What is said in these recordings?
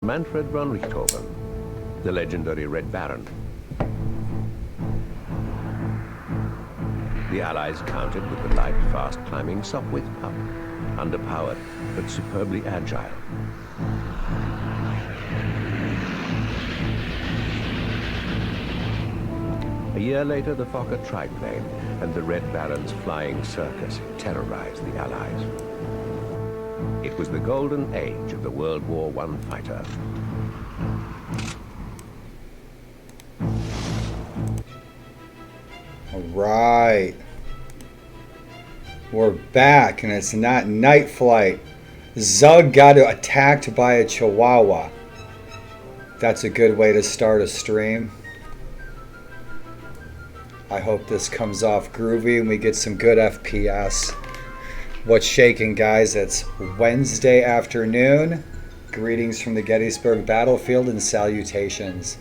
Manfred von Richthofen, the legendary Red Baron. The Allies countered with the light, fast-climbing Sopwith pup, underpowered but superbly agile. A year later, the Fokker triplane and the Red Baron's flying Circus terrorized the Allies. It was the golden age of the World War I fighter. All right. We're back, and it's not Night Flight. Zug got attacked by a Chihuahua. That's a good way to start a stream. I hope this comes off groovy and we get some good FPS. What's shaking, guys? It's Wednesday afternoon. Greetings from the Gettysburg battlefield and salutations.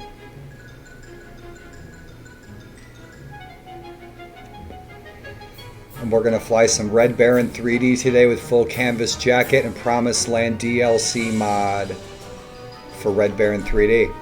And we're going to fly some Red Baron 3D today with full canvas jacket and Promised Land DLC mod for Red Baron 3D.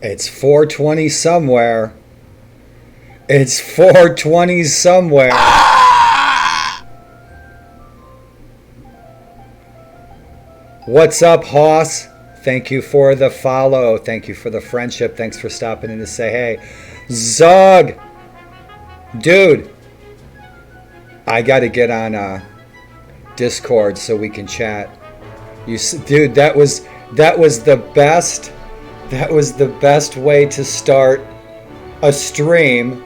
It's 420 somewhere. It's 420 somewhere. What's up, Hoss? Thank you for the follow. Thank you for the friendship. Thanks for stopping in to say hey. Zug! Dude, I got to get on Discord so we can chat. Dude, that was the best. That was the best way to start a stream,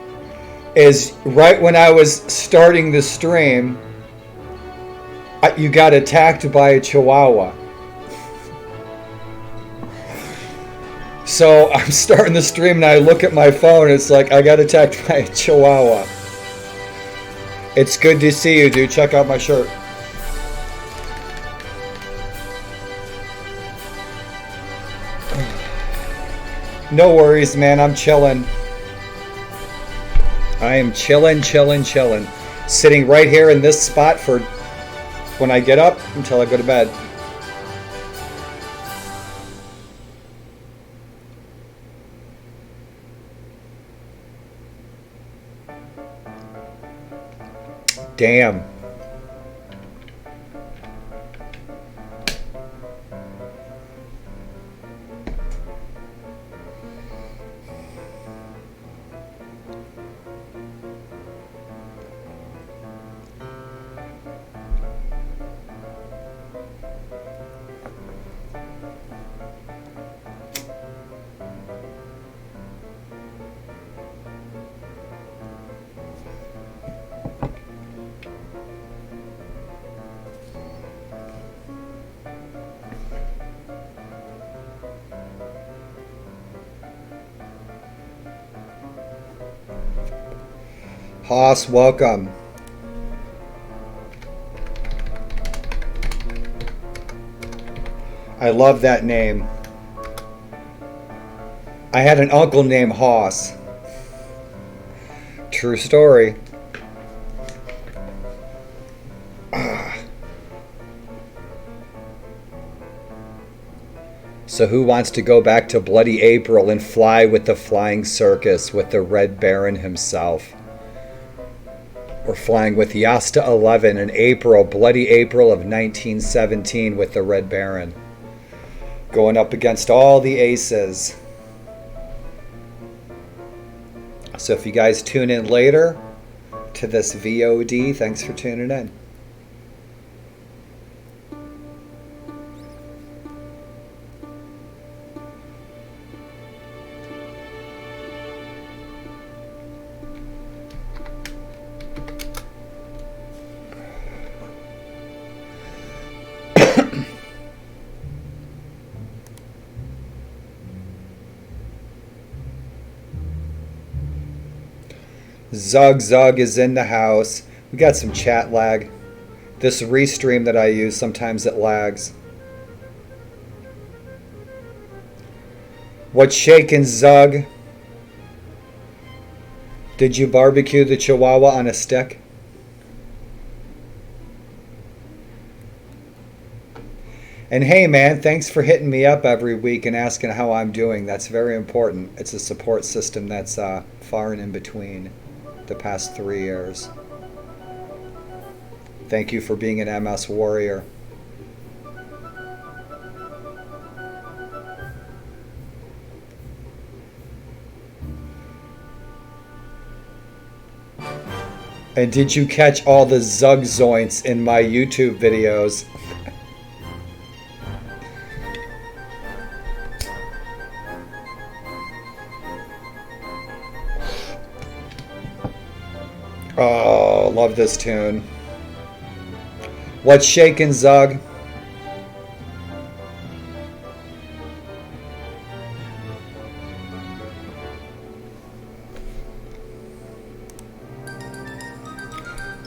is right when I was starting the stream, you got attacked by a Chihuahua. So I'm starting the stream and I look at my phone and it's like, I got attacked by a Chihuahua. It's good to see you, dude. Check out my shirt. No worries, man. I'm chilling. I am chilling. Sitting right here in this spot for when I get up until I go to bed. Damn. Haas, welcome. I love that name. I had an uncle named Haas. True story. So who wants to go back to Bloody April and fly with the flying circus with the Red Baron himself? We're flying with Yasta 11 in April, Bloody April of 1917 with the Red Baron. Going up against all the aces. So if you guys tune in later to this VOD, thanks for tuning in. Zug is in the house. We got some chat lag. This restream that I use, sometimes it lags. What's shaking, Zug? Did you barbecue the Chihuahua on a stick? And hey man, thanks for hitting me up every week and asking how I'm doing. That's very important. It's a support system that's far and in between the past 3 years. Thank you for being an MS warrior. And did you catch all the Zug zoints in my YouTube videos? Oh, love this tune. What's shaking, Zug?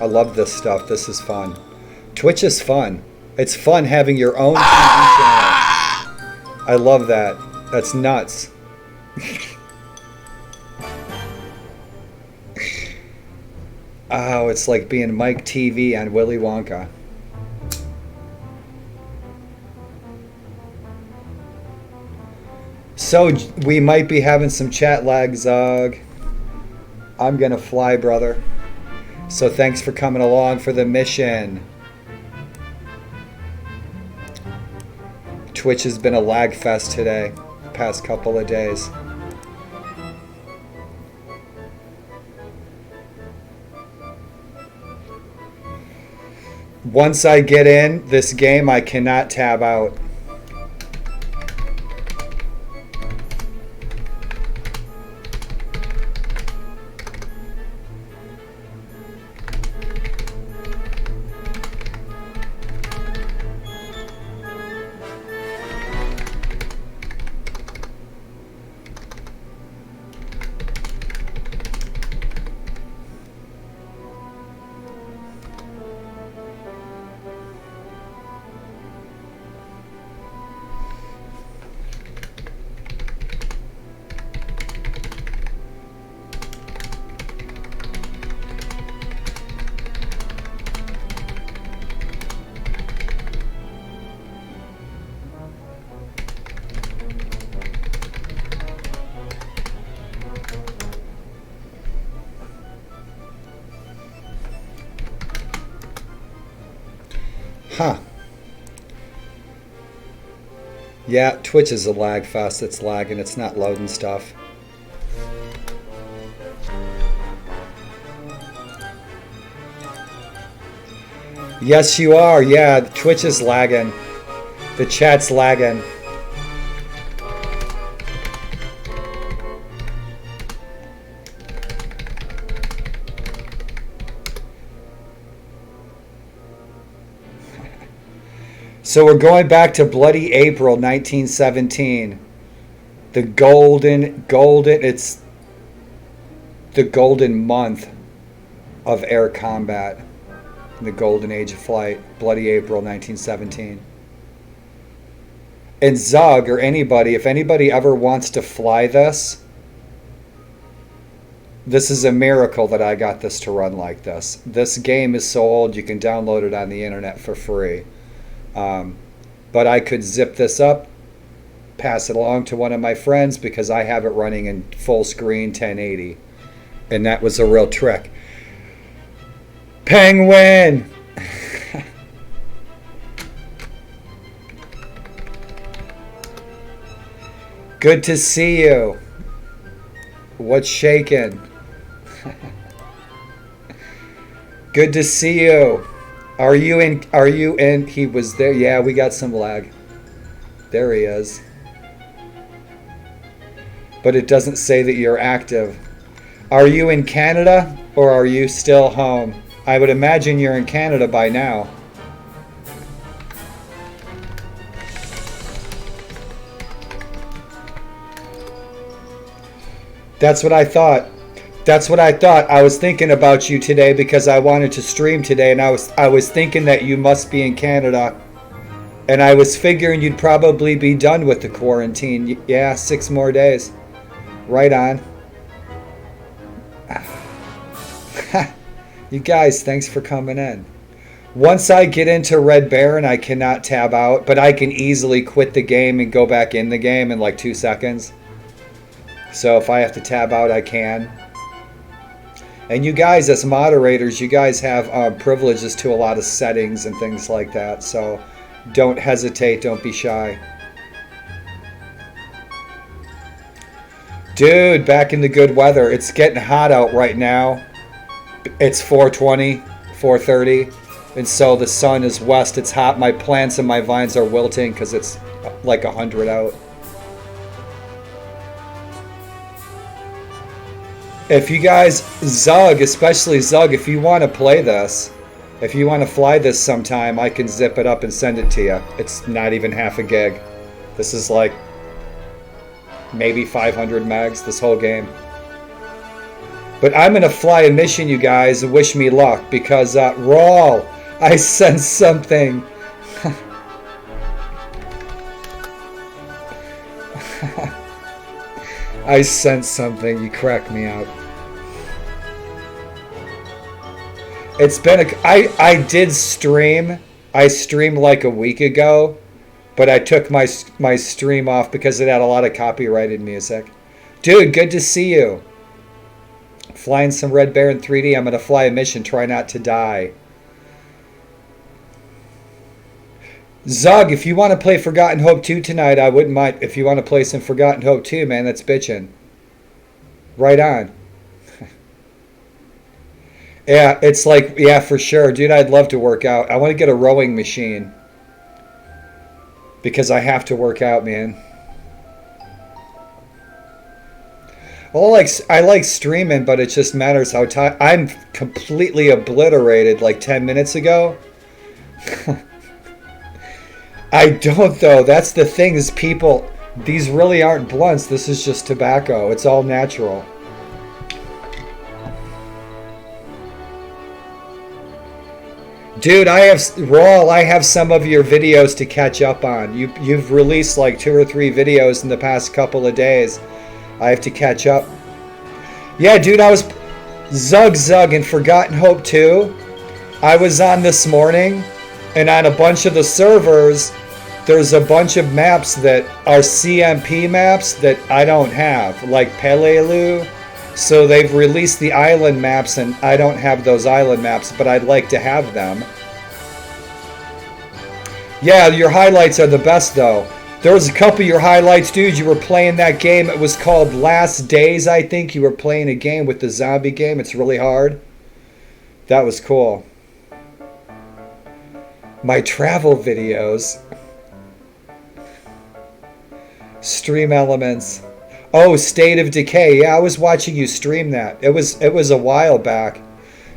I love this stuff. This is fun. Twitch is fun. It's fun having your own TV channel. I love that. That's nuts. Oh, it's like being Mike TV on Willy Wonka. So we might be having some chat lag, Zug. I'm gonna fly, brother. So thanks for coming along for the mission. Twitch has been a lag fest today, past couple of days. Once I get in this game, I cannot tab out. Huh. Yeah, Twitch is a lag fest. It's lagging. It's not loading stuff. Yes, you are. Yeah, Twitch is lagging. The chat's lagging. So we're going back to Bloody April 1917. It's the golden month of air combat in the golden age of flight, bloody April 1917. And Zug, or anybody, if anybody ever wants to fly this, this is a miracle that I got this to run like this. This game is so old you can download it on the internet for free. But I could zip this up, pass it along to one of my friends because I have it running in full screen 1080. And that was a real trick. Penguin! Good to see you. What's shaking? Good to see you. Are you in? He was there. Yeah, we got some lag. There he is. But it doesn't say that you're active. Are you in Canada or are you still home? I would imagine you're in Canada by now. That's what I thought. That's what I thought. I was thinking about you today because I wanted to stream today, and I was thinking that you must be in Canada. And I was figuring you'd probably be done with the quarantine. Yeah, 6 more days. Right on. You guys, thanks for coming in. Once I get into Red Baron, I cannot tab out, but I can easily quit the game and go back in the game in like 2 seconds. So if I have to tab out, I can. And you guys, as moderators, you guys have privileges to a lot of settings and things like that. So don't hesitate. Don't be shy. Dude, back in the good weather. It's getting hot out right now. It's 4:20, 4:30. And so the sun is west. It's hot. My plants and my vines are wilting because it's like 100 out. If you guys, Zug, especially Zug, if you want to play this, if you want to fly this sometime, I can zip it up and send it to you. It's not even half a gig. This is like maybe 500 megs, this whole game. But I'm going to fly a mission, you guys, and wish me luck, because, Rawl, I sense something. I sense something. You crack me up. It's been I did stream. I streamed like a week ago, but I took my stream off because it had a lot of copyrighted music. Dude, good to see you. Flying some Red Baron 3D. I'm going to fly a mission. Try not to die. Zug, if you want to play Forgotten Hope 2 tonight, I wouldn't mind. If you want to play some Forgotten Hope 2, man, that's bitchin'. Right on. Yeah, it's like, yeah, for sure. Dude, I'd love to work out. I want to get a rowing machine. Because I have to work out, man. Well, I like streaming, but it just matters how tired. I'm completely obliterated like 10 minutes ago. I don't, though. That's the thing, is people, these really aren't blunts. This is just tobacco. It's all natural. Dude, I have some of your videos to catch up on. You've released like 2 or 3 videos in the past couple of days. I have to catch up. Yeah, dude, I was Zug and Forgotten Hope 2. I was on this morning, and on a bunch of the servers, there's a bunch of maps that are CMP maps that I don't have, like Pelelu. So they've released the island maps, and I don't have those island maps, but I'd like to have them. Yeah, your highlights are the best, though. There was a couple of your highlights, dude. You were playing that game. It was called Last Days, I think. You were playing a game with the zombie game. It's really hard. That was cool. My travel videos. Stream Elements. Oh, State of Decay. Yeah, I was watching you stream that. It was a while back.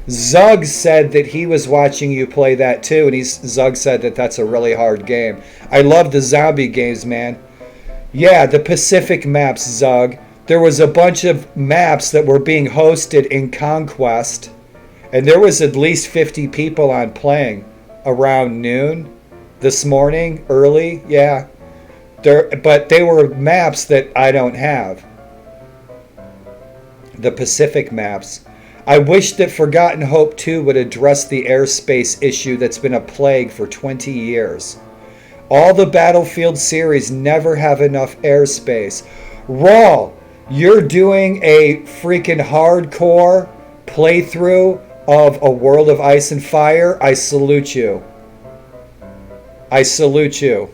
Zug said that he was watching you play that too, and Zug said that that's a really hard game. I love the zombie games, man. Yeah, the Pacific maps, Zug. There was a bunch of maps that were being hosted in Conquest, And there was at least 50 people on playing around noon this morning, early, yeah. But they were maps that I don't have. The Pacific maps. I wish that Forgotten Hope 2 would address the airspace issue that's been a plague for 20 years. All the Battlefield series never have enough airspace. Raw, you're doing a freaking hardcore playthrough of A World of Ice and Fire. I salute you. I salute you.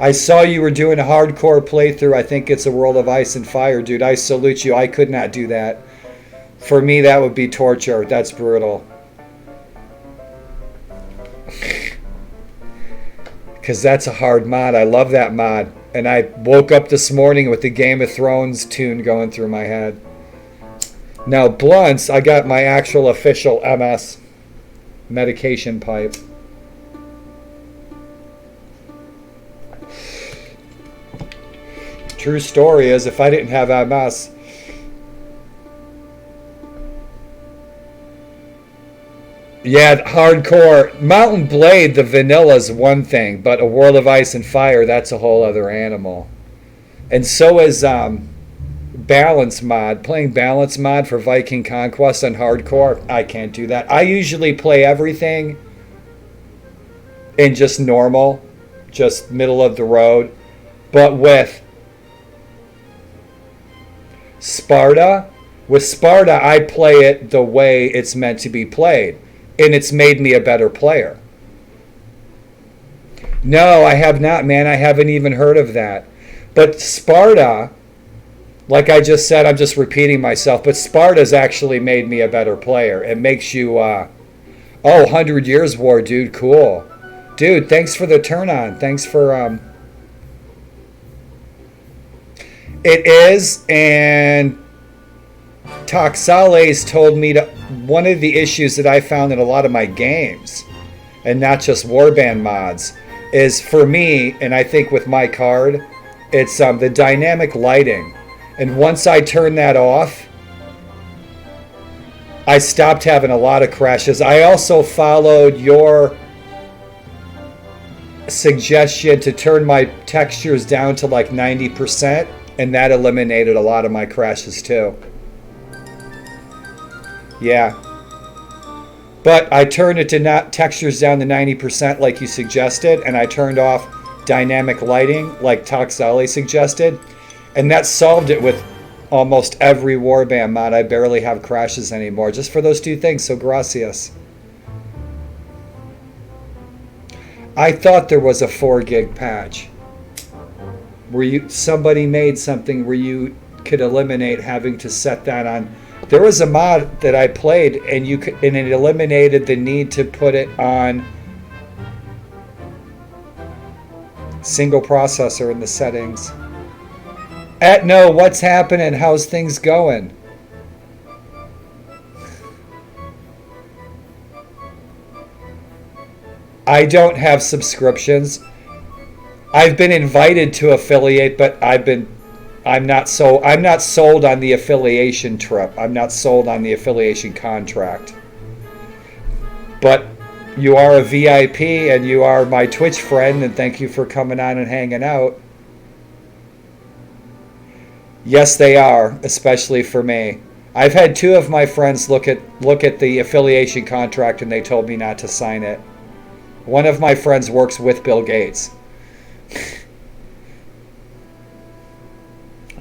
I saw you were doing a hardcore playthrough. I think it's A World of Ice and Fire, dude. I salute you. I could not do that. For me, that would be torture. That's brutal. Because that's a hard mod. I love that mod. And I woke up this morning with the Game of Thrones tune going through my head. Now, blunts, I got my actual official MS medication pipe. True story is, if I didn't have MS, yeah, hardcore. Mountain Blade, the vanilla's one thing, but A World of Ice and Fire, that's a whole other animal. And so is Balance mod. Playing Balance mod for Viking Conquest on hardcore, I can't do that. I usually play everything in just normal, just middle of the road. But with Sparta, I play it the way it's meant to be played. And it's made me a better player. No, I have not, man. I haven't even heard of that. But Sparta, like I just said, I'm just repeating myself, but Sparta's actually made me a better player. It makes you, 100 Years War, dude, cool. Dude, thanks for the turn on. Thanks for, It is, and Toxales told me to, one of the issues that I found in a lot of my games, and not just Warband mods, is for me, and I think with my card, it's the dynamic lighting. And once I turn that off, I stopped having a lot of crashes. I also followed your suggestion to turn my textures down to like 90%, and that eliminated a lot of my crashes too. Yeah. But I turned it to not textures down to 90% like you suggested, and I turned off dynamic lighting like Toxale suggested, and that solved it with almost every Warband mod. I barely have crashes anymore, just for those two things, so gracias. I thought there was a 4 gig patch where somebody made something where you could eliminate having to set that on. There was a mod that I played, and it eliminated the need to put it on single processor in the settings. No, what's happening? How's things going? I don't have subscriptions. I've been invited to affiliate, but I'm not sold on the affiliation trip. I'm not sold on the affiliation contract. But you are a VIP and you are my Twitch friend, and thank you for coming on and hanging out. Yes, they are, especially for me. I've had 2 of my friends look at the affiliation contract, and they told me not to sign it. One of my friends works with Bill Gates.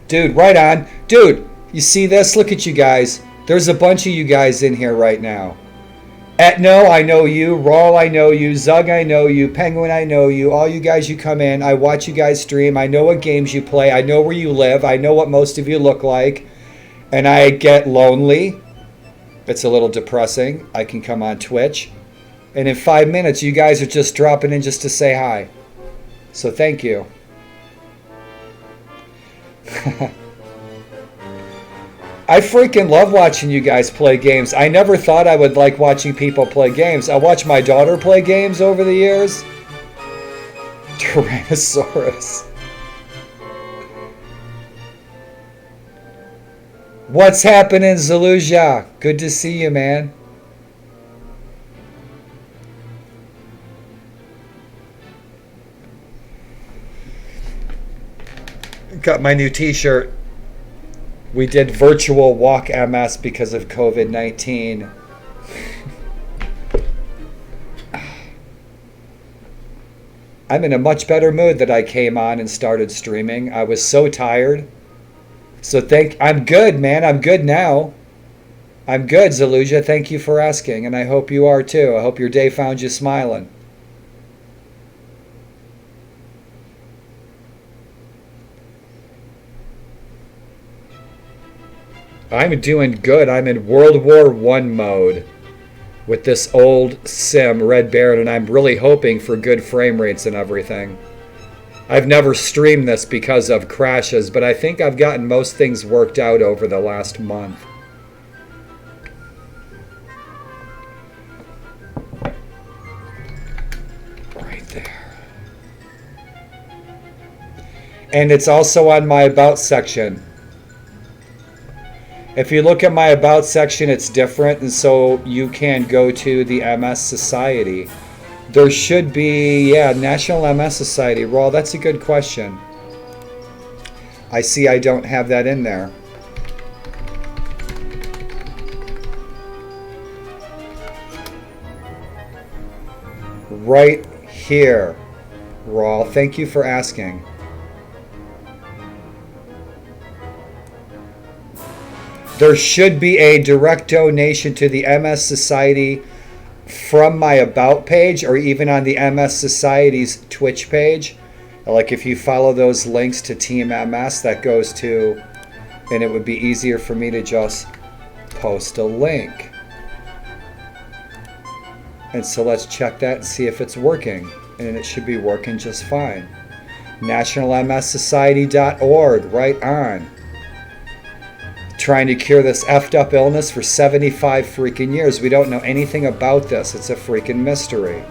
Dude, right on. Dude, you see this? Look at you guys. There's a bunch of you guys in here right now. No, I know you. Raw, I know you. Zug, I know you. Penguin, I know you. All you guys, you come in. I watch you guys stream. I know what games you play. I know where you live. I know what most of you look like. And I get lonely. It's a little depressing. I can come on Twitch. And in 5 minutes, you guys are just dropping in just to say hi. So thank you. I freaking love watching you guys play games. I never thought I would like watching people play games. I watched my daughter play games over the years. Tyrannosaurus. What's happening, Zaluja? Good to see you, man. Got my new t-shirt. We did virtual walk MS because of COVID-19. I'm in a much better mood that I came on and started streaming. I was so tired. So I'm good, man. I'm good now. I'm good, Zaluja. Thank you for asking, and I hope you are too. I hope your day found you smiling. I'm doing good. I'm in World War I mode with this old sim, Red Baron, and I'm really hoping for good frame rates and everything. I've never streamed this because of crashes, but I think I've gotten most things worked out over the last month. Right there. And it's also on my About section. If you look at my About section, it's different, and so you can go to the MS Society. There should be, yeah, National MS Society. Well, that's a good question. I see I don't have that in there. Right here, Raw. Thank you for asking. There should be a direct donation to the MS Society from my About page, or even on the MS Society's Twitch page. Like if you follow those links to Team MS, that goes to, and it would be easier for me to just post a link. And so let's check that and see if it's working. And it should be working just fine. NationalMSSociety.org, right on. Trying to cure this effed up illness for 75 freaking years. We don't know anything about this. It's a freaking mystery.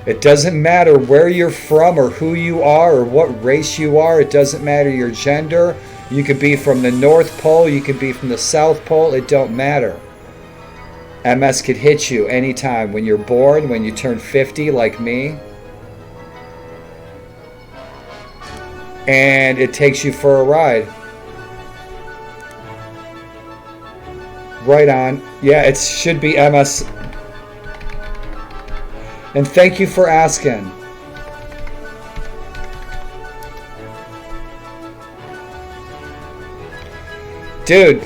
It doesn't matter where you're from or who you are or what race you are. It doesn't matter your gender. You could be from the North Pole. You could be from the South Pole. It don't matter. MS could hit you anytime. When you're born, when you turn 50 like me. And it takes you for a ride. Right on. Yeah, it should be MS. And thank you for asking. Dude,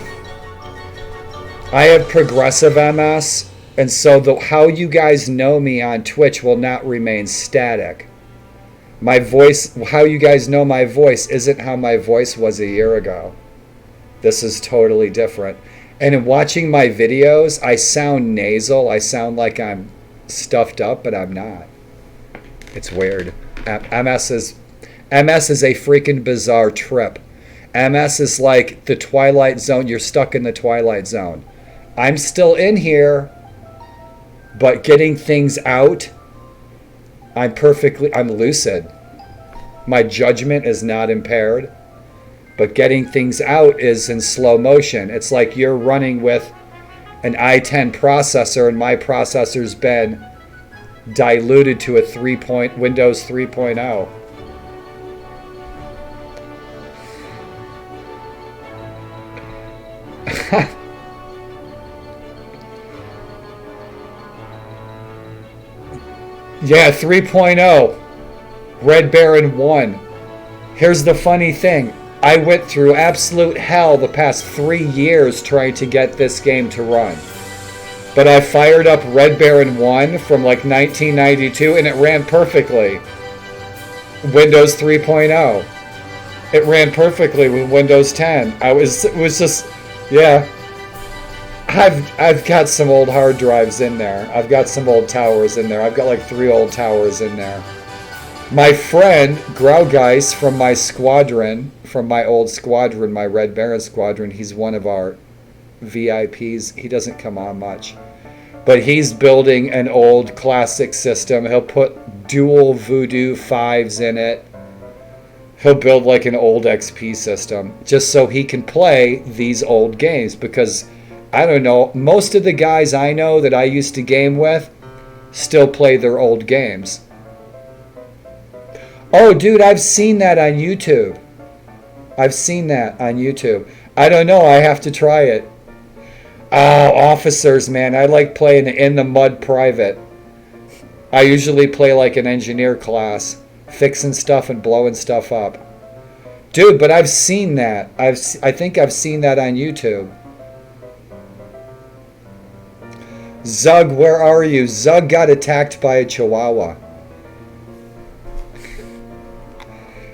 I have progressive MS, and so how you guys know me on Twitch will not remain static. My voice, how you guys know my voice isn't how my voice was a year ago. This is totally different. And in watching my videos, I sound nasal. I sound like I'm stuffed up, but I'm not. It's weird. MS is a freaking bizarre trip. MS is like the Twilight Zone. You're stuck in the Twilight Zone. I'm still in here, but getting things out, I'm lucid. My judgment is not impaired. But getting things out is in slow motion. It's like you're running with an i10 processor, and my processor's been diluted to a Windows 3.0. Yeah, 3.0. Red Baron 1. Here's the funny thing. I went through absolute hell the past 3 years trying to get this game to run. But I fired up Red Baron 1 from like 1992 and it ran perfectly. Windows 3.0. It ran perfectly with Windows 10. It was just, yeah. I've got some old hard drives in there. I've got some old towers in there. I've got like 3 old towers in there. My friend, Graugeist from my squadron, from my old squadron, my Red Baron squadron, he's one of our VIPs. He doesn't come on much. But he's building an old classic system. He'll put dual Voodoo 5s in it. He'll build like an old XP system just so he can play these old games because, I don't know, most of the guys I know that I used to game with still play their old games. Oh, dude, I've seen that on YouTube. I've seen that on YouTube. I don't know. I have to try it. Oh, officers, man. I like playing in the mud private. I usually play like an engineer class, fixing stuff and blowing stuff up. Dude, but I've seen that. I think I've seen that on YouTube. Zug, where are you? Zug got attacked by a chihuahua.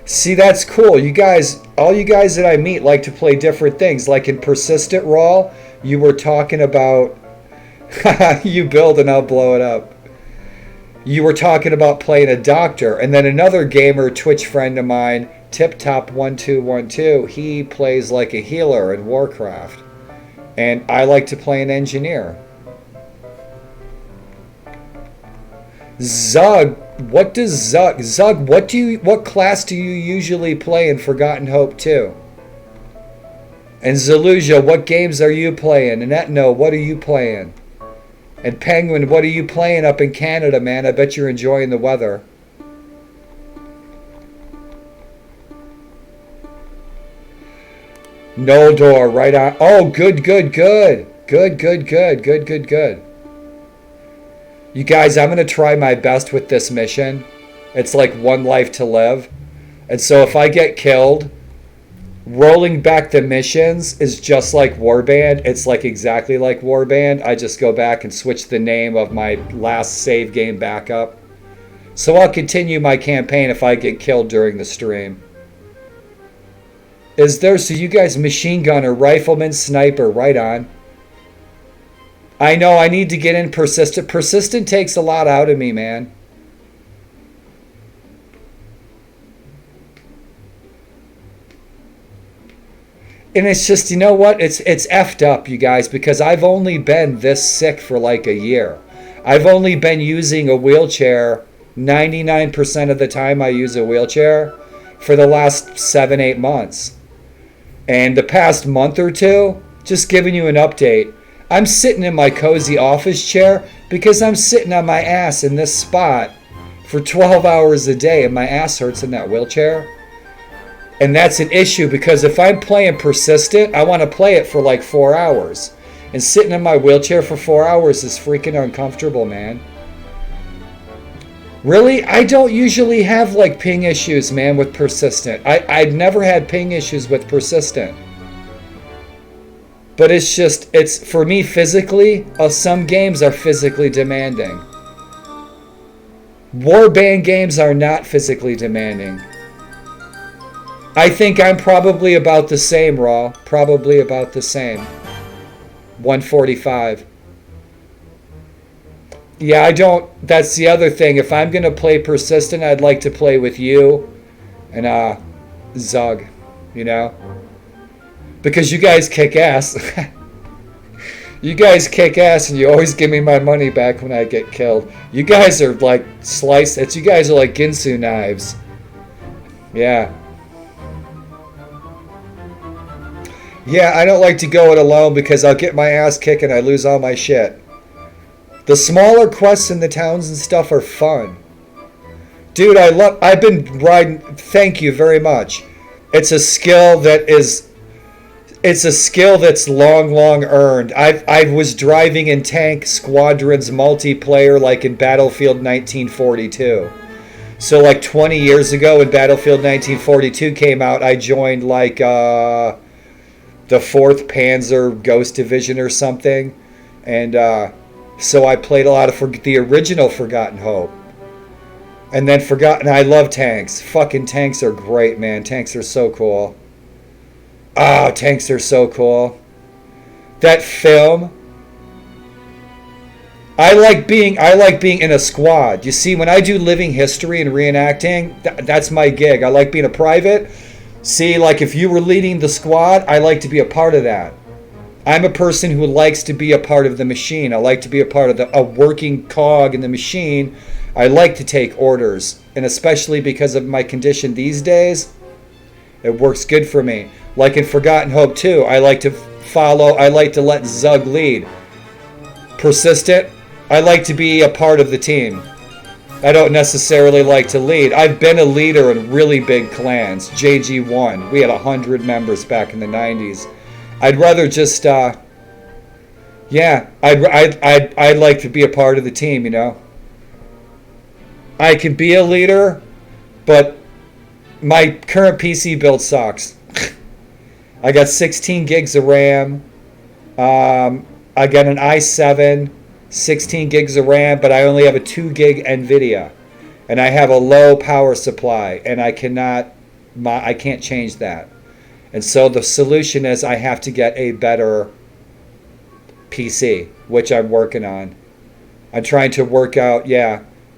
See, that's cool. You guys, all you guys that I meet like to play different things. Like in Persistent Raw, you were talking about... you build and I'll blow it up. You were talking about playing a doctor. And then another gamer, Twitch friend of mine, TipTop1212, he plays like a healer in Warcraft. And I like to play an engineer. Zug, what does Zug, what class do you usually play in Forgotten Hope 2? And Zaluja, what games are you playing? And Etno, what are you playing? And Penguin, what are you playing up in Canada, man? I bet you're enjoying the weather. Noldor, right on. Oh, good. Good. You guys, I'm going to try my best with this mission. It's like one life to live. And so if I get killed, rolling back the missions is just like Warband. It's like exactly like Warband. I just go back and switch the name of my last save game backup. So I'll continue my campaign if I get killed during the stream. Is there, so you guys, machine gunner, rifleman, sniper, right on. I know I need to get in Persistent. Persistent takes a lot out of me, man. And it's just, you know what? It's effed up, you guys, because I've only been this sick for like a year. I've only been using a wheelchair 99% of the time I use a wheelchair for the last 7-8 months. And the past month or two, just giving you an update, I'm sitting in my cozy office chair because I'm sitting on my ass in this spot for 12 hours a day and my ass hurts in that wheelchair. And that's an issue because if I'm playing Persistent, I want to play it for like 4 hours. And sitting in my wheelchair for 4 hours is freaking uncomfortable, man. Really? I don't usually have like ping issues, man, with Persistent. I've never had ping issues with Persistent. But it's just, it's, for me physically, some games are physically demanding. Warband games are not physically demanding. I think I'm probably about the same, Raw. Probably about the same. 145. Yeah, I don't, that's the other thing. If I'm going to play Persistent, I'd like to play with you and Zug, you know? Because you guys kick ass. You guys kick ass and you always give me my money back when I get killed. You guys are like you guys are like Ginsu knives. Yeah. Yeah, I don't like to go it alone because I'll get my ass kicked and I lose all my shit. The smaller quests in the towns and stuff are fun. Dude, I've been riding, thank you very much. It's a skill that's long earned. I was driving in Tank Squadrons multiplayer like in Battlefield 1942. So like 20 years ago when Battlefield 1942 came out, I joined like the 4th Panzer Ghost Division or something. And so I played a lot of the original Forgotten Hope. And then I love tanks. Fucking tanks are great, man. Tanks are so cool. Oh, tanks are so cool. That film. I like being in a squad. You see, when I do living history and reenacting, that's my gig. I like being a private. See, like if you were leading the squad, I like to be a part of that. I'm a person who likes to be a part of the machine. I like to be a part of a working cog in the machine. I like to take orders. And especially because of my condition these days, It works good for me. Like in Forgotten Hope 2, I like to let Zug lead. Persistent, I like to be a part of the team. I don't necessarily like to lead. I've been a leader in really big clans. JG1, we had 100 members back in the 90s. I'd rather just, I'd like to be a part of the team, you know. I can be a leader, but my current PC build sucks. I got 16 gigs of RAM. I got an i7, 16 gigs of RAM, but I only have a 2 gig NVIDIA. And I have a low power supply, and I can't change that. And so the solution is I have to get a better PC, which I'm working on. I'm trying to work out,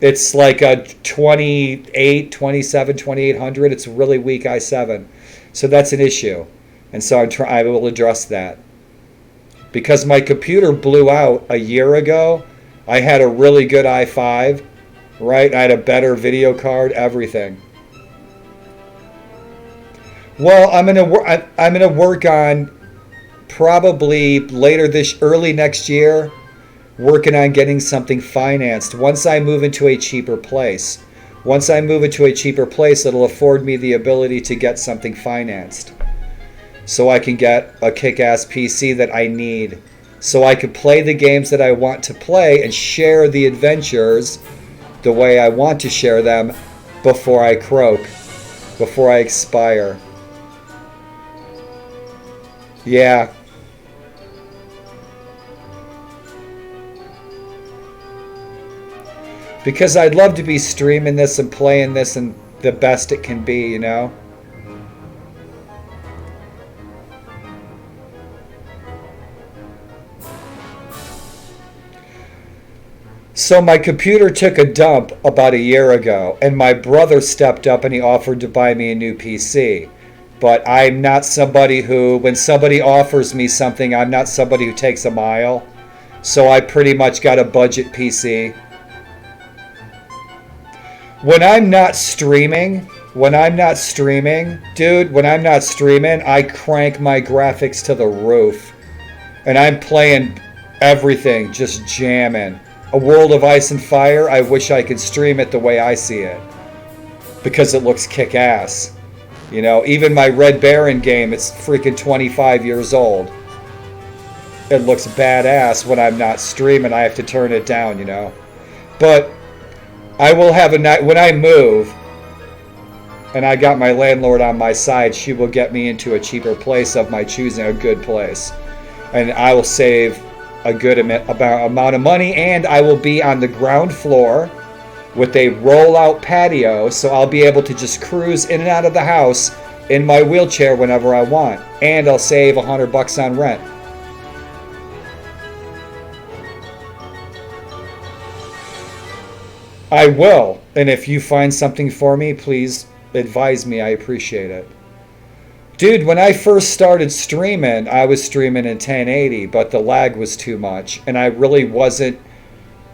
it's like a 2800. It's a really weak i7. So that's an issue. And so I will address that. Because my computer blew out a year ago, I had a really good i5, right? I had a better video card, everything. Well, I'm gonna work on probably early next year, working on getting something financed. Once I move into a cheaper place, it'll afford me the ability to get something financed. So I can get a kick-ass PC that I need. So I can play the games that I want to play and share the adventures the way I want to share them before I croak, before I expire. Yeah. Because I'd love to be streaming this and playing this and the best it can be, you know? So my computer took a dump about a year ago, and my brother stepped up and he offered to buy me a new PC. But I'm not somebody who, when somebody offers me something, I'm not somebody who takes a mile. So I pretty much got a budget PC. When I'm not streaming, I crank my graphics to the roof. And I'm playing everything, just jamming. A World of Ice and Fire, I wish I could stream it the way I see it. Because it looks kick-ass. You know, even my Red Baron game, it's freaking 25 years old. It looks badass when I'm not streaming. I have to turn it down, you know. But I will have a night, when I move, and I got my landlord on my side, she will get me into a cheaper place of my choosing, a good place. And I will save a good amount of money, and I will be on the ground floor with a roll-out patio, so I'll be able to just cruise in and out of the house in my wheelchair whenever I want, and I'll save $100 on rent. I will, and if you find something for me, please advise me. I appreciate it. Dude, when I first started streaming, I was streaming in 1080, but the lag was too much, and I really wasn't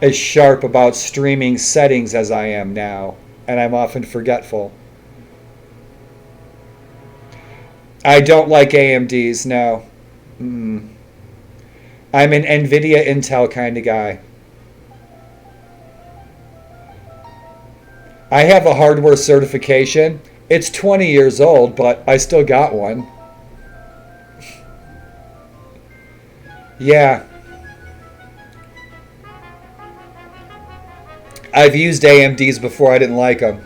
as sharp about streaming settings as I am now, and I'm often forgetful. I don't like AMDs, no. I'm an NVIDIA Intel kind of guy. I have a hardware certification. It's 20 years old, but I still got one. Yeah. I've used AMDs before. I didn't like them.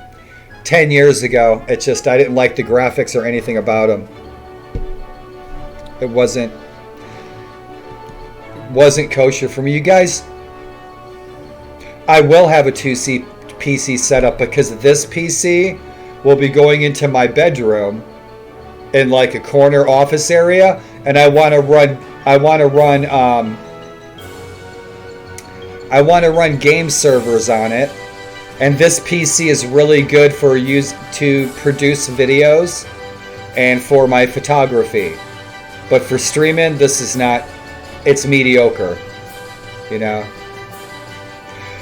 10 years ago, it's just I didn't like the graphics or anything about them. It wasn't kosher for me. You guys, I will have a 2C PC setup because this PC will be going into my bedroom in like a corner office area, and I want to run game servers on it, and this PC is really good for use to produce videos and for my photography. But for streaming, this is not, it's mediocre, you know.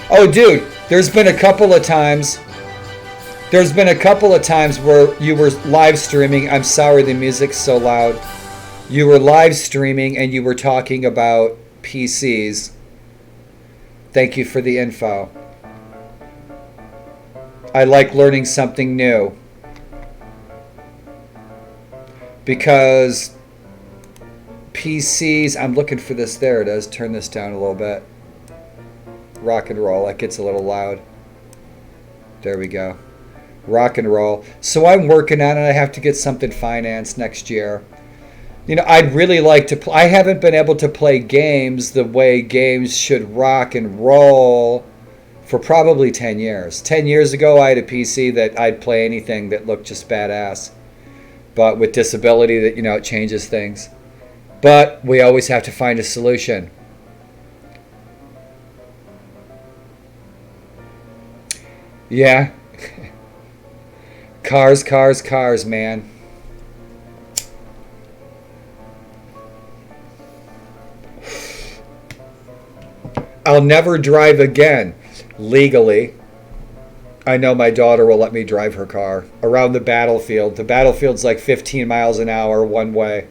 Oh dude, there's been a couple of times There's been a couple of times where you were live streaming. I'm sorry, the music's so loud. You were live streaming and you were talking about PCs. Thank you for the info. I like learning something new. Because PCs, I'm looking for this. There it is. Turn this down a little bit. Rock and roll. That gets a little loud. There we go. Rock and roll. So I'm working on it. I have to get something financed next year. You know, I'd really like to I haven't been able to play games the way games should rock and roll for probably 10 years. 10 years ago, I had a PC that I'd play anything that looked just badass. But with disability, that, you know, it changes things. But we always have to find a solution. Yeah. Cars, cars, cars, man. I'll never drive again, legally. I know my daughter will let me drive her car around the battlefield. The battlefield's like 15 miles an hour one way.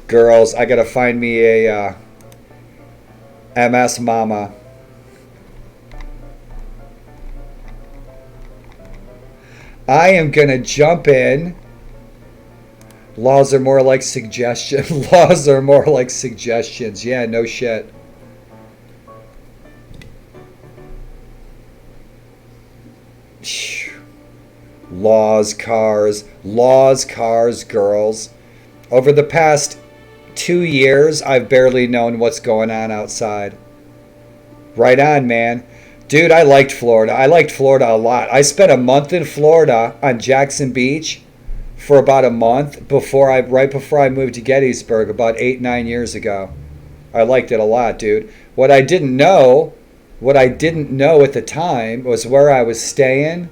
Girls, I gotta find me a MS mama. I am gonna jump in. Laws are more like suggestions. Laws are more like suggestions. Yeah, no shit. Laws, cars, girls. Over the past 2 years, I've barely known what's going on outside. Right on, man. Dude, I liked Florida. I liked Florida a lot. I spent a month in Florida on Jackson Beach for about a month right before I moved to Gettysburg about 8-9 years ago. I liked it a lot, dude. What I didn't know at the time was where I was staying.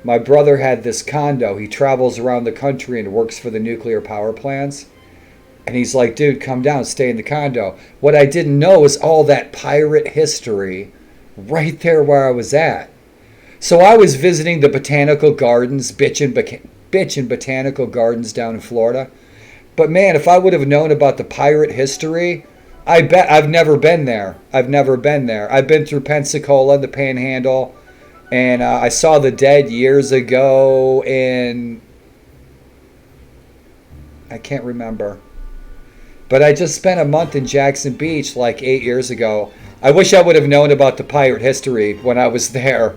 My brother had this condo. He travels around the country and works for the nuclear power plants. And he's like, dude, come down, stay in the condo. What I didn't know is all that pirate history right there where I was at. So I was visiting the botanical gardens, bitchin' botanical gardens down in Florida. But man, if I would have known about the pirate history, I bet I've never been there. I've been through Pensacola, the Panhandle, and I saw the dead years ago in, I can't remember. But I just spent a month in Jackson Beach like 8 years ago. I wish I would have known about the pirate history when I was there.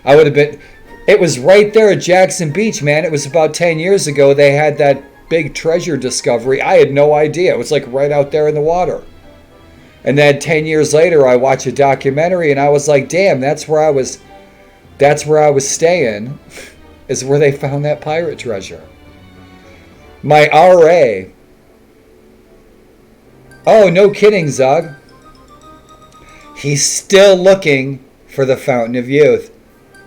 I would have been, it was right there at Jackson Beach, man. It was about 10 years ago. They had that big treasure discovery. I had no idea. It was like right out there in the water. And then 10 years later, I watched a documentary and I was like, damn, that's where I was staying, is where they found that pirate treasure. My RA. Oh, no kidding, Zug. He's still looking for the Fountain of Youth.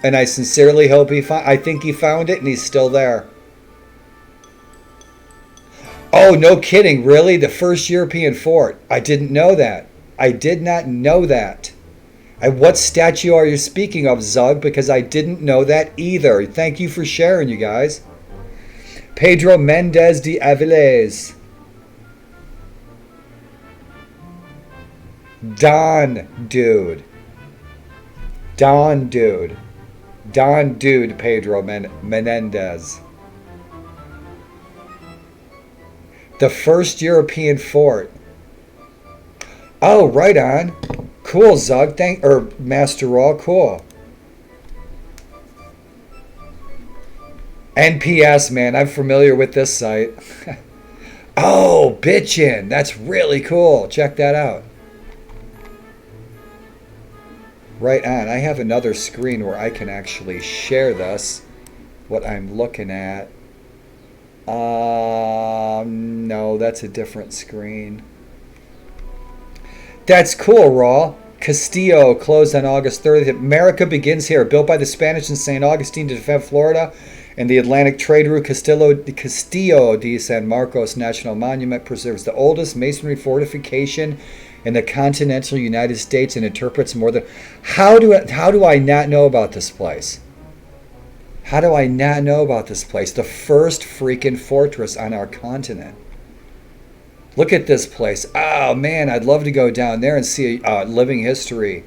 And I sincerely hope I think he found it and he's still there. Oh, no kidding. Really? The first European fort. I didn't know that. I did not know that. What statue are you speaking of, Zug? Because I didn't know that either. Thank you for sharing, you guys. Pedro Mendez de Aviles. Don Dude, Pedro Menendez. The first European fort. Oh, right on. Cool, Zug. Master Raw. Cool. NPS, man. I'm familiar with this site. Oh, bitchin'. That's really cool. Check that out. Right on. I have another screen where I can actually share this. What I'm looking at. No, that's a different screen. That's cool, Raw. Castillo closed on August 30th. America begins here. Built by the Spanish in St. Augustine to defend Florida, And the Atlantic trade route Castillo de San Marcos National Monument preserves the oldest masonry fortification in the continental United States and interprets more than... How do I not know about this place? How do I not know about this place? The first freaking fortress on our continent. Look at this place. Oh, man, I'd love to go down there and see living history.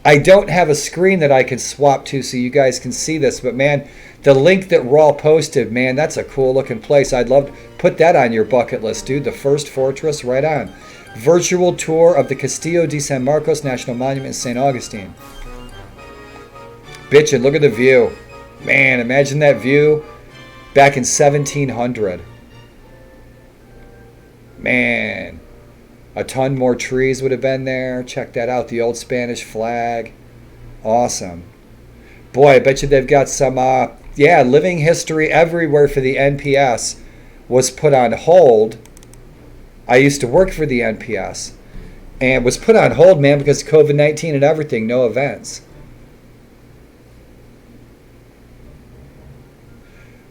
I don't have a screen that I can swap to so you guys can see this, but, man, the link that Raw posted, man, that's a cool-looking place. I'd love to put that on your bucket list, dude. The first fortress, right on. Virtual tour of the Castillo de San Marcos National Monument in St. Augustine. Bitchin', look at the view. Man, imagine that view back in 1700. Man, a ton more trees would have been there. Check that out, the old Spanish flag. Awesome. Boy, I bet you they've got some, living history everywhere for the NPS was put on hold. I used to work for the NPS and was put on hold, man, because of COVID-19 and everything, no events.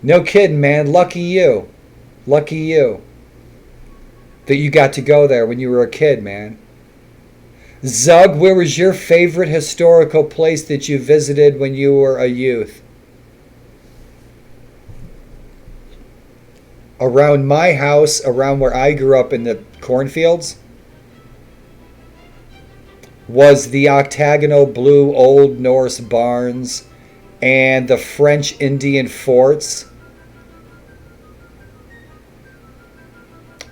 No kidding, man. Lucky you. Lucky you. That you got to go there when you were a kid, man. Zug, where was your favorite historical place that you visited when you were a youth? Around my house, around where I grew up in the cornfields, was the octagonal blue Old Norse barns and the French Indian forts.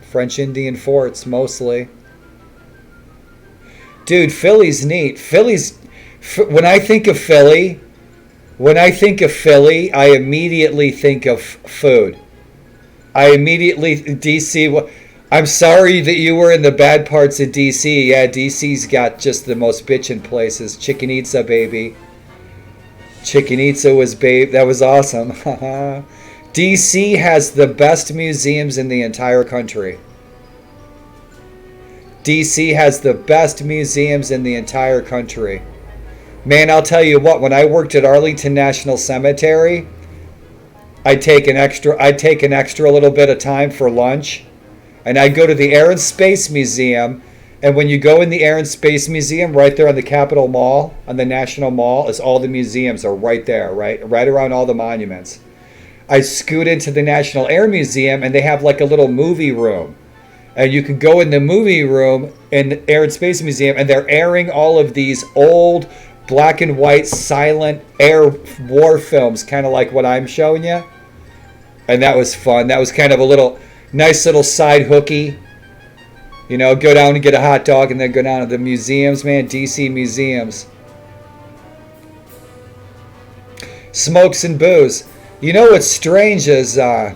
French Indian forts, mostly. Dude, Philly's neat. When I think of Philly, I immediately think of food. DC, I'm sorry that you were in the bad parts of DC. Yeah, DC's got just the most bitchin' places. Chicken Itza, baby. Chicken Itza was that was awesome. DC has the best museums in the entire country. DC has the best museums in the entire country. Man, I'll tell you what, when I worked at Arlington National Cemetery, I'd take an extra little bit of time for lunch, and I'd go to the Air and Space Museum. And when you go in the Air and Space Museum, right there on the Capitol Mall, on the National Mall, is all the museums are right there, right around all the monuments. I scoot into the National Air Museum, and they have like a little movie room. And you can go in the movie room in the Air and Space Museum, and they're airing all of these old black and white silent air war films, kind of like what I'm showing you. And that was fun. That was kind of a nice little side hooky. You know, go down and get a hot dog and then go down to the museums, man. DC museums. Smokes and booze. You know what's strange is that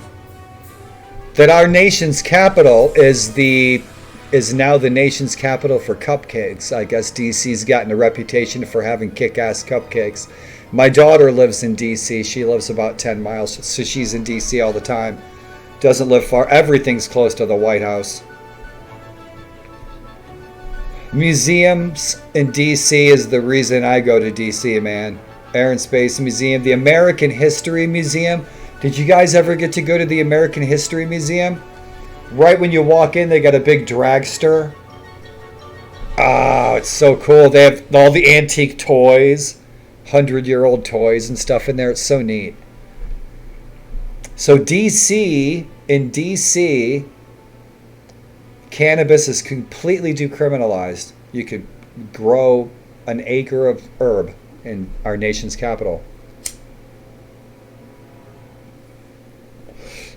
our nation's capital is now the nation's capital for cupcakes. I guess DC's gotten a reputation for having kick-ass cupcakes. My daughter lives in DC. She lives about 10 miles, so she's in DC all the time. Doesn't live far. Everything's close to the White House. Museums in DC is the reason I go to DC, man. Air and Space Museum, the American History Museum. Did you guys ever get to go to the American History Museum? Right when you walk in, they got a big dragster. Oh, it's so cool. They have all the antique toys, 100-year-old toys and stuff in there. It's so neat. So in DC, cannabis is completely decriminalized. You could grow an acre of herb in our nation's capital.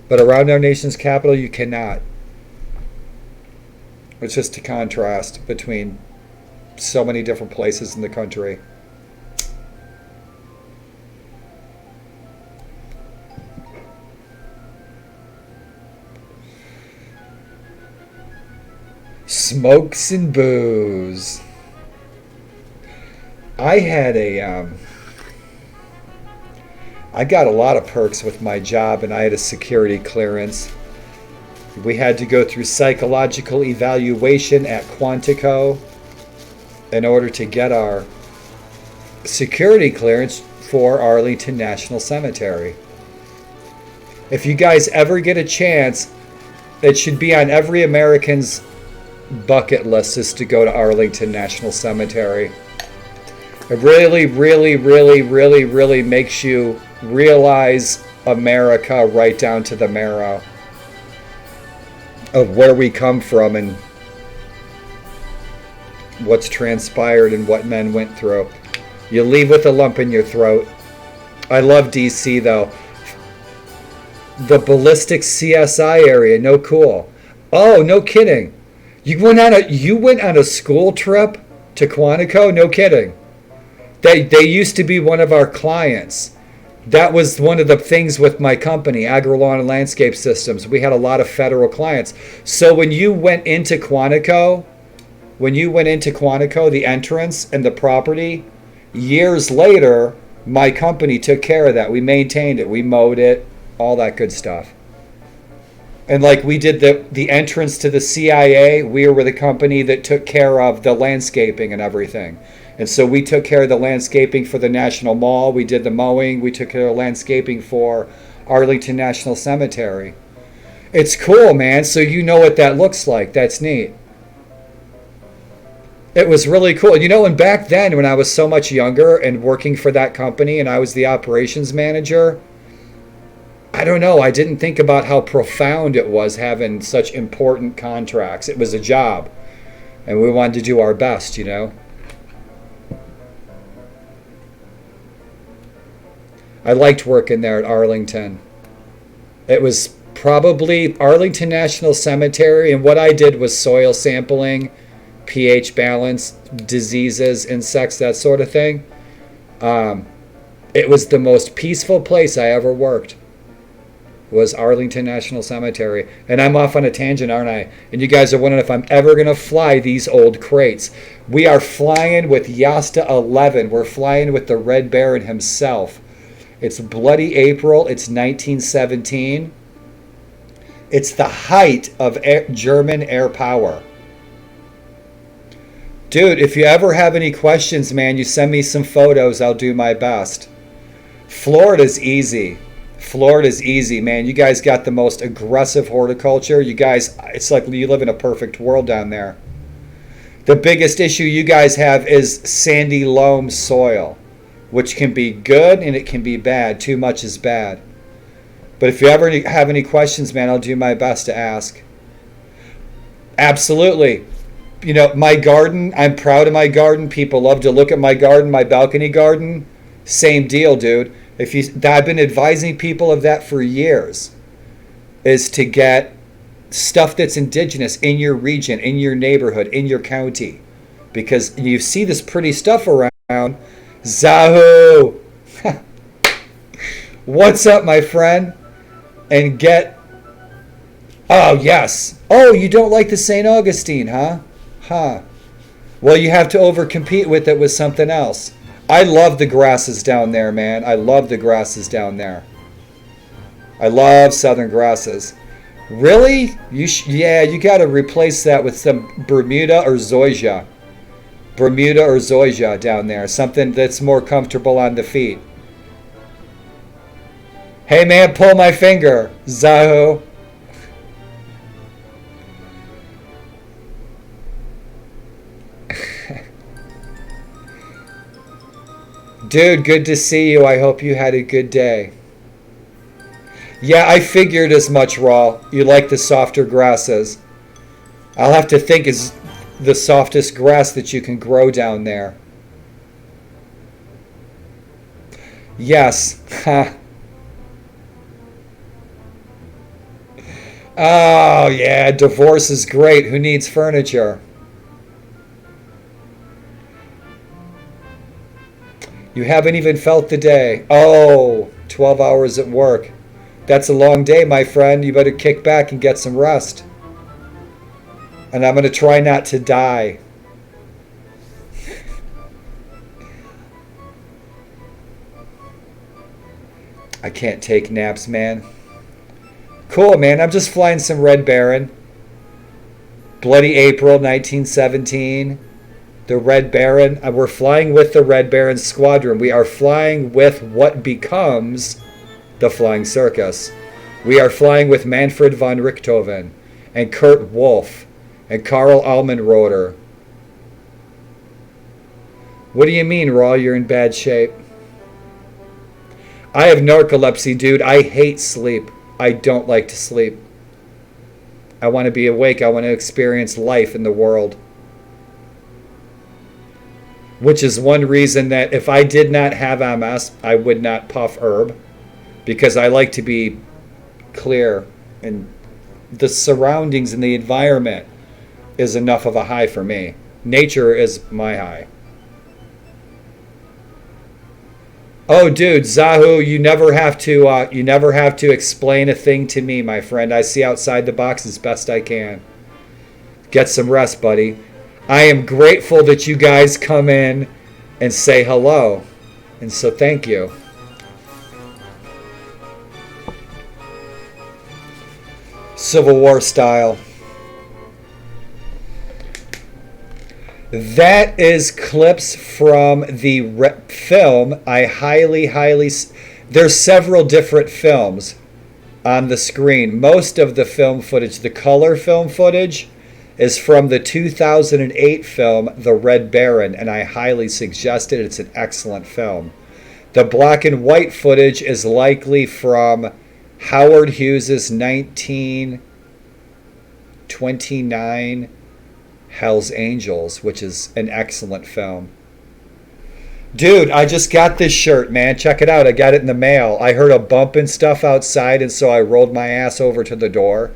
But around our nation's capital, you cannot. It's just a contrast between so many different places in the country. Smokes and booze. I had I got a lot of perks with my job, and I had a security clearance. We had to go through psychological evaluation at Quantico in order to get our security clearance for Arlington National Cemetery. If you guys ever get a chance, it should be on every American's bucket list is to go to Arlington National Cemetery. It really, really, really, really, really makes you realize America right down to the marrow of where we come from and what's transpired and what men went through. You leave with a lump in your throat. I love DC though. The ballistic CSI area, no cool. Oh, no kidding. You went on a school trip to Quantico? No kidding. They used to be one of our clients. That was one of the things with my company, AgriLawn and Landscape Systems. We had a lot of federal clients. So when you went into Quantico, the entrance and the property, years later, my company took care of that. We maintained it. We mowed it, all that good stuff. And like we did the entrance to the CIA, we were the company that took care of the landscaping and everything. And so we took care of the landscaping for the National Mall. We did the mowing. We took care of landscaping for Arlington National Cemetery. It's cool, man. So you know what that looks like. That's neat. It was really cool. You know, and back then when I was so much younger and working for that company and I was the operations manager, I don't know. I didn't think about how profound it was having such important contracts. It was a job. And we wanted to do our best, you know. I liked working there at Arlington. It was probably Arlington National Cemetery, and what I did was soil sampling, pH balance, diseases, insects, that sort of thing. It was the most peaceful place I ever worked, was Arlington National Cemetery. And I'm off on a tangent, aren't I? And you guys are wondering if I'm ever going to fly these old crates. We are flying with Yasta 11. We're flying with the Red Baron himself. It's bloody April. It's 1917. It's the height of German air power. Dude, if you ever have any questions, man, you send me some photos. I'll do my best. Florida's easy. Florida's easy, man. You guys got the most aggressive horticulture. You guys, it's like you live in a perfect world down there. The biggest issue you guys have is sandy loam soil, which can be good and it can be bad. Too much is bad. But if you ever have any questions, man, I'll do my best to ask. Absolutely. You know, my garden, I'm proud of my garden. People love to look at my garden, my balcony garden. Same deal, dude. I've been advising people of that for years, is to get stuff that's indigenous in your region, in your neighborhood, in your county. Because you see this pretty stuff around. Zahu! What's up, my friend? And get... Oh, yes. Oh, you don't like the St. Augustine, huh? Huh. Well, you have to overcompete with it with something else. I love the grasses down there, man. I love the grasses down there. I love southern grasses. Really? Yeah, you got to replace that with some Bermuda or Zoysia. Bermuda or Zoysia down there. Something that's more comfortable on the feet. Hey, man, pull my finger. Zaho. Dude, good to see you. I hope you had a good day. Yeah, I figured as much, Raw. You like the softer grasses. I'll have to think is the softest grass that you can grow down there. Yes. Oh, yeah, divorce is great. Who needs furniture? You haven't even felt the day. Oh, 12 hours at work. That's a long day, my friend. You better kick back and get some rest. And I'm going to try not to die. I can't take naps, man. Cool, man. I'm just flying some Red Baron. Bloody April 1917. The Red Baron. We're flying with the Red Baron Squadron. We are flying with what becomes the Flying Circus. We are flying with Manfred von Richthofen and Kurt Wolf and Karl Almenroder. What do you mean, Raw? You're in bad shape. I have narcolepsy, dude. I hate sleep. I don't like to sleep. I want to be awake. I want to experience life in the world. Which is one reason that if I did not have MS, I would not puff herb. Because I like to be clear. And the surroundings and the environment is enough of a high for me. Nature is my high. Oh, dude, Zahu, you never have to explain a thing to me, my friend. I see outside the box as best I can. Get some rest, buddy. I am grateful that you guys come in and say hello, and so thank you. Civil War style. That is clips from the film. I highly... There's several different films on the screen. Most of the film footage, the color film footage, is from the 2008 film, The Red Baron, and I highly suggest it. It's an excellent film. The black and white footage is likely from Howard Hughes' 1929 Hell's Angels, which is an excellent film. Dude, I just got this shirt, man. Check it out. I got it in the mail. I heard a bump and stuff outside, and so I rolled my ass over to the door.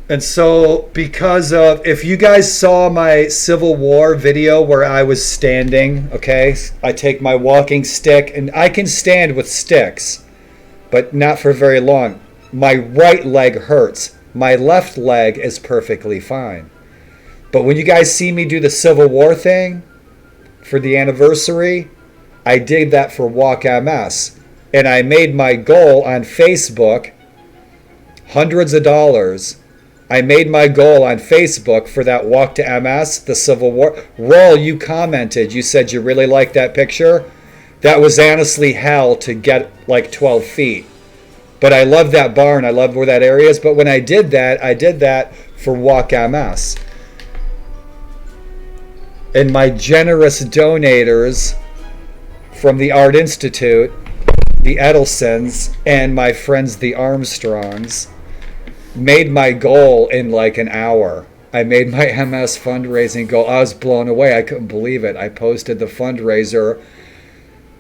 And so, because of, if you guys saw my Civil War video where I was standing, okay, I take my walking stick, and I can stand with sticks, but not for very long. My right leg hurts. My left leg is perfectly fine. But when you guys see me do the Civil War thing for the anniversary, I did that for Walk MS. And I made my goal on Facebook, hundreds of dollars. I made my goal on Facebook for that Walk to MS, the Civil War. Roll, you commented. You said you really liked that picture. That was honestly hell to get like 12 feet. But I love that barn. I love where that area is. But when I did that for Walk MS. And my generous donators from the Art Institute, the Edelsons, and my friends the Armstrongs made my goal in like an hour. I made my MS fundraising goal. I was blown away. I couldn't believe it. I posted the fundraiser,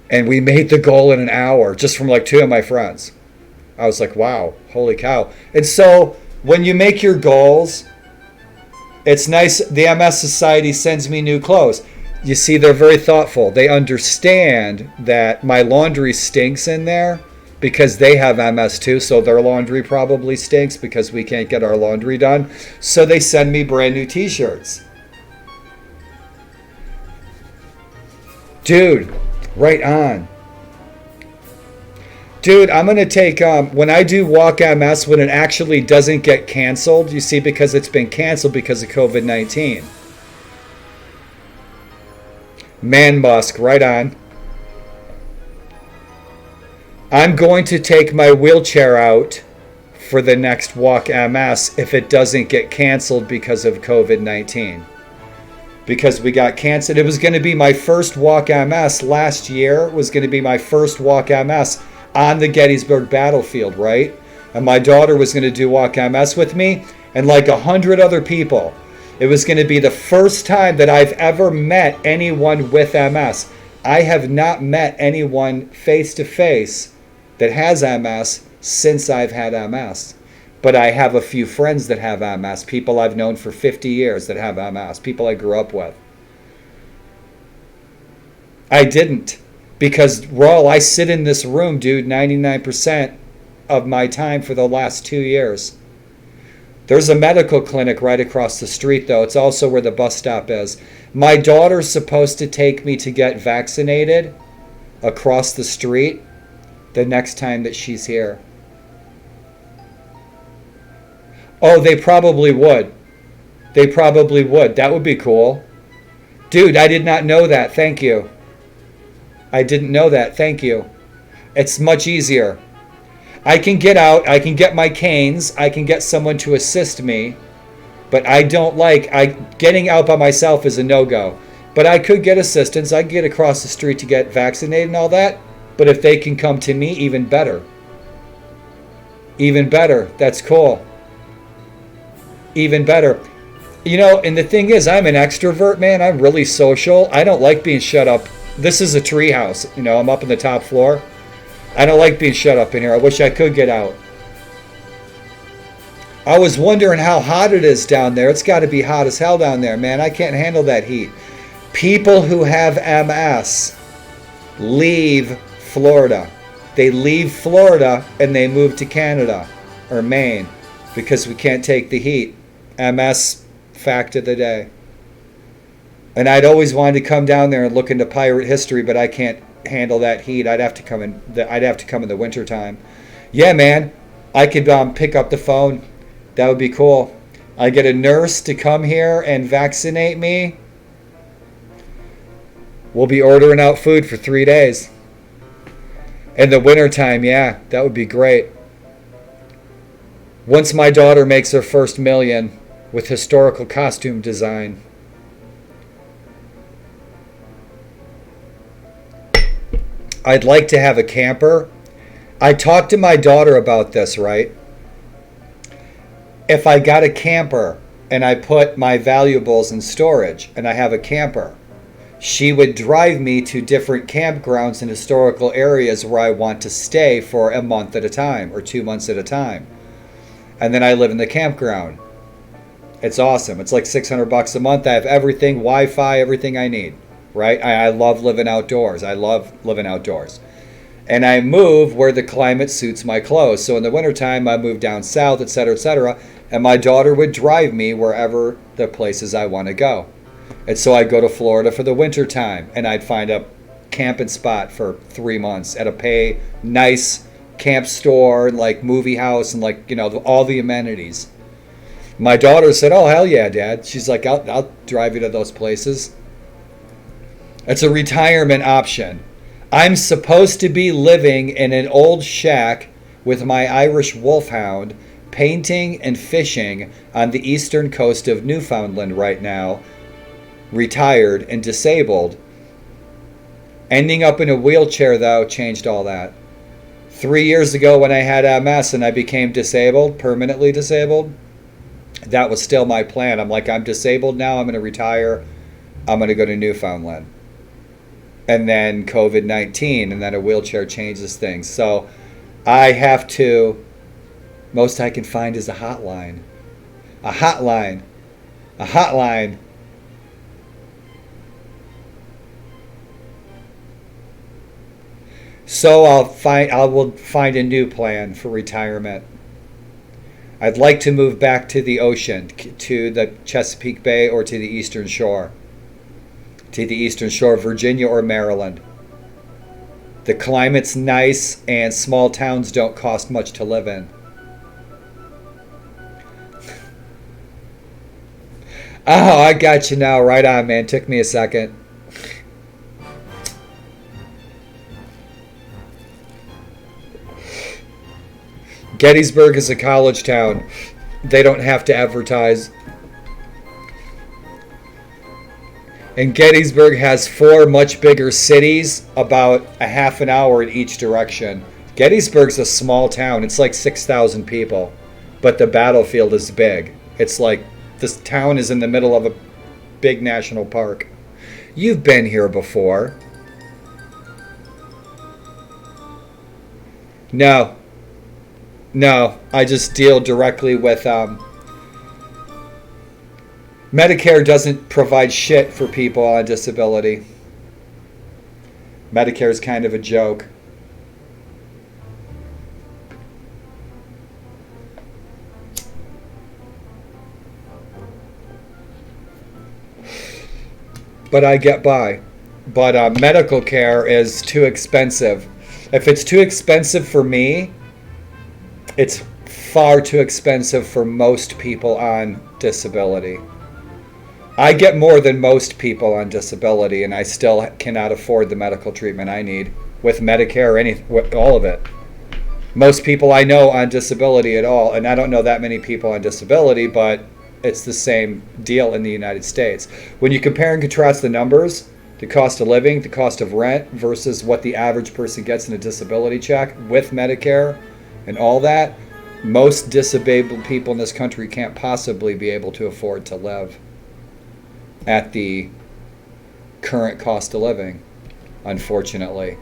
and we made the goal in an hour just from like two of my friends. I was like, wow, holy cow. And so when you make your goals, it's nice. The MS Society sends me new clothes. You see, they're very thoughtful. They understand that my laundry stinks in there because they have MS too, so their laundry probably stinks because we can't get our laundry done. So they send me brand new t-shirts. Dude, right on. Dude, I'm going to take, when I do Walk MS, when it actually doesn't get canceled, you see, because it's been canceled because of COVID-19. Man Musk, right on. I'm going to take my wheelchair out for the next Walk MS if it doesn't get canceled because of COVID-19. Because we got canceled. It was going to be my first Walk MS last year. It was going to be my first Walk MS on the Gettysburg battlefield, right? And my daughter was going to do Walk MS with me, and like 100 other people. It was going to be the first time that I've ever met anyone with MS. I have not met anyone face to face that has MS since I've had MS. But I have a few friends that have MS, people I've known for 50 years that have MS, people I grew up with. I didn't. Because, Raul, I sit in this room, dude, 99% of my time for the last 2 years. There's a medical clinic right across the street, though. It's also where the bus stop is. My daughter's supposed to take me to get vaccinated across the street the next time that she's here. Oh, they probably would. They probably would. That would be cool. Dude, I did not know that. Thank you. I didn't know that. Thank you. It's much easier. I can get out, I can get my canes, I can get someone to assist me, but I don't like, getting out by myself is a no-go. But I could get assistance, I could get across the street to get vaccinated and all that, but if they can come to me, even better. Even better, that's cool. Even better. You know, and the thing is, I'm an extrovert, man, I'm really social. I don't like being shut up. This is a tree house, you know, I'm up on the top floor. I don't like being shut up in here. I wish I could get out. I was wondering how hot it is down there. It's got to be hot as hell down there, man. I can't handle that heat. People who have MS leave Florida. They leave Florida and they move to Canada or Maine because we can't take the heat. MS, fact of the day. And I'd always wanted to come down there and look into pirate history, but I can't handle that heat. I'd have to come in the winter time. Yeah, man, I could pick up the phone. That would be cool. I get a nurse to come here and vaccinate me. We'll be ordering out food for 3 days. In the winter time, yeah, that would be great. Once my daughter makes her first million with historical costume design. I'd like to have a camper. I talked to my daughter about this, right? If I got a camper and I put my valuables in storage and I have a camper, she would drive me to different campgrounds in historical areas where I want to stay for a month at a time or 2 months at a time. And then I live in the campground. It's awesome. It's like $600 a month. I have everything, Wi-Fi, everything I need. Right? I love living outdoors. I love living outdoors. And I move where the climate suits my clothes. So in the wintertime, I move down south, etc., etc. And my daughter would drive me wherever the places I want to go. And so I'd go to Florida for the winter time. And I'd find a camping spot for 3 months at a nice camp store, and like movie house, and like, you know, all the amenities. My daughter said, "Oh, hell yeah, Dad." She's like, I'll drive you to those places. It's a retirement option. I'm supposed to be living in an old shack with my Irish wolfhound, painting and fishing on the eastern coast of Newfoundland right now, retired and disabled. Ending up in a wheelchair, though, changed all that. 3 years ago when I had MS and I became disabled, permanently disabled, that was still my plan. I'm like, I'm disabled now, I'm going to retire, I'm going to go to Newfoundland. And then COVID-19, and then a wheelchair changes things. So I have to, most I can find is a hotline. A hotline. A hotline. So I will find a new plan for retirement. I'd like to move back to the ocean, to the Chesapeake Bay or to the Eastern Shore. To the Eastern Shore, Virginia or Maryland. The climate's nice and small towns don't cost much to live in. Oh, I got you now. Right on, man. Took me a second. Gettysburg is a college town. They don't have to advertise. And Gettysburg has 4 much bigger cities, about a half an hour in each direction. Gettysburg's a small town. It's like 6,000 people. But the battlefield is big. It's like this town is in the middle of a big national park. You've been here before. No. No, I just deal directly with... Medicare doesn't provide shit for people on disability. Medicare is kind of a joke. But I get by. But medical care is too expensive. If it's too expensive for me, it's far too expensive for most people on disability. I get more than most people on disability, and I still cannot afford the medical treatment I need with Medicare or all of it. Most people I know on disability at all, and I don't know that many people on disability, but it's the same deal in the United States. When you compare and contrast the numbers, the cost of living, the cost of rent versus what the average person gets in a disability check with Medicare and all that, most disabled people in this country can't possibly be able to afford to live at the current cost of living, unfortunately.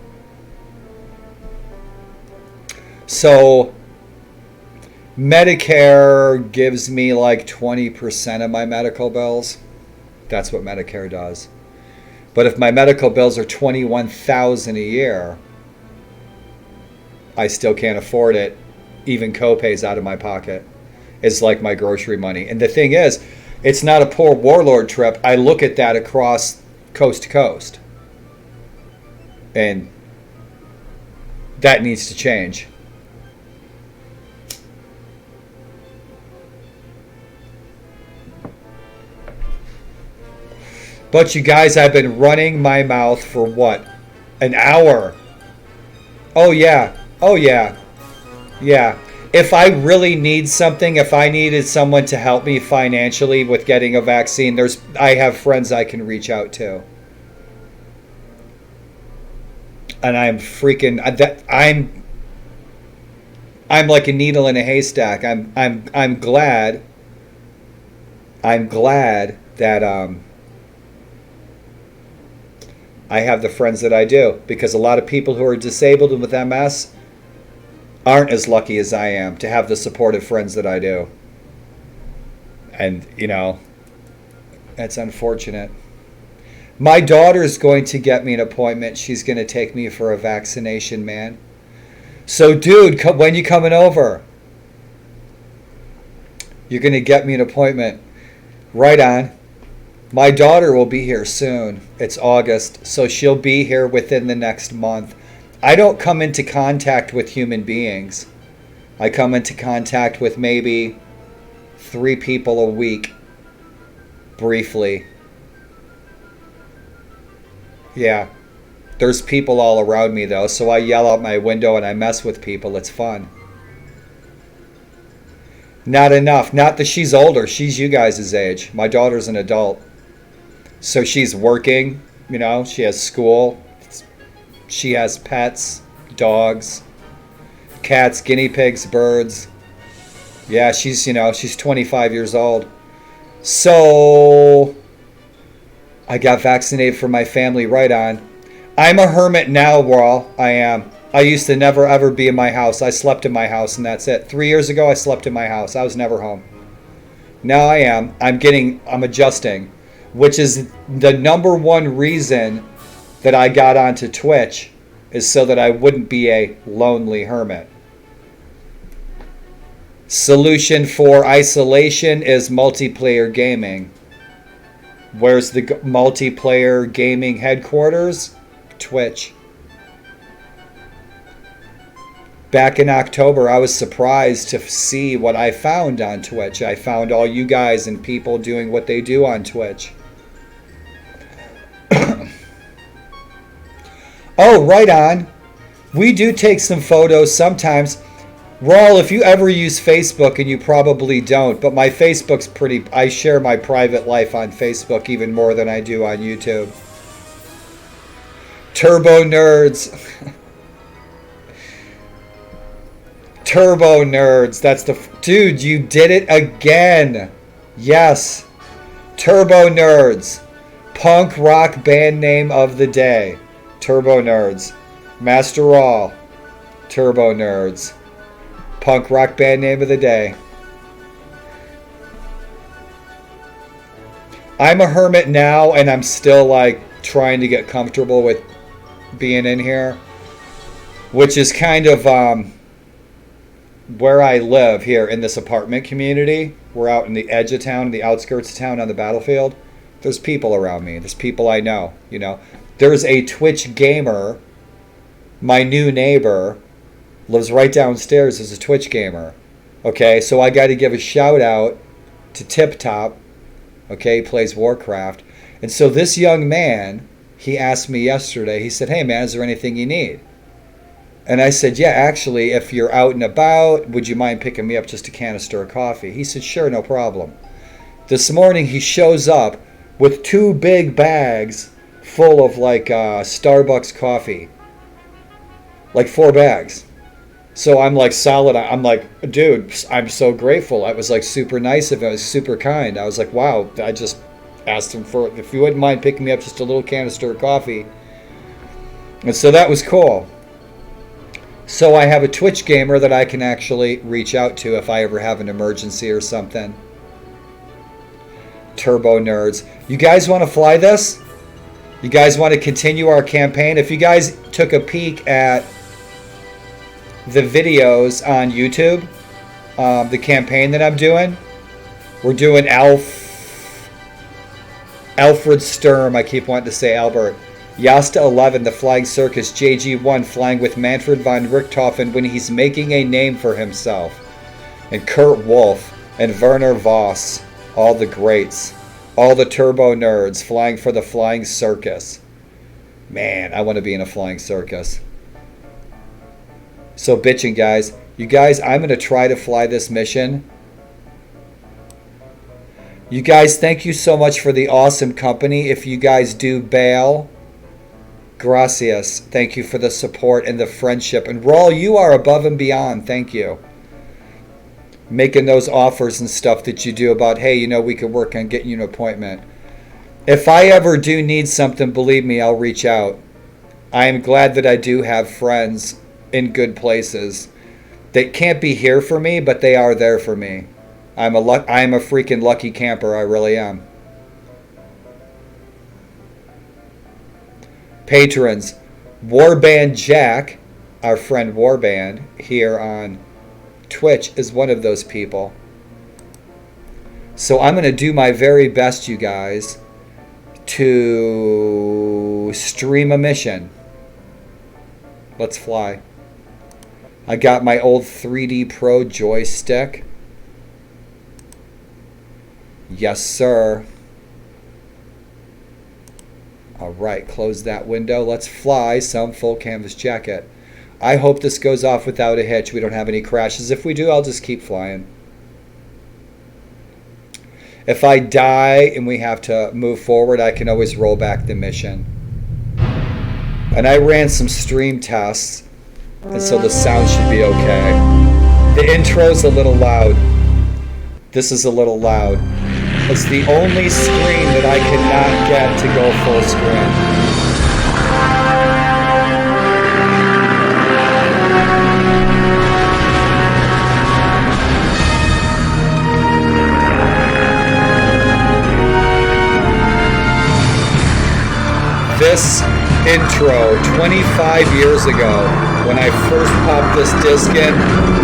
So Medicare gives me like 20% of my medical bills. That's what Medicare does. But if my medical bills are $21,000 a year, I still can't afford it. Even co-pays out of my pocket is like my grocery money. And the thing is, it's not a poor warlord trip. I look at that across coast to coast. And that needs to change. But you guys, I've been running my mouth for what? An hour. Oh yeah. Oh yeah. Yeah. If I really need something, if I needed someone to help me financially with getting a vaccine, I have friends I can reach out to. And I'm freaking I'm like a needle in a haystack. I'm glad that I have the friends that I do, because a lot of people who are disabled and with MS aren't as lucky as I am to have the supportive friends that I do. And, you know, that's unfortunate. My daughter's going to get me an appointment. She's going to take me for a vaccination, man. So, dude, when you coming over? You're going to get me an appointment. Right on. My daughter will be here soon. It's August, so she'll be here within the next month. I don't come into contact with human beings. I come into contact with maybe 3 people a week, briefly. Yeah. There's people all around me, though, so I yell out my window and I mess with people. It's fun. Not enough. Not that she's older. She's you guys' age. My daughter's an adult. So she's working, you know, she has school. She has pets, dogs, cats, guinea pigs, birds. Yeah, she's 25 years old. So I got vaccinated for my family, right on. I'm a hermit now, Wall. I am. I used to never ever be in my house. I slept in my house and that's it. 3 years ago, I slept in my house. I was never home. Now I am. I'm adjusting, which is the number one reason that I got onto Twitch, is so that I wouldn't be a lonely hermit. Solution for isolation is multiplayer gaming. Where's the multiplayer gaming headquarters? Twitch. Back in October, I was surprised to see what I found on Twitch. I found all you guys and people doing what they do on Twitch. Oh, right on. We do take some photos sometimes. Raul, if you ever use Facebook, and you probably don't, but my Facebook's I share my private life on Facebook even more than I do on YouTube. Turbo Nerds. Turbo Nerds. That's dude, you did it again. Yes. Turbo Nerds. Punk rock band name of the day. Turbo Nerds. Master Raw. Turbo Nerds. Punk rock band name of the day. I'm a hermit now, and I'm still like trying to get comfortable with being in here, which is kind of where I live here in this apartment community. We're out in the edge of town, in the outskirts of town on the battlefield. There's people around me. There's people I know, you know. There's a Twitch gamer. My new neighbor lives right downstairs as a Twitch gamer. Okay, so I got to give a shout out to Tip Top. Okay, he plays Warcraft. And so this young man, he asked me yesterday, he said, "Hey man, is there anything you need?" And I said, yeah, actually, if you're out and about, would you mind picking me up just a canister of coffee? He said, sure, no problem. This morning he shows up with 2 big bags full of like Starbucks coffee. Like 4 bags. So I'm like solid. I'm like, dude, I'm so grateful. I was like super nice of him. I was super kind. I was like, wow, I just asked him for, if you wouldn't mind picking me up just a little canister of coffee. And so that was cool. So I have a Twitch gamer that I can actually reach out to if I ever have an emergency or something. Turbo Nerds. You guys want to fly this? You guys want to continue our campaign? If you guys took a peek at the videos on YouTube, the campaign that I'm doing, we're doing Alfred Sturm. I keep wanting to say Albert. Yasta 11, the Flying Circus, JG1 flying with Manfred von Richthofen when he's making a name for himself. And Kurt Wolf and Werner Voss, all the greats. All the Turbo Nerds flying for the Flying Circus. Man, I want to be in a Flying Circus. So bitching, guys. You guys, I'm going to try to fly this mission. You guys, thank you so much for the awesome company. If you guys do bail, gracias. Thank you for the support and the friendship. And Raul, you are above and beyond. Thank you. Making those offers and stuff that you do about, hey, you know, we could work on getting you an appointment. If I ever do need something, believe me, I'll reach out. I am glad that I do have friends in good places that can't be here for me, but they are there for me. I'm a freaking lucky camper. I really am. Patrons, Warband Jack, our friend Warband here on Twitch, is one of those people. So I'm going to do my very best, you guys, to stream a mission. Let's fly. I got my old 3D Pro joystick. Yes, sir. All right, close that window. Let's fly some full canvas jacket. I hope this goes off without a hitch. We don't have any crashes. If we do, I'll just keep flying. If I die and we have to move forward, I can always roll back the mission. And I ran some stream tests, and so the sound should be okay. The intro's a little loud. This is a little loud. It's the only screen that I cannot get to go full screen. This intro 25 years ago, when I first popped this disc in,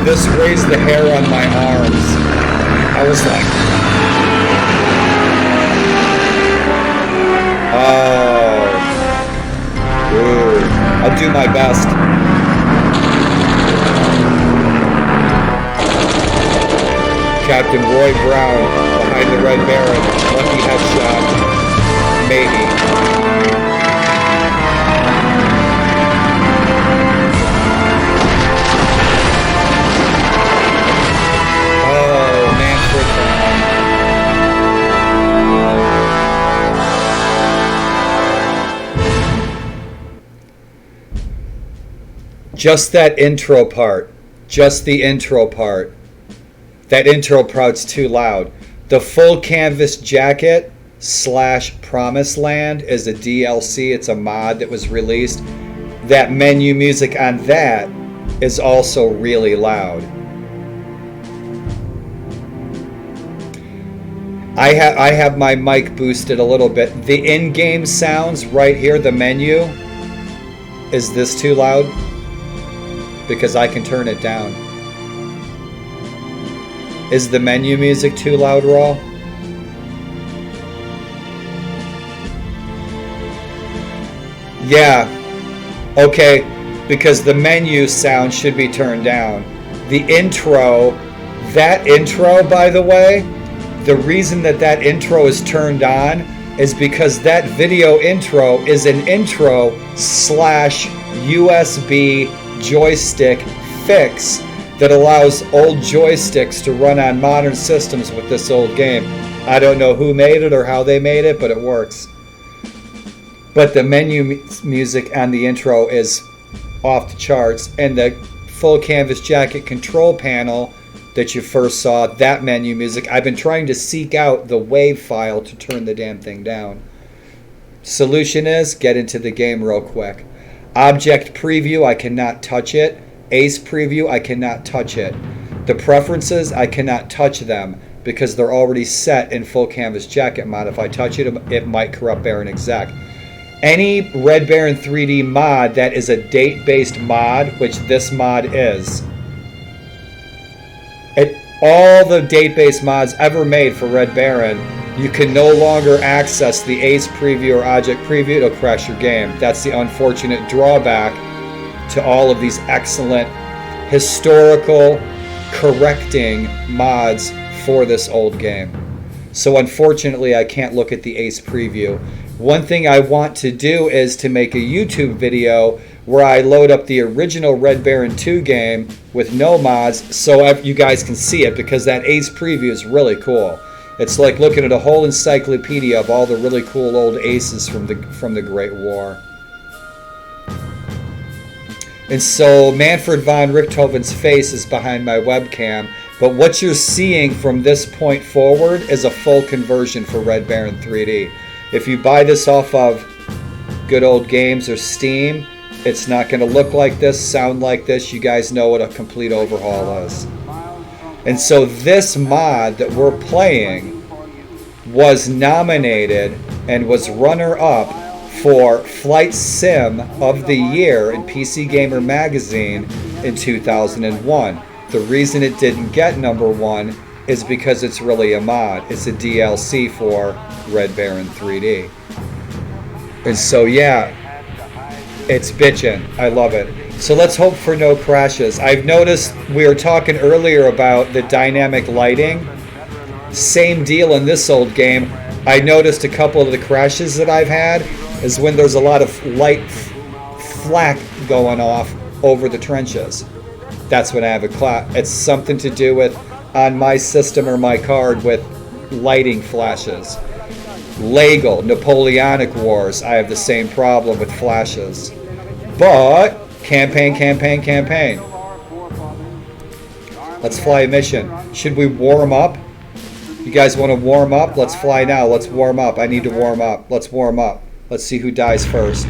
this raised the hair on my arms. I was like, oh, ooh, I'll do my best. Captain Roy Brown behind the Red Baron, lucky headshot, maybe. Just that intro part. Just the intro part. That intro part's too loud. The full canvas jacket / Promised Land is a DLC. It's a mod that was released. That menu music on that is also really loud. I have my mic boosted a little bit. The in-game sounds right here, the menu, is this too loud? Because I can turn it down. Is the menu music too loud, Raw? Yeah. Okay, because the menu sound should be turned down. The intro, that intro, by the way, the reason that intro is turned on is because that video intro is an intro / USB joystick fix that allows old joysticks to run on modern systems with this old game. I don't know who made it or how they made it, but it works. But the menu music on the intro is off the charts, and the full canvas jacket control panel that you first saw, that menu music, I've been trying to seek out the WAV file to turn the damn thing down. Solution is, get into the game real quick. Object preview, I cannot touch it. Ace preview, I cannot touch it. The preferences, I cannot touch them because they're already set in full canvas jacket mod. If I touch it, it might corrupt Baron exec. Any Red Baron 3D mod that is a date-based mod, which this mod is, all the date-based mods ever made for Red Baron, you can no longer access the Ace preview or Object preview. It'll crash your game. That's the unfortunate drawback to all of these excellent historical correcting mods for this old game. So unfortunately, I can't look at the Ace preview. One thing I want to do is to make a YouTube video where I load up the original Red Baron 2 game with no mods so you guys can see it, because that Ace preview is really cool. It's like looking at a whole encyclopedia of all the really cool old aces from the Great War. And so Manfred von Richthofen's face is behind my webcam, but what you're seeing from this point forward is a full conversion for Red Baron 3D. If you buy this off of Good Old Games or Steam, it's not going to look like this, sound like this. You guys know what a complete overhaul is. And so this mod that we're playing was nominated and was runner-up for Flight Sim of the Year in PC Gamer magazine in 2001. The reason it didn't get #1 is because it's really a mod. It's a DLC for Red Baron 3D. And so yeah, it's bitchin'. I love it. So let's hope for no crashes. I've noticed, we were talking earlier about the dynamic lighting. Same deal in this old game. I noticed a couple of the crashes that I've had is when there's a lot of light flak going off over the trenches. That's when I have a clap. It's something to do with, on my system or my card, with lighting flashes. Lego, Napoleonic Wars, I have the same problem with flashes. But, campaign. Let's fly a mission. Should we warm up? You guys want to warm up? Let's fly now. Let's warm up. I need to warm up. Let's warm up. Let's see who dies first.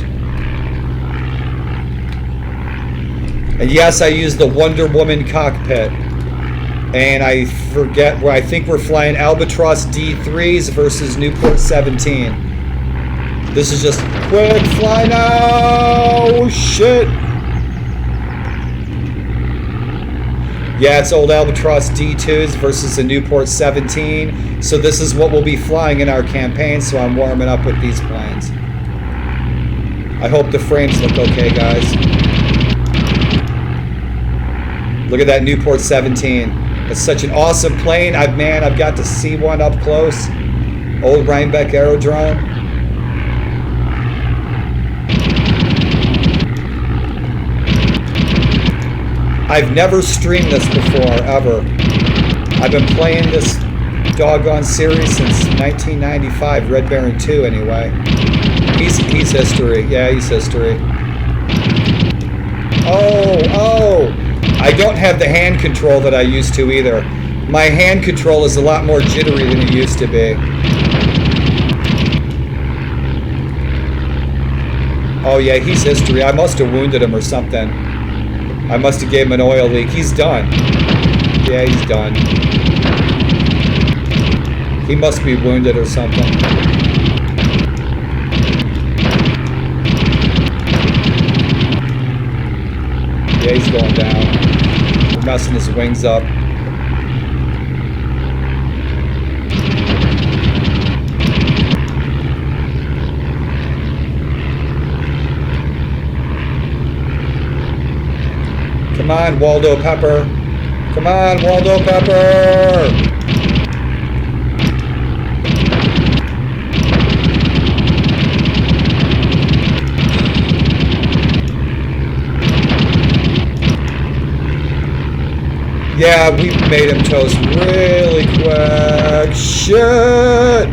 And yes, I use the Wonder Woman cockpit. And I forget where, I think we're flying Albatross D3s versus Newport 17. This is just quick fly now. Oh, shit. Yeah, it's old Albatross D2s versus the Newport 17. So this is what we'll be flying in our campaign, so I'm warming up with these planes. I hope the frames look okay, guys. Look at that Newport 17. It's such an awesome plane. I've got to see one up close. Old Rhinebeck Aerodrome. I've never streamed this before, ever. I've been playing this doggone series since 1995, Red Baron 2 anyway. He's history. Yeah, he's history. Oh! I don't have the hand control that I used to either. My hand control is a lot more jittery than it used to be. Oh yeah, he's history. I must have wounded him or something. I must have gave him an oil leak. He's done. Yeah, he's done. He must be wounded or something. Yeah, he's going down. We're messing his wings up. Come on, Waldo Pepper. Come on, Waldo Pepper. Yeah, we made him toast really quick. Shit!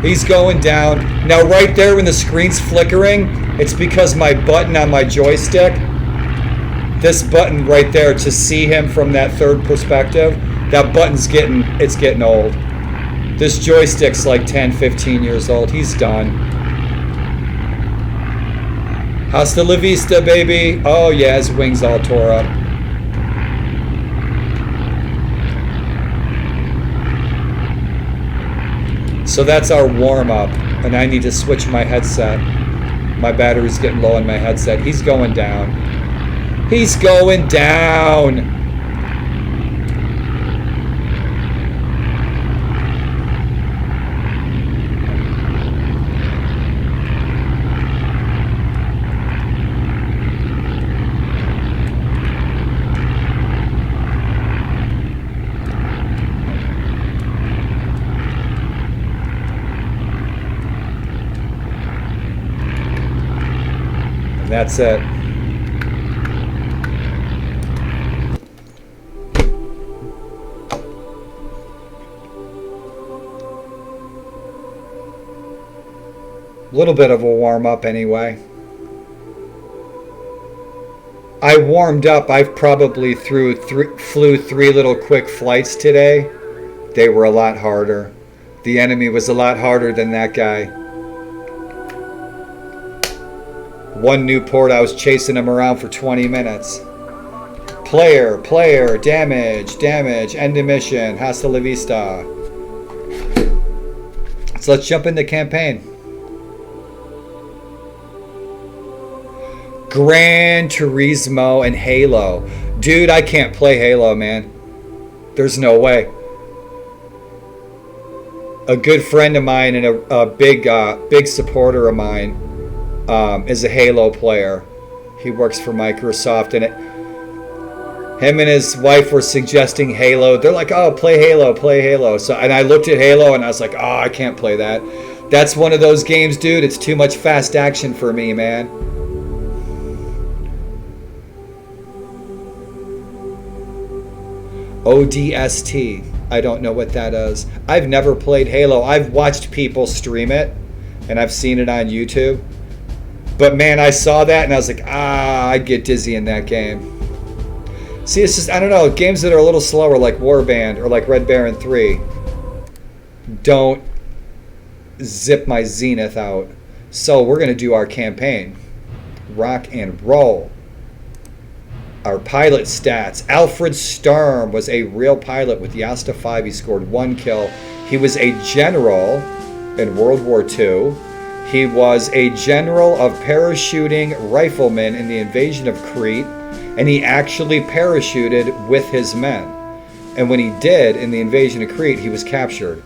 He's going down. Now right there when the screen's flickering, it's because my button on my joystick, this button right there to see him from that third perspective, that button's getting old. This joystick's like 10, 15 years old. He's done. Hasta la vista, baby. Oh yeah, his wings all tore up. So that's our warm-up, and I need to switch my headset. My battery's getting low on my headset. He's going down. He's going down! That's it. Little bit of a warm-up anyway. I warmed up. I've probably flew 3 little quick flights today. They were a lot harder. The enemy was a lot harder than that guy. One Newport, I was chasing him around for 20 minutes. Player, damage, end of mission, hasta la vista. So let's jump into campaign. Gran Turismo and Halo. Dude, I can't play Halo, man. There's no way. A good friend of mine and a big supporter of mine is a Halo player. He works for Microsoft, and him and his wife were suggesting Halo. They're like, oh, play Halo. So, and I looked at Halo and I was like, oh, I can't play that. That's one of those games, dude. It's too much fast action for me, man. ODST. I don't know what that is. I've never played Halo. I've watched people stream it, and I've seen it on YouTube. But man, I saw that and I was like, I'd get dizzy in that game. See, it's just, I don't know, games that are a little slower like Warband or like Red Baron 3 don't zip my zenith out. So we're going to do our campaign. Rock and roll. Our pilot stats. Alfred Sturm was a real pilot with Yasta 5. He scored 1 kill. He was a general in World War II. He was a general of parachuting riflemen in the invasion of Crete, and he actually parachuted with his men. And when he did, in the invasion of Crete, he was captured.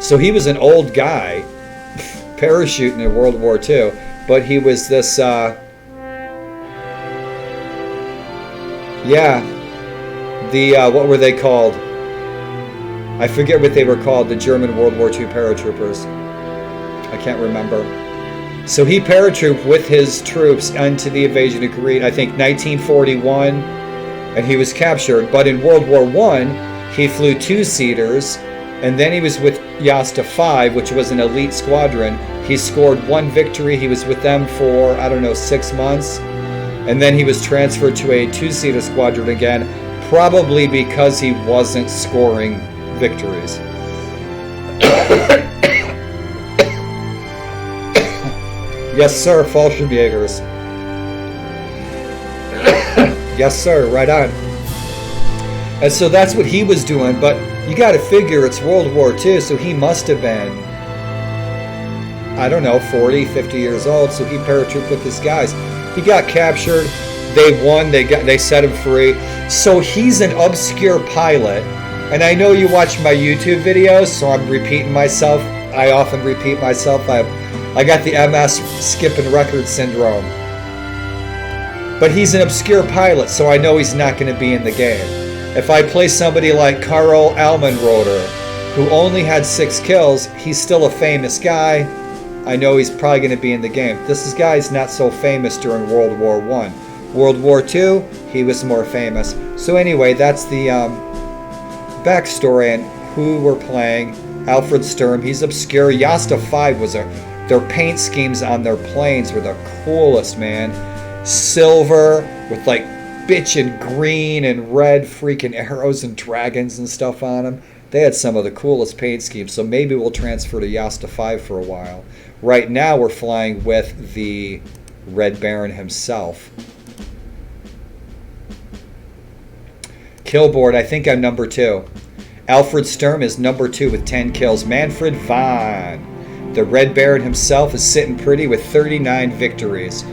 So he was an old guy parachuting in World War II, but he was this, what were they called? I forget what they were called, the German World War II paratroopers. I can't remember. So he paratrooped with his troops into the invasion of Crete, I think 1941, and he was captured. But in World War I, he flew 2-seaters, and then he was with Yasta 5, which was an elite squadron. He scored 1 victory. He was with them for, 6 months. And then he was transferred to a 2-seater squadron again, probably because he wasn't scoring victories. Yes, sir, Fallschirmjägers. Yes, sir, right on. And so that's what he was doing, but you got to figure it's World War II, so he must have been, 40, 50 years old, so he paratrooped with his guys. He got captured, they won, they set him free. So he's an obscure pilot. And I know you watch my YouTube videos, so I'm repeating myself. I often repeat myself. I got the MS skipping record syndrome. But he's an obscure pilot, so I know he's not going to be in the game. If I play somebody like Karl Almenroder, who only had 6 kills, he's still a famous guy. I know he's probably going to be in the game. This guy's not so famous during World War I. World War II, he was more famous. So anyway, that's the backstory and who we're playing. Alfred Sturm, he's obscure. Yasta 5 was their paint schemes on their planes were the coolest, man. Silver with like bitchin' green and red freaking arrows and dragons and stuff on them. They had some of the coolest paint schemes, so maybe we'll transfer to Yasta 5 for a while. Right now we're flying with the Red Baron himself. Killboard, I think I'm number 2. Alfred Sturm is number 2 with 10 kills. Manfred Von, the Red Baron himself, is sitting pretty with 39 victories.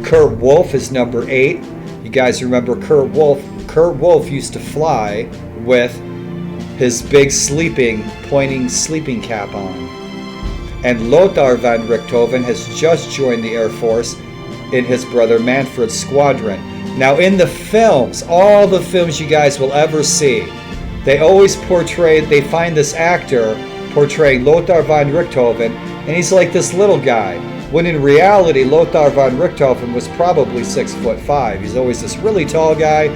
Kurt Wolf is number 8. You guys remember Kurt Wolf? Kurt Wolf used to fly with his big pointing sleeping cap on. And Lothar von Richthofen has just joined the Air Force in his brother Manfred's squadron. Now in the films, all the films you guys will ever see, they always they find this actor portraying Lothar von Richthofen, and he's like this little guy. When in reality, Lothar von Richthofen was probably 6'5". He's always this really tall guy.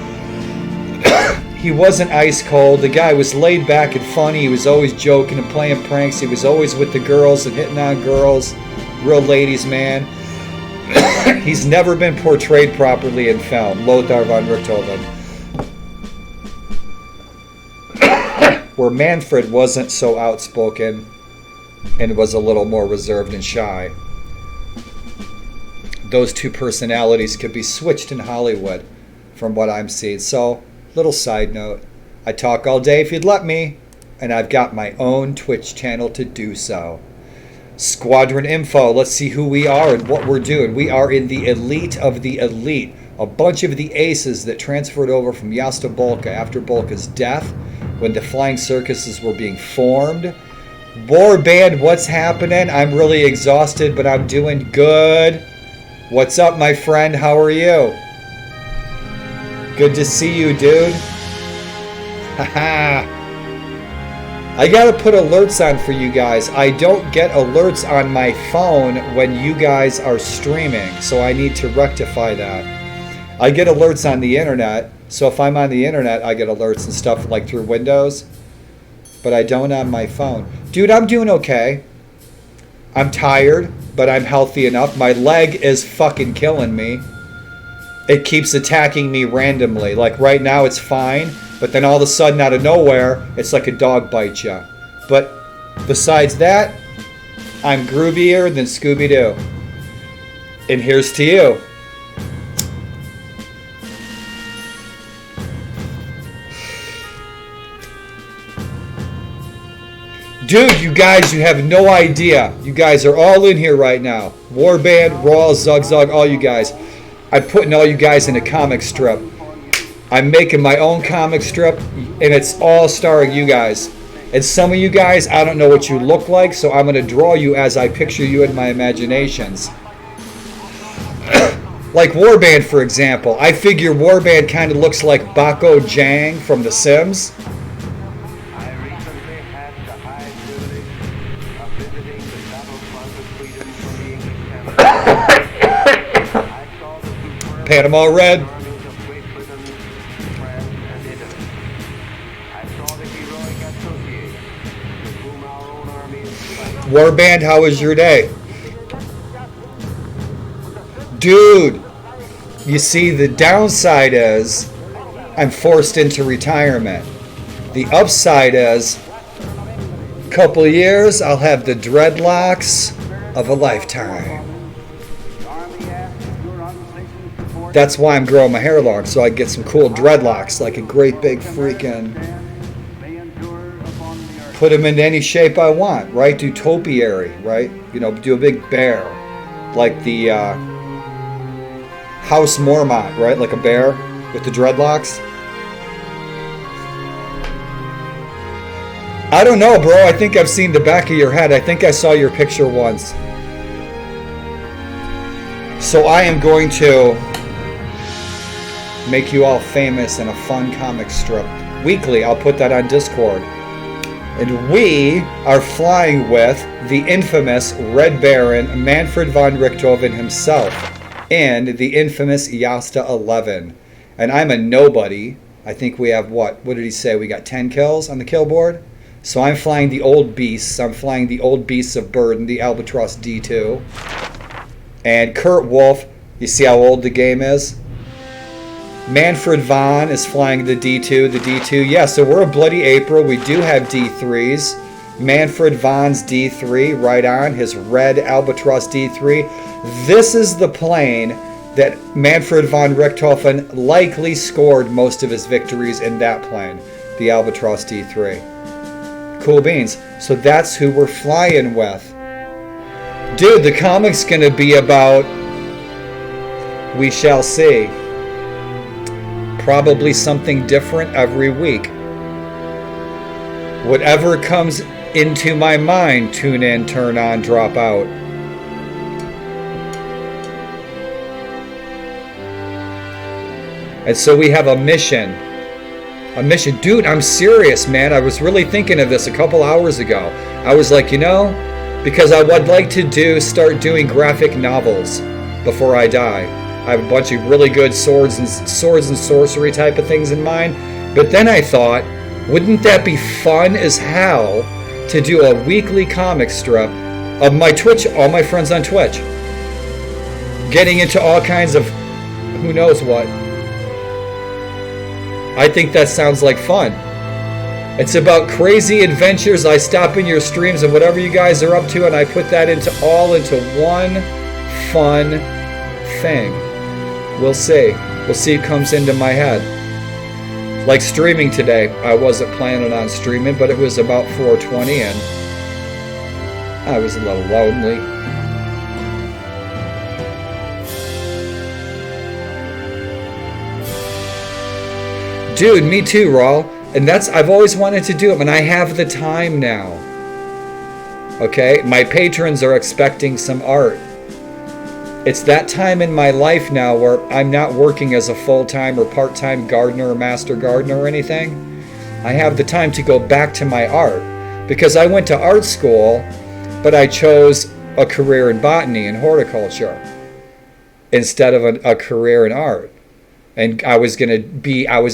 He wasn't ice cold. The guy was laid back and funny. He was always joking and playing pranks. He was always with the girls and hitting on girls. Real ladies' man. He's never been portrayed properly in film, Lothar von Richthofen. Where Manfred wasn't so outspoken and was a little more reserved and shy. Those two personalities could be switched in Hollywood from what I'm seeing. So, little side note, I talk all day if you'd let me, and I've got my own Twitch channel to do so. Squadron info, let's see who we are and what we're doing. We are in the elite of the elite. A bunch of the aces that transferred over from Yasta Bolka after Bolka's death when the flying circuses were being formed. Warband, what's happening? I'm really exhausted, but I'm doing good. What's up, my friend? How are you? Good to see you, dude. Haha. I gotta put alerts on for you guys. I don't get alerts on my phone when you guys are streaming, so I need to rectify that. I get alerts on the internet, so if I'm on the internet, I get alerts and stuff like through Windows, but I don't on my phone. Dude, I'm doing okay. I'm tired, but I'm healthy enough. My leg is fucking killing me. It keeps attacking me randomly. Like right now it's fine, but then all of a sudden out of nowhere, it's like a dog bites you. But besides that, I'm groovier than Scooby-Doo. And here's to you. Dude, you guys, you have no idea. You guys are all in here right now. Warband, Raw, Zug, all you guys. I'm putting all you guys in a comic strip. I'm making my own comic strip, and it's all starring you guys. And some of you guys, I don't know what you look like, so I'm going to draw you as I picture you in my imaginations. Like Warband, for example. I figure Warband kind of looks like Bako Jang from The Sims. Panama Red. Warband, how was your day? Dude, you see, the downside is I'm forced into retirement. The upside is a couple of years, I'll have the dreadlocks of a lifetime. That's why I'm growing my hair long, so I get some cool dreadlocks, like a great big freaking... Put them into any shape I want, right? Do topiary, right? You know, do a big bear, like the House Mormont, right? Like a bear with the dreadlocks. I don't know, bro. I think I've seen the back of your head. I think I saw your picture once. So I am going to make you all famous in a fun comic strip. Weekly, I'll put that on Discord. And we are flying with the infamous Red Baron, Manfred von Richthofen himself. in the infamous Yasta 11. And I'm a nobody. I think we have what did he say? We got 10 kills on the kill board. So I'm flying the old beasts. I'm flying the old beasts of burden, the Albatross D2. And Kurt Wolf, you see how old the game is? Manfred Vaughn is flying the D2, Yeah, so we're a bloody April. We do have D3s. Manfred Vaughn's D3, right on, his red Albatross D3. This is the plane that Manfred von Richthofen likely scored most of his victories in that plane, the Albatross D3. Cool beans. So that's who we're flying with. Dude, the comic's gonna be about, we shall see. Probably something different every week. Whatever comes into my mind, tune in, turn on, drop out. And so we have a mission. A mission. Dude, I'm serious, man. I was really thinking of this a couple hours ago. I was like, because I would like to start doing graphic novels before I die. I have a bunch of really good swords and sorcery type of things in mind. But then I thought, wouldn't that be fun as hell to do a weekly comic strip of my Twitch, all my friends on Twitch, getting into all kinds of who knows what. I think that sounds like fun. It's about crazy adventures. I stop in your streams and whatever you guys are up to, and I put that into one fun thing. We'll see. We'll see it comes into my head. Like streaming today. I wasn't planning on streaming, but it was about 4:20 and I was a little lonely. Dude, me too, Raul. And I've always wanted to do it, and I have the time now. Okay? My patrons are expecting some art. It's that time in my life now where I'm not working as a full-time or part-time gardener or master gardener or anything. I have the time to go back to my art. Because I went to art school, but I chose a career in botany and horticulture instead of a career in art. And I was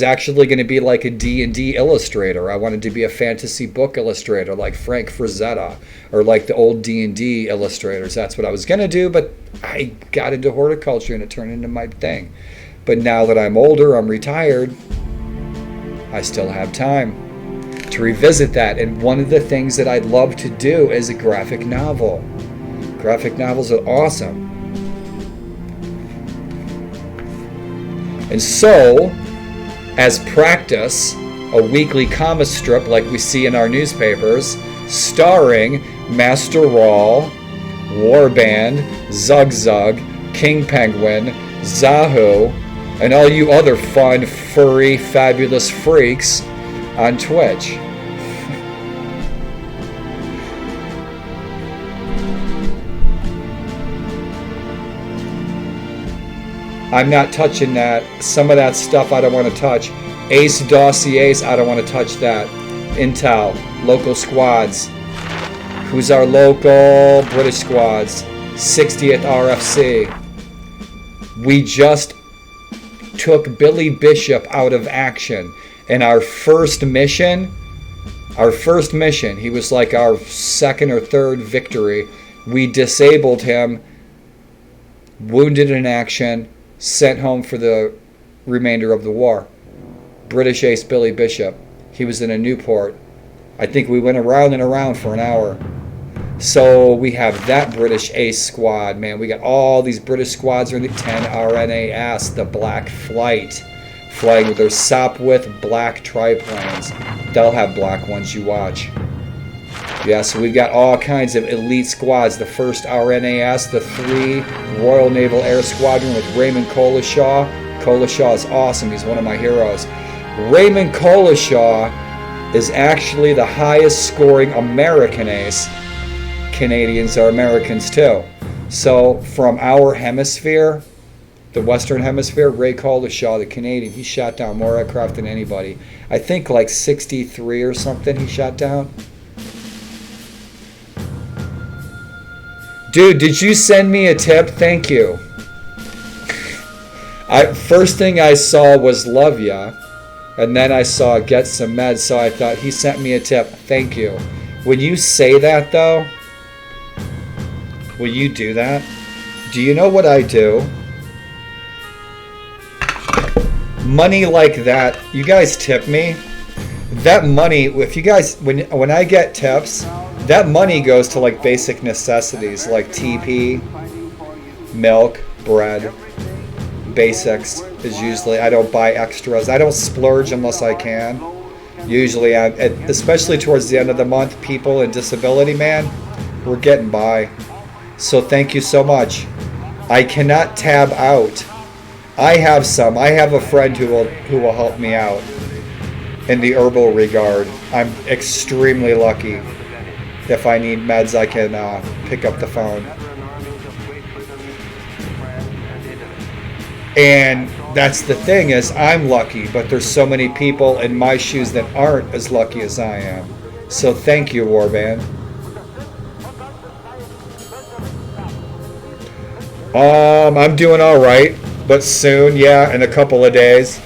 actually going to be like a D&D illustrator. I wanted to be a fantasy book illustrator like Frank Frazetta or like the old D&D illustrators. That's what I was going to do, but I got into horticulture and it turned into my thing. But now that I'm older, I'm retired, I still have time to revisit that. And one of the things that I'd love to do is a graphic novel. Graphic novels are awesome. And so, as practice, a weekly comic strip like we see in our newspapers, starring Master Raul, Warband, Zug Zug, King Penguin, Zahu, and all you other fun, furry, fabulous freaks on Twitch. I'm not touching that. Some of that stuff I don't want to touch. Ace dossiers, I don't want to touch that. Intel, local squads. Who's our local British squads? 60th RFC. We just took Billy Bishop out of action. And our first mission, he was like our second or third victory. We disabled him, wounded in action, sent home for the remainder of the war. British ace Billy Bishop. He was in a Newport. I think we went around and around for an hour. So we have that British ace squad, man. We got all these British squads are in the 10 RNAS, the Black Flight, flying with their Sopwith black triplanes. They'll have black ones, you watch. Yeah, so we've got all kinds of elite squads. The 1st RNAS, the 3 Royal Naval Air Squadron with Raymond Collishaw. Collishaw is awesome. He's one of my heroes. Raymond Collishaw is actually the highest scoring American ace. Canadians are Americans too. So from our hemisphere, the Western Hemisphere, Ray Collishaw, the Canadian, he shot down more aircraft than anybody. I think like 63 or something he shot down. Dude, did you send me a tip? Thank you. First thing I saw was love ya, and then I saw get some meds, so I thought he sent me a tip. Thank you. When you say that though, will you do that? Do you know what I do? Money like that, you guys tip me. That money, if you guys, when I get tips, that money goes to like basic necessities like TP, milk, bread. Basics is usually, I don't buy extras. I don't splurge unless I can. Usually, especially towards the end of the month, people in disability, man, we're getting by. So thank you so much. I cannot tab out. I have some. I have a friend who will help me out in the herbal regard. I'm extremely lucky. If I need meds, I can pick up the phone. And that's the thing is, I'm lucky, but there's so many people in my shoes that aren't as lucky as I am. So thank you, Warband. I'm doing all right, but soon, yeah, in a couple of days.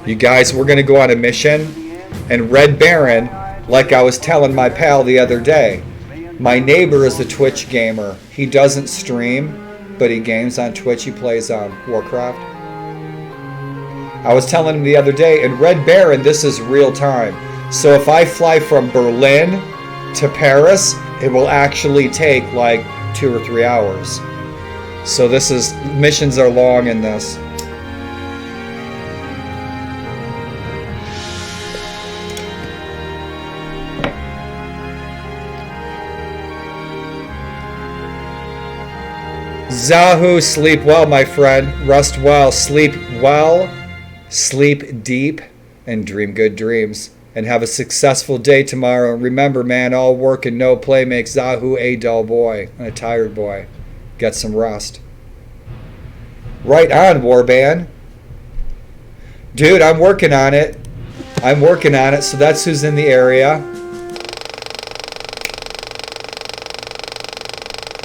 You guys, we're gonna go on a mission, and Red Baron, like I was telling my pal the other day, my neighbor is a Twitch gamer. He doesn't stream, but he games on Twitch. He plays Warcraft. I was telling him the other day, in Red Baron, this is real time. So if I fly from Berlin to Paris, it will actually take like 2 or 3 hours. So missions are long in this. Zahu, sleep well, my friend. Rest well, sleep deep, and dream good dreams. And have a successful day tomorrow. Remember, man, all work and no play makes Zahu a dull boy and a tired boy. Get some rest. Right on, Warband. Dude, I'm working on it. So that's who's in the area.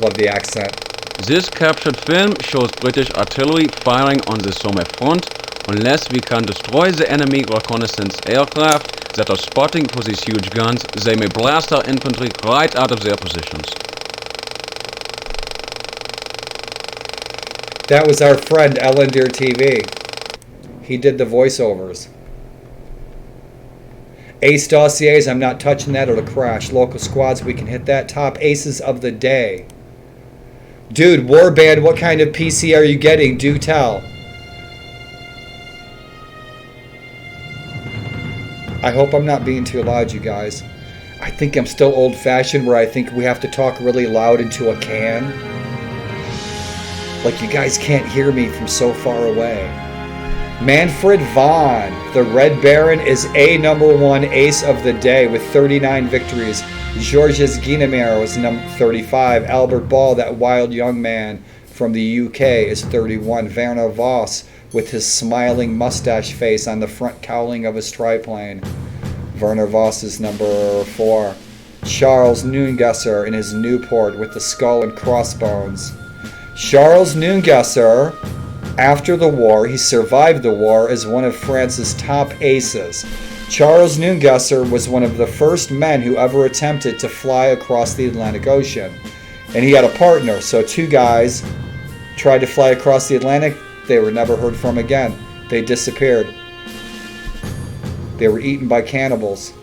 Love the accent. This captured film shows British artillery firing on the Somme front. Unless we can destroy the enemy reconnaissance aircraft that are spotting for these huge guns, they may blast our infantry right out of their positions. That was our friend Ellendeer TV. He did the voiceovers. Ace dossiers, I'm not touching that, it'll crash. Local squads, we can hit that. Top aces of the day. Dude, Warband, what kind of PC are you getting? Do tell. I hope I'm not being too loud, you guys. I think I'm still old-fashioned where I think we have to talk really loud into a can. Like you guys can't hear me from so far away. Manfred Vaughn, the Red Baron, is #1 ace of the day with 39 victories. Georges Guinemer was number 35. Albert Ball, that wild young man from the UK, is 31. Werner Voss, with his smiling mustache face on the front cowling of his triplane. Werner Voss is number 4. Charles Neungesser in his Newport with the skull and crossbones. Charles Neungesser, after the war, he survived the war as one of France's top aces. Charles Neungesser was one of the first men who ever attempted to fly across the Atlantic Ocean. And he had a partner, so 2 guys tried to fly across the Atlantic. They were never heard from again. They disappeared. They were eaten by cannibals.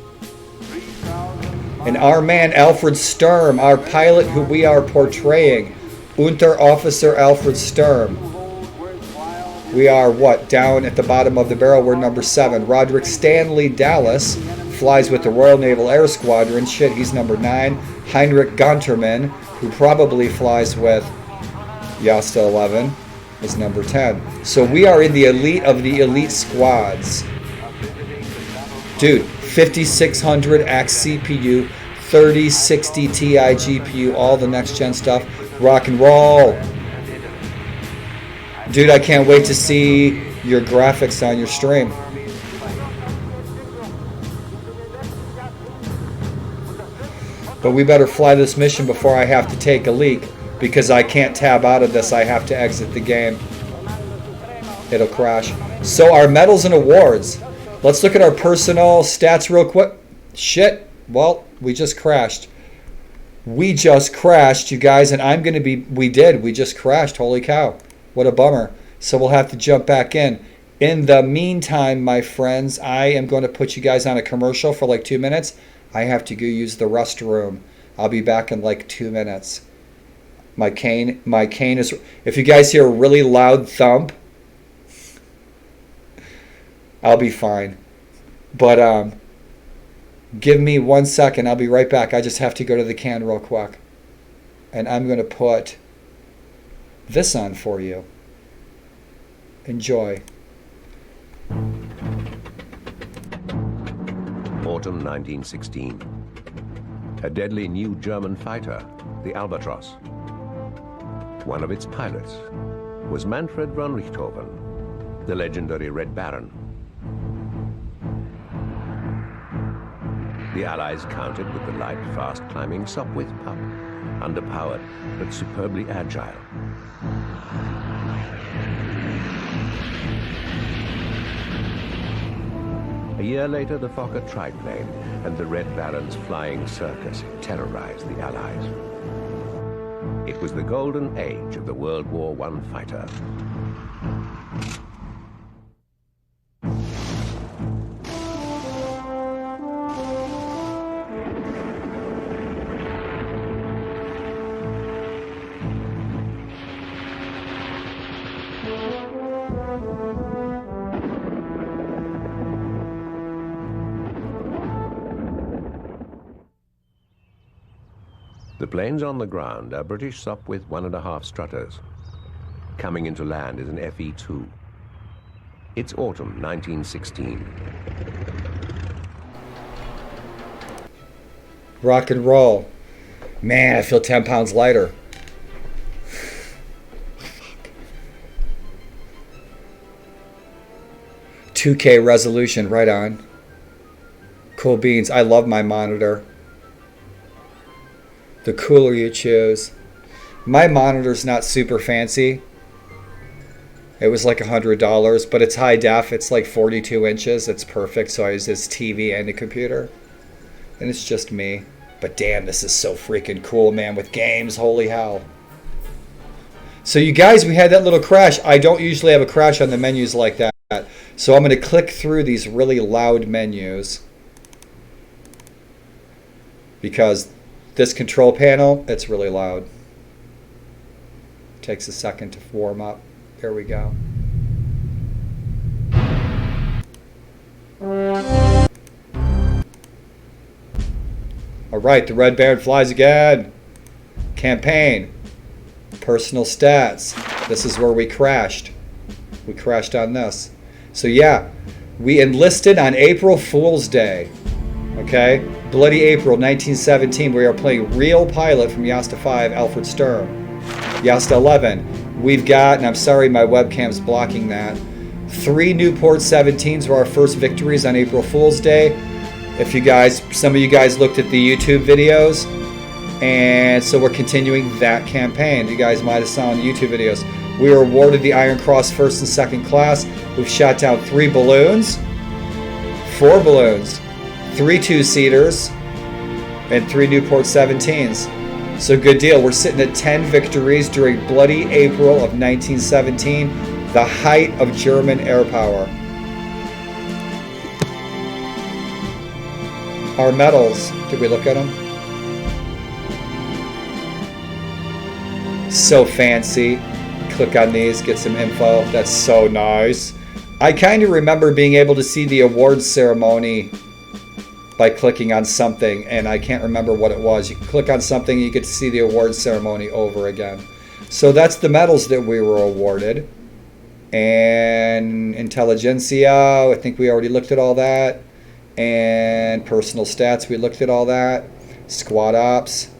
And our man Alfred Sturm, our pilot who we are portraying, Unterofficer Alfred Sturm. We are, down at the bottom of the barrel, we're number 7. Roderick Stanley Dallas flies with the Royal Naval Air Squadron. Shit, he's number 9. Heinrich Gunterman, who probably flies with Yasta 11, is number 10. So we are in the elite of the elite squads. Dude, 5600 Axe CPU, 3060 Ti GPU, all the next gen stuff. Rock and roll. Dude, I can't wait to see your graphics on your stream. But we better fly this mission before I have to take a leak, because I can't tab out of this. I have to exit the game. It'll crash. So our medals and awards. Let's look at our personal stats real quick. Shit. Well, we just crashed. We just crashed, you guys, and I'm going to be... We just crashed. Holy cow. What a bummer. So we'll have to jump back in. In the meantime, my friends, I am going to put you guys on a commercial for like 2 minutes. I have to go use the restroom. I'll be back in like 2 minutes. My cane is... If you guys hear a really loud thump, I'll be fine. But give me 1 second. I'll be right back. I just have to go to the can real quick. And I'm going to put this on for you. Enjoy. Autumn 1916. A deadly new German fighter, the Albatros. One of its pilots was Manfred von Richthofen, the legendary Red Baron. The Allies countered with the light, fast-climbing Sopwith pup, underpowered but superbly agile. A year later, the Fokker triplane and the Red Baron's flying Circus terrorized the Allies. It was the golden age of the World War I fighter. The planes on the ground are British Sopwith 1.5 strutters. Coming into land is an FE-2. It's autumn 1916. Rock and roll. Man, I feel 10 pounds lighter. 2K resolution, right on. Cool beans. I love my monitor. The cooler you choose. My monitor's not super fancy. It was like $100, but it's high def. It's like 42 inches. It's perfect. So I use this TV and a computer. And it's just me. But damn, this is so freaking cool, man, with games. Holy hell. So you guys, we had that little crash. I don't usually have a crash on the menus like that. So I'm going to click through these really loud menus. Because this control panel, it's really loud. Takes a second to warm up. There we go. All right, the Red Baron flies again. Campaign. Personal stats. This is where we crashed. We crashed on this. So yeah, we enlisted on April Fool's Day. Okay? Bloody April 1917. We are playing real pilot from Yasta 5, Alfred Sturm. Yasta 11. We've got, and I'm sorry my webcam's blocking that, 3 Newport 17s were our first victories on April Fool's Day. If you guys, some of you guys looked at the YouTube videos, and so we're continuing that campaign. You guys might have saw in the YouTube videos. We were awarded the Iron Cross first and second class. We've shot down 3 balloons, 4 balloons, 3 2-seaters, and 3 Newport 17s. So good deal. We're sitting at 10 victories during bloody April of 1917, the height of German air power. Our medals, did we look at them? So fancy. Click on these, get some info. That's so nice. I kind of remember being able to see the awards ceremony by clicking on something, and I can't remember what it was. You click on something, you get to see the awards ceremony over again. So that's the medals that we were awarded. And Intelligentsia, I think we already looked at all that. And personal stats, we looked at all that. Squad ops,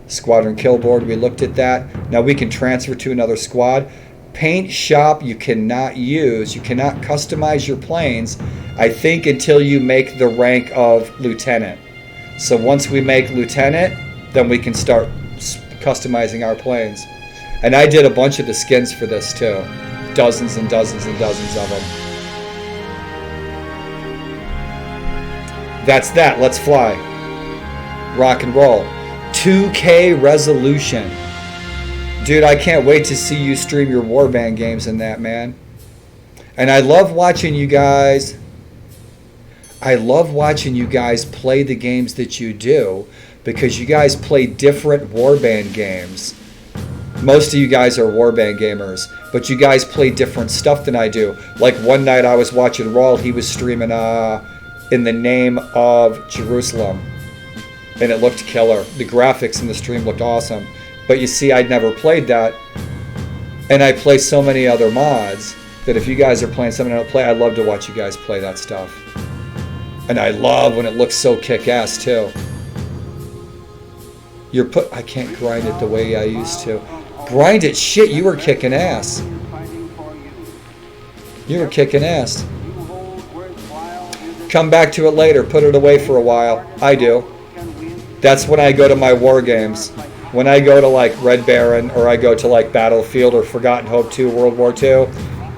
squadron kill board, we looked at that. Now we can transfer to another squad. Paint shop you cannot use. You cannot customize your planes, I think, until you make the rank of lieutenant. So once we make lieutenant, then we can start customizing our planes. And I did a bunch of the skins for this too. Dozens and dozens and dozens of them. That's that. Let's fly. Rock and roll. 2K resolution. Dude, I can't wait to see you stream your Warband games in that, man. And I love watching you guys. I love watching you guys play the games that you do, because you guys play different Warband games. Most of you guys are Warband gamers, but you guys play different stuff than I do. Like one night I was watching Raul, he was streaming In the Name of Jerusalem, and it looked killer. The graphics in the stream looked awesome. But you see, I'd never played that, and I play so many other mods that if you guys are playing something I don't play, I love to watch you guys play that stuff. And I love when it looks so kick-ass too. I can't grind it the way I used to. Grind it, shit, you were kicking ass. You were kicking ass. Come back to it later, put it away for a while. I do. That's when I go to my war games. When I go to like Red Baron, or I go to like Battlefield or Forgotten Hope 2, World War II,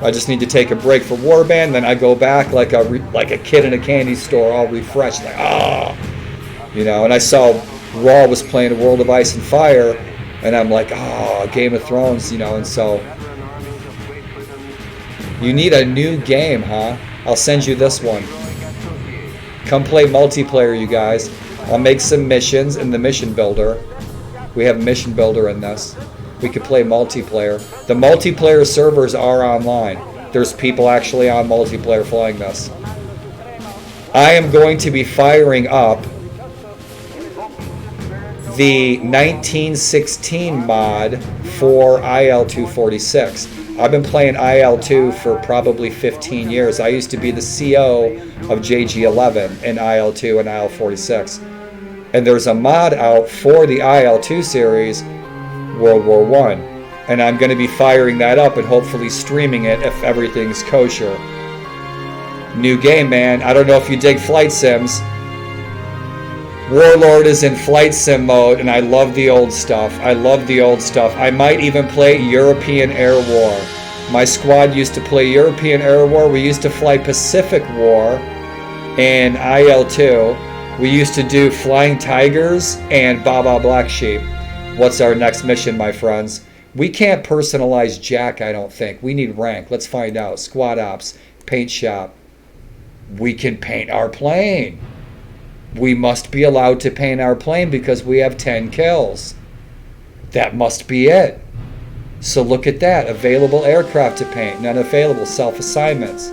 I just need to take a break for Warband, then I go back like a kid in a candy store, all refreshed, like, you know. And I saw Raw was playing World of Ice and Fire, and I'm like, Game of Thrones, you know. And so, you need a new game, huh? I'll send you this one. Come play multiplayer, you guys. I'll make some missions in the mission builder. We have a mission builder in this. We could play multiplayer. The multiplayer servers are online. There's people actually on multiplayer playing this. I am going to be firing up the 1916 mod for IL-246. I've been playing IL-2 for probably 15 years. I used to be the CO of JG11 in IL-2 and IL-46. And there's a mod out for the IL-2 series, World War I. And I'm going to be firing that up and hopefully streaming it if everything's kosher. New game, man. I don't know if you dig flight sims. Warlord is in flight sim mode, and I love the old stuff. I love the old stuff. I might even play European Air War. My squad used to play European Air War. We used to fly Pacific War in IL-2. We used to do Flying Tigers and Baba Black Sheep. What's our next mission, my friends? We can't personalize Jack, I don't think. We need rank. Let's find out. Squad Ops, Paint Shop. We can paint our plane. We must be allowed to paint our plane because we have 10 kills. That must be it. So look at that. Available aircraft to paint. None available. Self-assignments.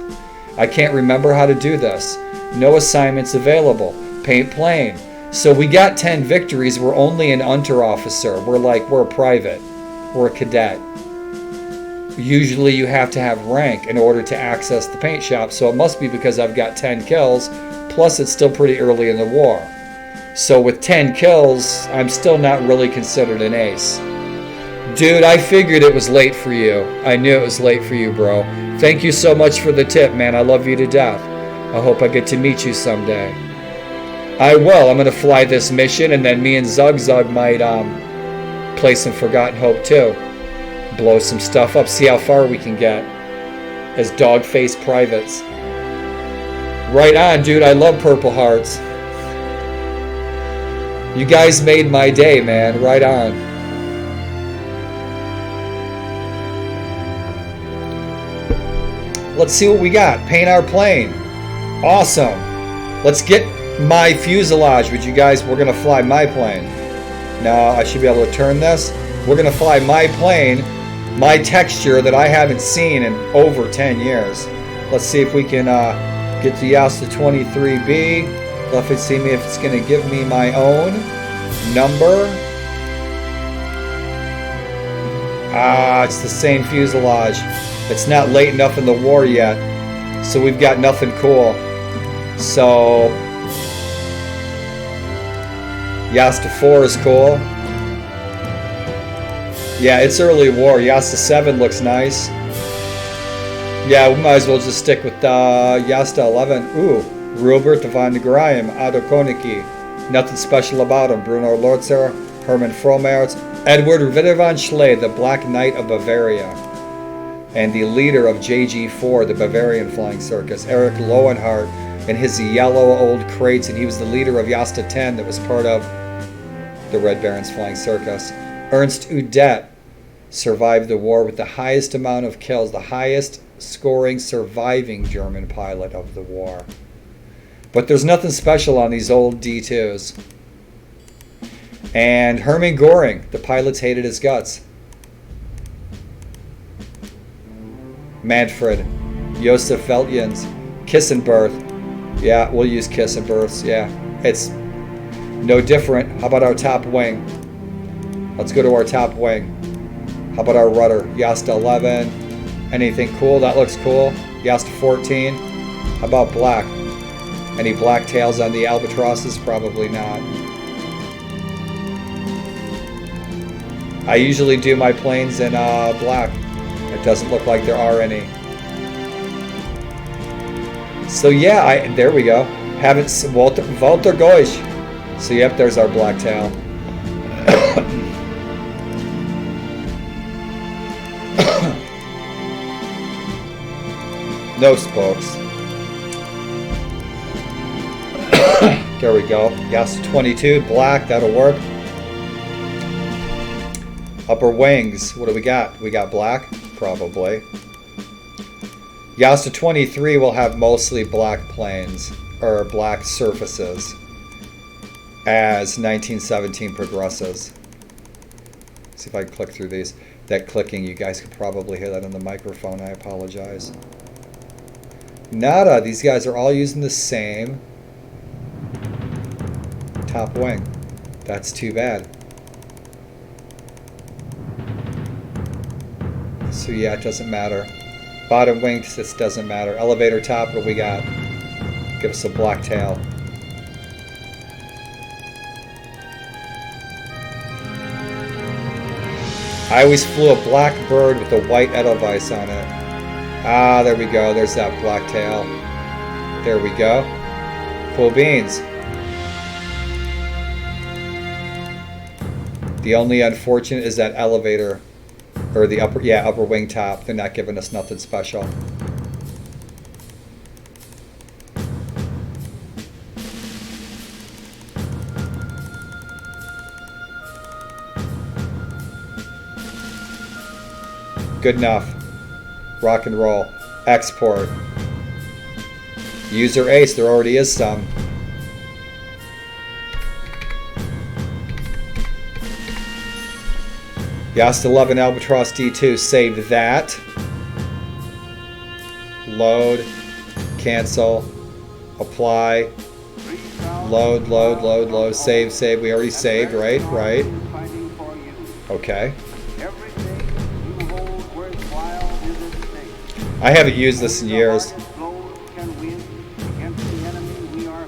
I can't remember how to do this. No assignments available. Paint plane. So we got 10 victories. We're only an under-officer. We're a private. We're a cadet. Usually you have to have rank in order to access the paint shop. So it must be because I've got 10 kills. Plus it's still pretty early in the war. So with 10 kills, I'm still not really considered an ace. Dude, I figured it was late for you. I knew it was late for you, bro. Thank you so much for the tip, man. I love you to death. I hope I get to meet you someday. I will. I'm going to fly this mission, and then me and Zug might play some Forgotten Hope too. Blow some stuff up, see how far we can get as dog-faced privates. Right on, dude. I love Purple Hearts. You guys made my day, man. Right on. Let's see what we got. Paint our plane. Awesome. Let's get my fuselage. Would you guys? We're going to fly my plane. Now, I should be able to turn this. We're going to fly my plane. My texture that I haven't seen in over 10 years. Let's see if we can get the Yasta 23B. Let it see me if it's going to give me my own number. It's the same fuselage. It's not late enough in the war yet, so we've got nothing cool. So Yasta 4 is cool. Yeah, it's early war. Yasta 7 looks nice. Yeah, we might as well just stick with Yasta 11. Ooh, Robert van de Graham, Ado Koniki. Nothing special about him. Bruno Lorzer, Hermann Fromertz, Edward Ritter von Schley, the Black Knight of Bavaria, and the leader of JG4, the Bavarian Flying Circus, Erich Lowenhart, and his yellow old crates, and he was the leader of Jasta 10 that was part of the Red Baron's Flying Circus. Ernst Udet survived the war with the highest amount of kills, the highest scoring surviving German pilot of the war. But there's nothing special on these old D2s. And Hermann Göring, the pilots hated his guts. Manfred, Josef Veltjens, Kissenberth. Yeah, we'll use Kissenberths. Yeah, it's no different. How about our top wing? Let's go to our top wing. How about our rudder? Jasta 11. Anything cool? That looks cool. Jasta 14. How about black? Any black tails on the albatrosses? Probably not. I usually do my planes in black. It doesn't look like there are any. So yeah, there we go. Haven't Walter Goisch. So yep, there's our black tail. No spokes. There we go. Yes, 22, black, that'll work. Upper wings, what do we got? We got black, probably. Jasta 23 will have mostly black planes, or black surfaces, as 1917 progresses. See if I can click through these. That clicking, you guys could probably hear that on the microphone, I apologize. Nada, these guys are all using the same top wing. That's too bad. So yeah, it doesn't matter. Bottom wing, this doesn't matter. Elevator top, what do we got? Give us a black tail. I always flew a black bird with a white Edelweiss on it. Ah, there we go. There's that black tail. There we go. Cool beans. The only unfortunate is that elevator, or the upper wing top. They're not giving us nothing special. Good enough. Rock and roll. Export. User ace. There already is some. Jasta 11 Albatross D2. Save that. Load. Cancel. Apply. Load, load, load, load. Save, save. We already saved, right? Right. Okay. I haven't used this in years.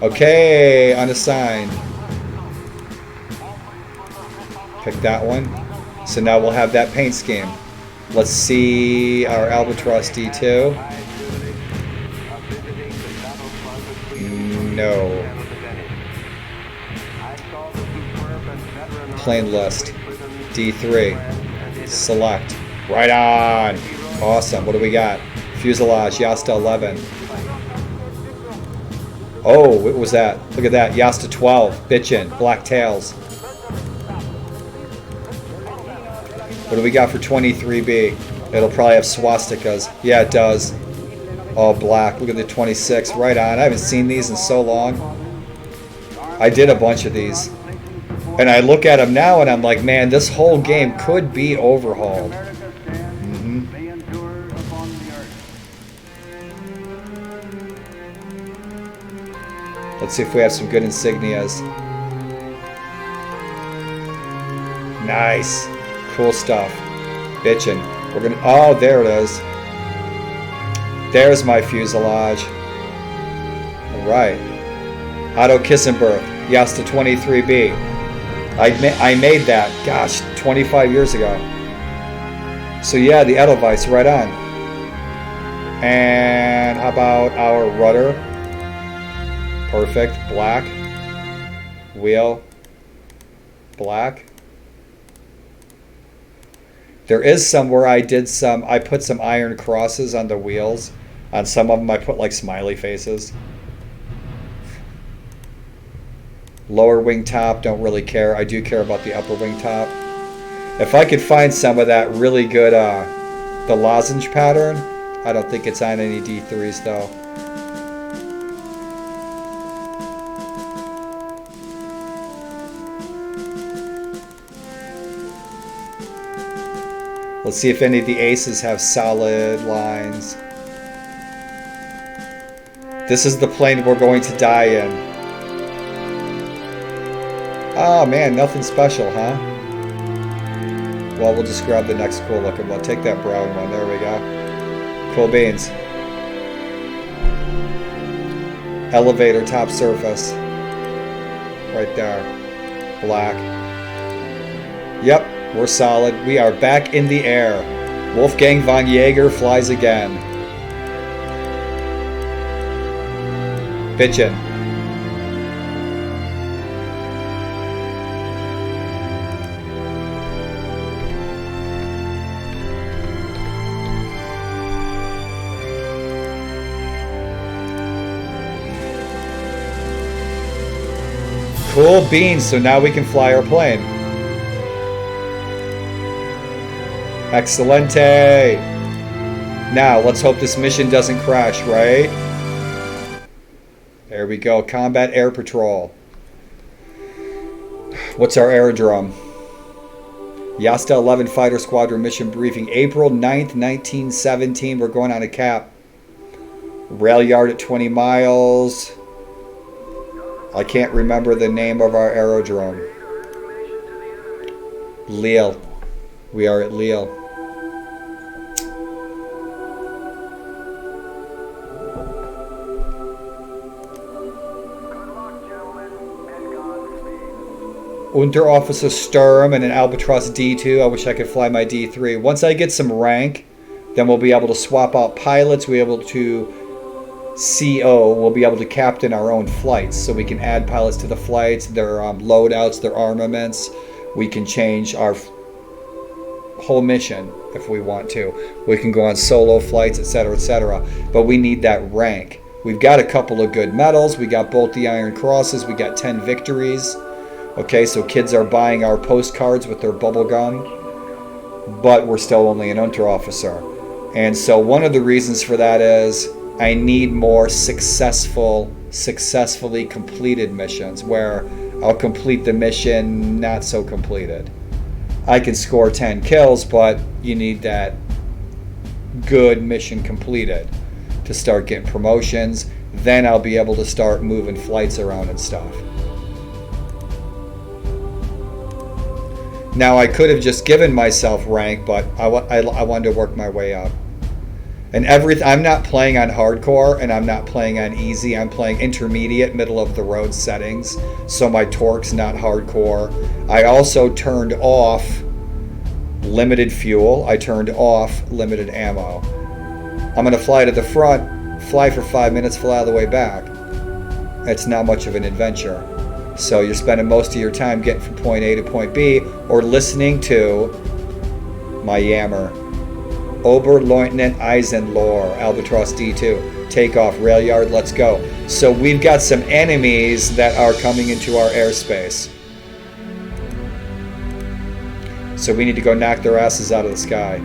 Okay, unassigned. Pick that one. So now we'll have that paint scheme. Let's see our Albatross D2. No. Plane list. D3. Select. Right on. Awesome. What do we got? Fuselage, Jasta 11. Oh, what was that? Look at that. Jasta 12. Bitchin'. Black tails. What do we got for 23B? It'll probably have swastikas. Yeah, it does. All black. Look at the 26. Right on. I haven't seen these in so long. I did a bunch of these. And I look at them now and I'm like, man, this whole game could be overhauled. Let's see if we have some good insignias. Nice. Cool stuff. Bitchin'. We're gonna. Oh, there it is. There's my fuselage. Alright. Otto Kissenberth. Jasta 23B. I made that, gosh, 25 years ago. So yeah, the Edelweiss, right on. And how about our rudder? Perfect. Black. Wheel. Black. There is some where I put some iron crosses on the wheels. On some of them I put like smiley faces. Lower wing top, don't really care. I do care about the upper wing top. If I could find some of that really good, the lozenge pattern. I don't think it's on any D3s though. Let's see if any of the aces have solid lines. This is the plane we're going to die in. Oh man, nothing special, huh? Well, we'll just grab the next cool looking one. Take that brown one. There we go. Cool beans. Elevator top surface. Right there. Black. Yep. We're solid. We are back in the air. Wolfgang von Jaeger flies again. Bitchin'. Cool beans. So now we can fly our plane. Excelente! Now, let's hope this mission doesn't crash, right? There we go. Combat Air Patrol. What's our aerodrome? Yasta 11 Fighter Squadron Mission Briefing. April 9th, 1917. We're going on a cap. Rail yard at 20 miles. I can't remember the name of our aerodrome. Lille. We are at Lille. Unterofficer Sturm and an Albatross D2. I wish I could fly my D3. Once I get some rank, then we'll be able to swap out pilots. We'll be able to CO. We'll be able to captain our own flights. So we can add pilots to the flights, their loadouts, their armaments. We can change our whole mission if we want to. We can go on solo flights, etc., etc. But we need that rank. We've got a couple of good medals. We got both the Iron Crosses. We got 10 victories. Okay, so kids are buying our postcards with their bubble gum, but we're still only an Unterofficer. And so one of the reasons for that is I need more successfully completed missions where I'll complete the mission not so completed. I can score 10 kills, but you need that good mission completed to start getting promotions. Then I'll be able to start moving flights around and stuff. Now, I could have just given myself rank, but I wanted to work my way up. And I'm not playing on hardcore, and I'm not playing on easy. I'm playing intermediate, middle of the road settings, so my torque's not hardcore. I also turned off limited fuel. I turned off limited ammo. I'm going to fly to the front, fly for 5 minutes, fly all the way back. It's not much of an adventure. So you're spending most of your time getting from point A to point B or listening to my yammer. Oberleutnant Eisenlohr, Albatross D2. Takeoff, rail yard, let's go. So we've got some enemies that are coming into our airspace. So we need to go knock their asses out of the sky.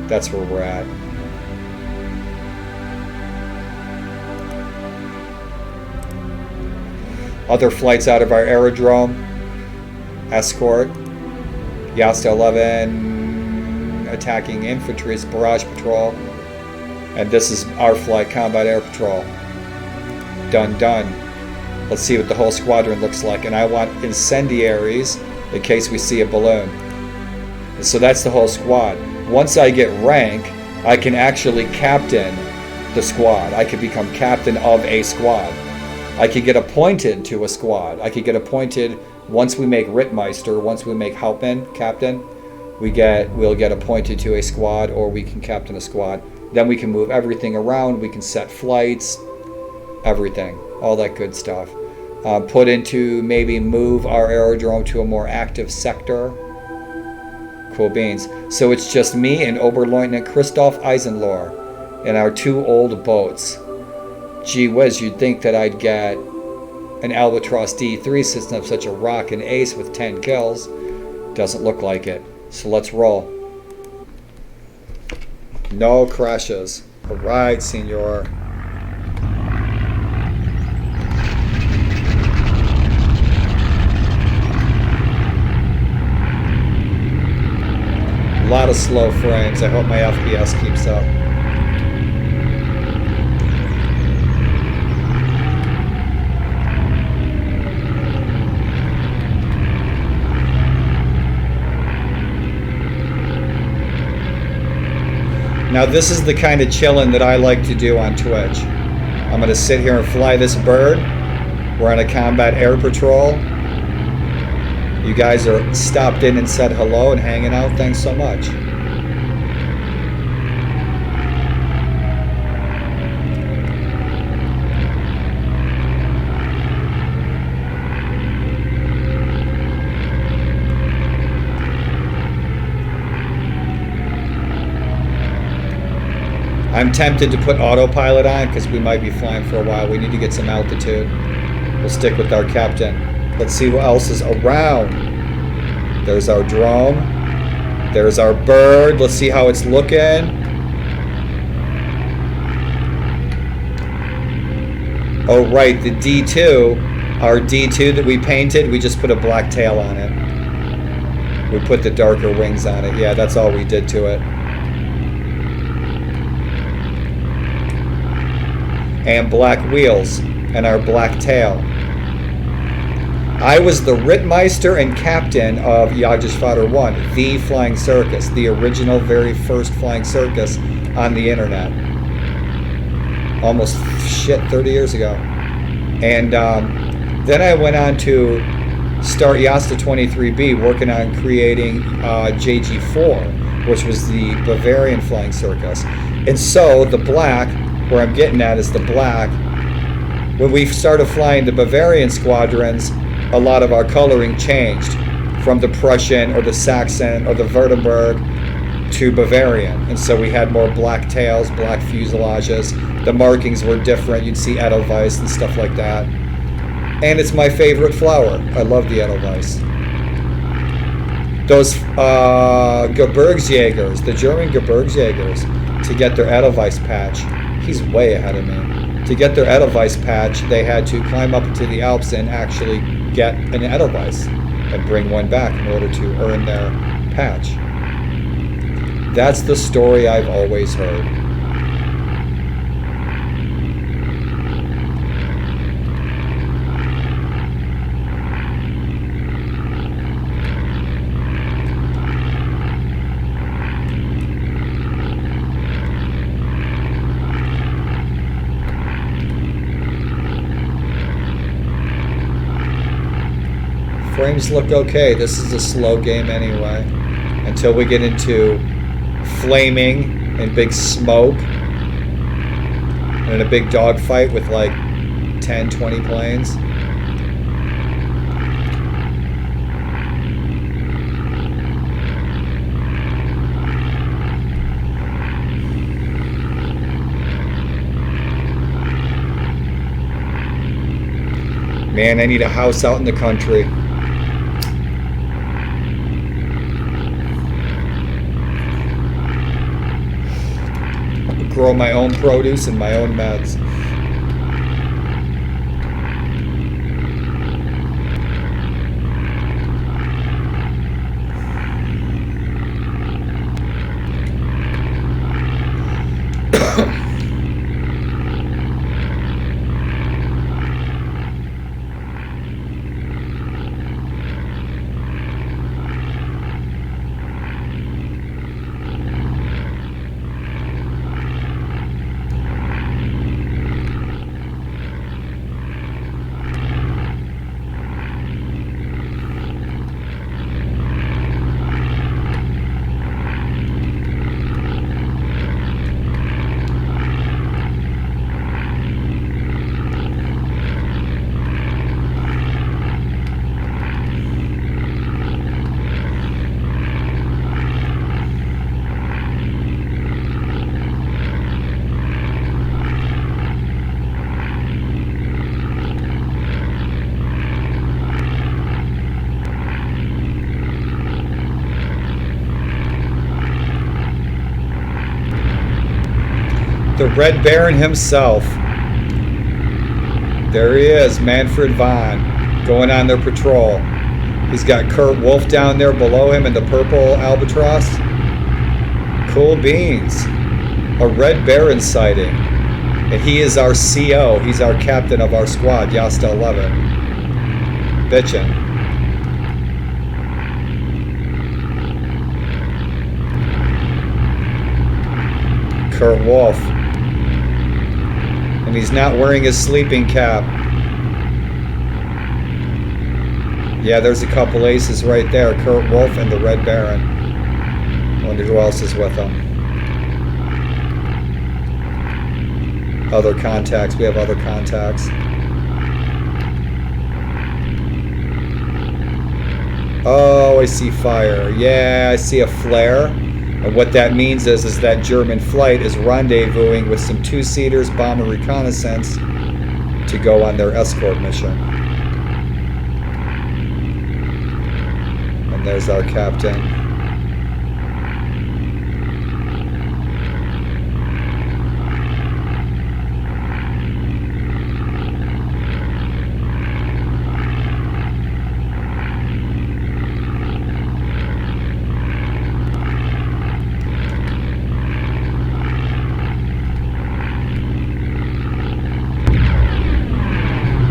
That's where we're at. Other flights out of our aerodrome. Escort. Yasta 11 attacking infantry, barrage patrol. And this is our flight, combat air patrol. Done. Let's see what the whole squadron looks like. And I want incendiaries in case we see a balloon. And so that's the whole squad. Once I get rank, I can actually captain the squad. I can become captain of a squad. I could get appointed to a squad. I could get appointed once we make Rittmeister, once we make Hauptmann, captain, we'll get appointed to a squad, or we can captain a squad. Then we can move everything around, we can set flights, everything, all that good stuff. put into maybe move our aerodrome to a more active sector. Cool beans. So it's just me and Oberleutnant Christoph Eisenlohr in our 2 old boats. Gee whiz, you'd think that I'd get an Albatross D3 system of such a rockin' ace with 10 kills. Doesn't look like it. So let's roll. No crashes. All right, senor. A lot of slow frames. I hope my FPS keeps up. Now this is the kind of chillin' that I like to do on Twitch. I'm gonna sit here and fly this bird. We're on a combat air patrol. You guys are stopped in and said hello and hanging out. Thanks so much. I'm tempted to put autopilot on because we might be flying for a while. We need to get some altitude. We'll stick with our captain. Let's see what else is around. There's our drone. There's our bird. Let's see how it's looking. Oh, right, the D2. Our D2 that we painted, we just put a black tail on it. We put the darker wings on it. Yeah, that's all we did to it. And black wheels and our black tail. I was the Rittmeister and captain of Jagdgeschwader 1, the flying circus, the original, very first flying circus on the internet. Almost 30 years ago. And then I went on to start Yasta 23B, working on creating JG4, which was the Bavarian flying circus. And so the black, where I'm getting at is the black. When we started flying the Bavarian squadrons, a lot of our coloring changed from the Prussian or the Saxon or the Württemberg to Bavarian. And so we had more black tails, black fuselages. The markings were different. You'd see Edelweiss and stuff like that. And it's my favorite flower. I love the Edelweiss. Those Gebirgsjägers, the German Gebirgsjägers, to get their Edelweiss patch, he's way ahead of me. To get their Edelweiss patch, they had to climb up into the Alps and actually get an Edelweiss and bring one back in order to earn their patch. That's the story I've always heard. Frames look okay. This is a slow game anyway. Until we get into flaming and big smoke and a big dogfight with like 10, 20 planes. Man, I need a house out in the country. Grow my own produce and my own meds. The Red Baron himself. There he is, Manfred Vaughn, going on their patrol. He's got Kurt Wolf down there below him in the purple albatross. Cool beans. A Red Baron sighting. And he is our CO. He's our captain of our squad, Yasta 11. Bitchin'. Kurt Wolf. And he's not wearing his sleeping cap. Yeah, there's a couple aces right there. Kurt Wolf and the Red Baron. Wonder who else is with them. Other contacts. We have other contacts. Oh, I see fire. Yeah, I see a flare. And what that means is that German flight is rendezvousing with some two-seaters, bomber reconnaissance, to go on their escort mission. And there's our captain.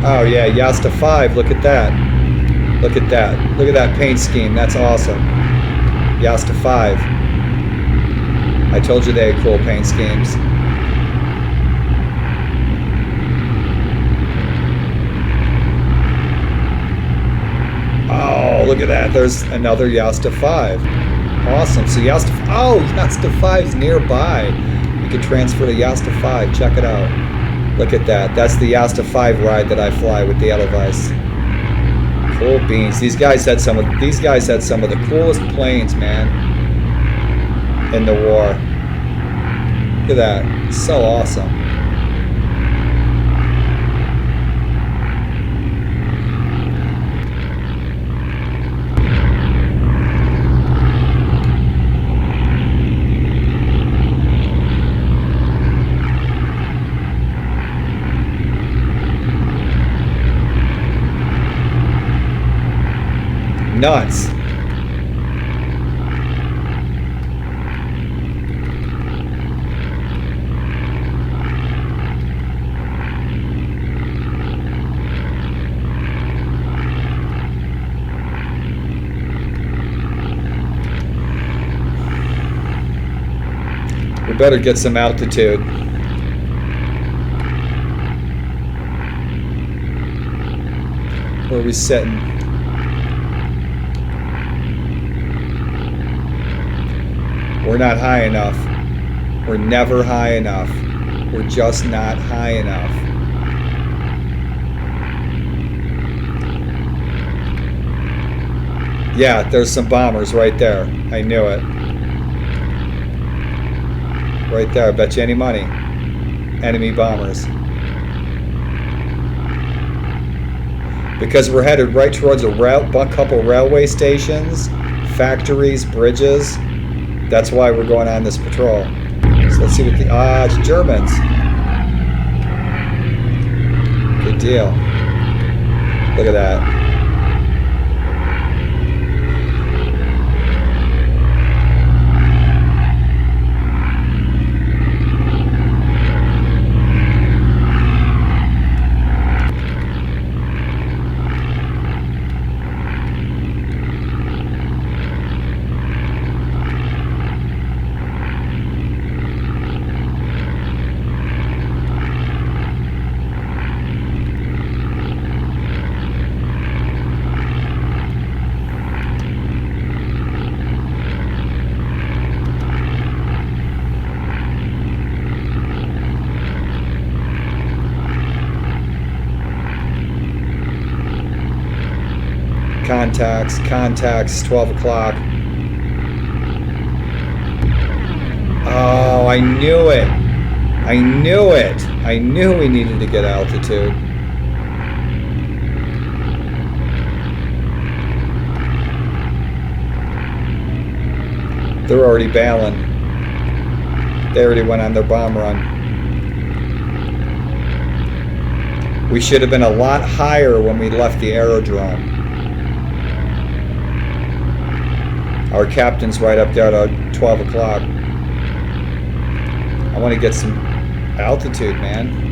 Oh yeah, Yasta 5, look at that. Look at that. Look at that paint scheme. That's awesome. Yasta 5. I told you they had cool paint schemes. Oh, look at that. There's another Yasta 5. Awesome. So Yasta 5's nearby. You can transfer to Yasta 5. Check it out. Look at that. That's the Yasta 5 ride that I fly with the Edelweiss. Cool beans. These guys had some of the coolest planes, man, in the war. Look at that. So awesome. Nuts. We better get some altitude. Where are we sitting? We're not high enough. We're never high enough. We're just not high enough. Yeah, there's some bombers right there. I knew it. Right there. Bet you any money. Enemy bombers. Because we're headed right towards a couple railway stations, factories, bridges. That's why we're going on this patrol. So let's see what it's Germans. Good deal. Look at that. Contacts, 12 o'clock. Oh, I knew it. I knew we needed to get altitude. They're already bailing. They already went on their bomb run. We should have been a lot higher when we left the aerodrome. Our captain's right up there at 12 o'clock. I want to get some altitude, man.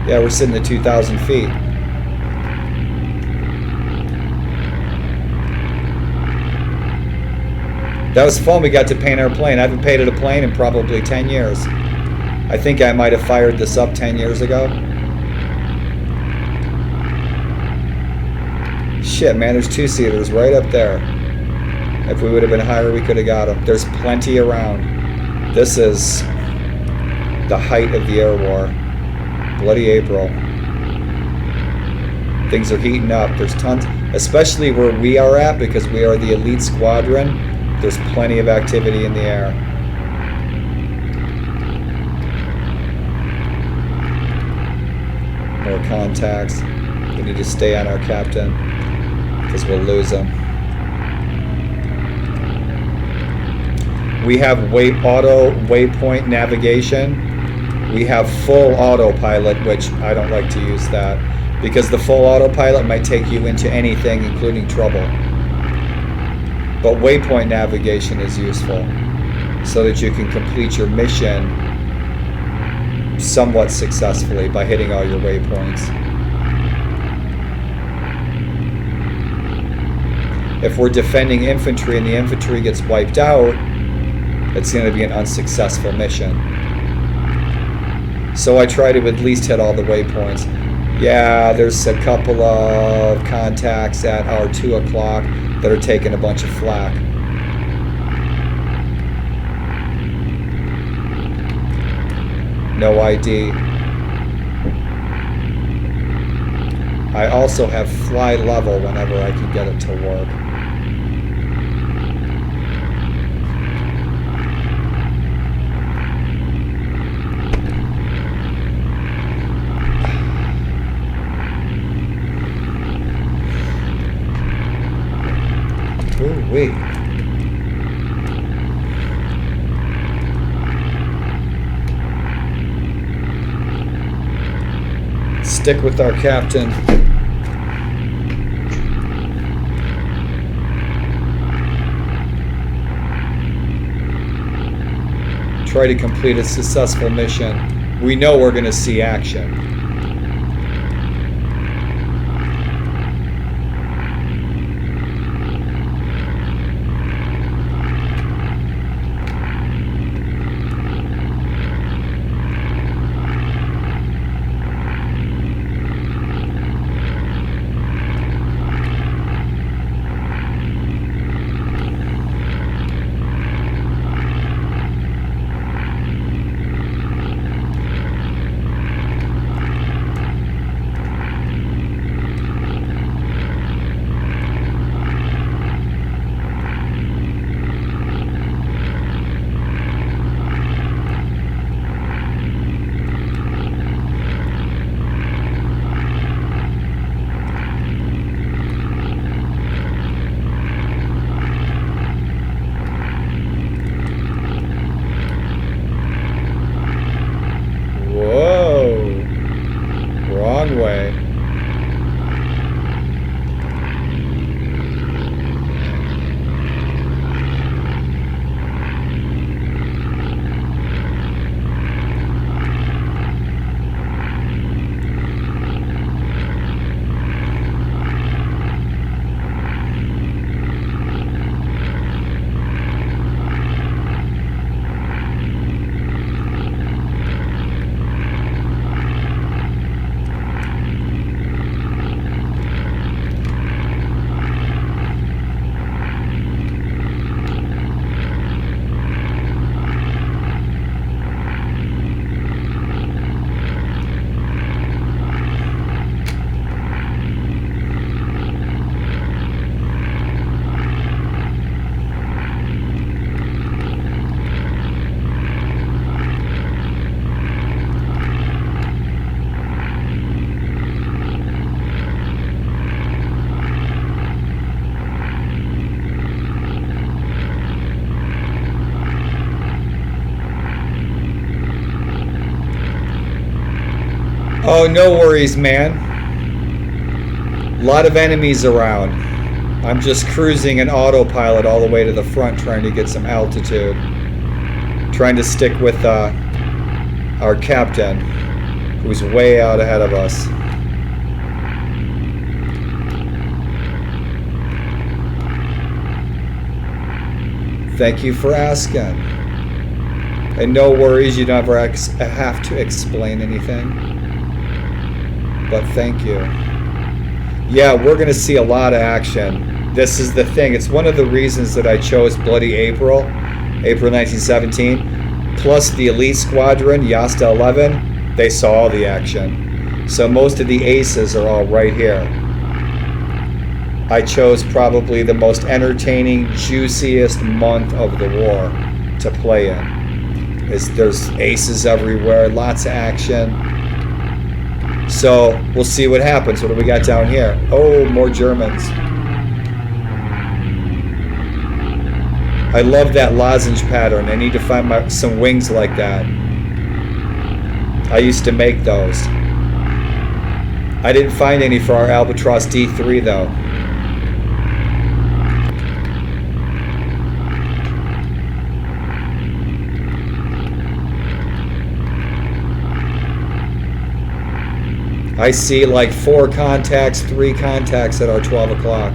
Yeah, we're sitting at 2,000 feet. That was fun. We got to paint our plane. I haven't painted a plane in probably 10 years. I think I might have fired this up 10 years ago. Shit, man, there's two-seaters right up there. If we would have been higher, we could have got them. There's plenty around. This is the height of the air war. Bloody April. Things are heating up. There's tons, especially where we are at, because we are the elite squadron. There's plenty of activity in the air. More contacts. We need to stay on our captain, because we'll lose him. We have auto waypoint navigation. We have full autopilot, which I don't like to use that, because the full autopilot might take you into anything, including trouble. But waypoint navigation is useful, so that you can complete your mission somewhat successfully by hitting all your waypoints. If we're defending infantry and the infantry gets wiped out, it's going to be an unsuccessful mission. So I try to at least hit all the waypoints. Yeah, there's a couple of contacts at our 2 o'clock that are taking a bunch of flack. No ID. I also have fly level whenever I can get it to work. Ooh-wee. Stick with our captain. Try to complete a successful mission. We know we're going to see action. Oh, no worries, man. A lot of enemies around. I'm just cruising in autopilot all the way to the front, trying to get some altitude. Trying to stick with our captain, who's way out ahead of us. Thank you for asking. And no worries, you never have to explain anything. But thank you. Yeah, we're going to see a lot of action. This is the thing. It's one of the reasons that I chose Bloody April 1917. Plus the Elite Squadron, Yasta 11, they saw all the action. So most of the aces are all right here. I chose probably the most entertaining, juiciest month of the war to play in. There's aces everywhere, lots of action. So we'll see what happens. What do we got down here? Oh, more Germans. I love that lozenge pattern. I need to find some wings like that. I used to make those. I didn't find any for our Albatross D3 though. I see like 4 contacts, 3 contacts at our 12 o'clock.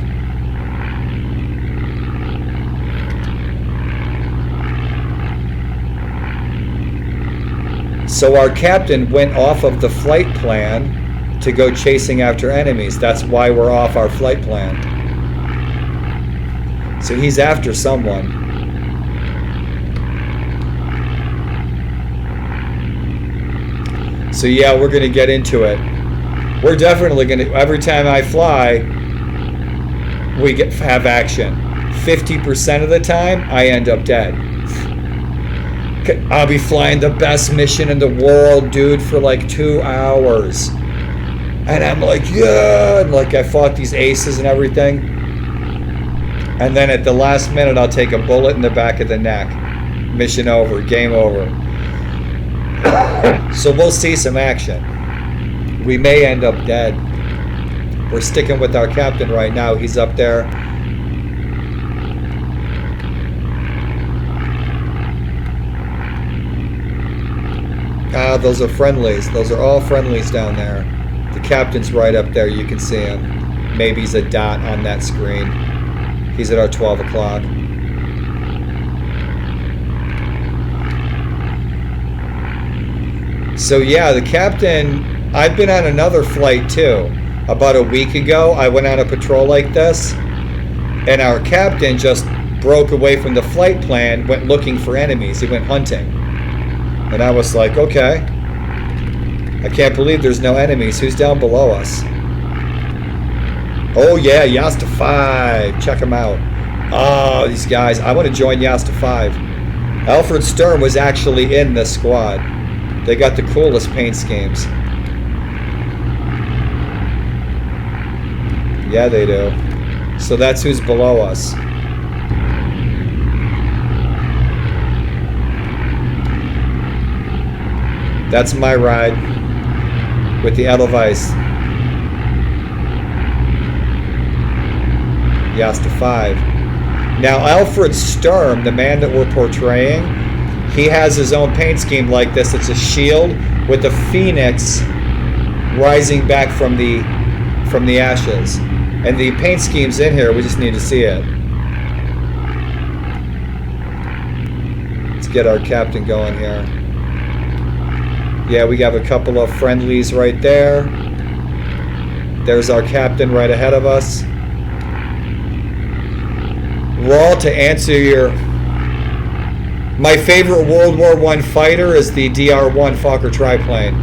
So our captain went off of the flight plan to go chasing after enemies. That's why we're off our flight plan. So he's after someone. So yeah, we're going to get into it. We're definitely going to, every time I fly, we have action. 50% of the time, I end up dead. I'll be flying the best mission in the world, dude, for like 2 hours. And I'm like, yeah, and like I fought these aces and everything. And then at the last minute, I'll take a bullet in the back of the neck. Mission over, game over. So we'll see some action. We may end up dead. We're sticking with our captain right now. He's up there. Ah, those are friendlies. Those are all friendlies down there. The captain's right up there. You can see him. Maybe he's a dot on that screen. He's at our 12 o'clock. So yeah, the captain, I've been on another flight too. About a week ago, I went on a patrol like this, and our captain just broke away from the flight plan, went looking for enemies. He went hunting. And I was like, okay. I can't believe there's no enemies. Who's down below us? Oh yeah, Yasta 5. Check them out. Oh, these guys. I want to join Yasta 5. Alfred Sturm was actually in this squad. They got the coolest paint schemes. Yeah, they do. So that's who's below us. That's my ride with the Edelweiss. Yasta 5. Now, Alfred Sturm, the man that we're portraying, he has his own paint scheme like this. It's a shield with a phoenix rising back from the ashes. And the paint scheme's in here. We just need to see it. Let's get our captain going here. Yeah, we have a couple of friendlies right there. There's our captain right ahead of us. Raw, to answer my favorite World War I fighter is the DR-1 Fokker triplane.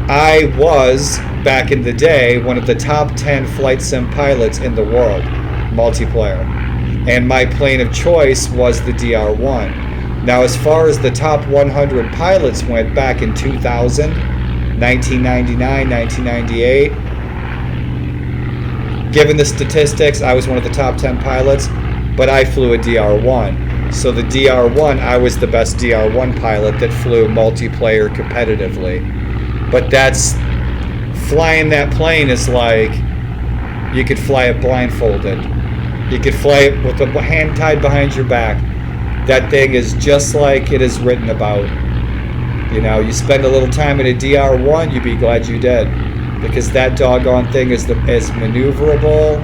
I was, back in the day, one of the top 10 flight sim pilots in the world, multiplayer. And my plane of choice was the DR-1. Now, as far as the top 100 pilots went back in 2000, 1999, 1998, given the statistics, I was one of the top 10 pilots, but I flew a DR-1. So the DR-1, I was the best DR-1 pilot that flew multiplayer competitively. But that's flying that plane is like you could fly it blindfolded. You could fly it with a hand tied behind your back. That thing is just like it is written about. You know, you spend a little time in a DR1, you'd be glad you did. Because that doggone thing is maneuverable.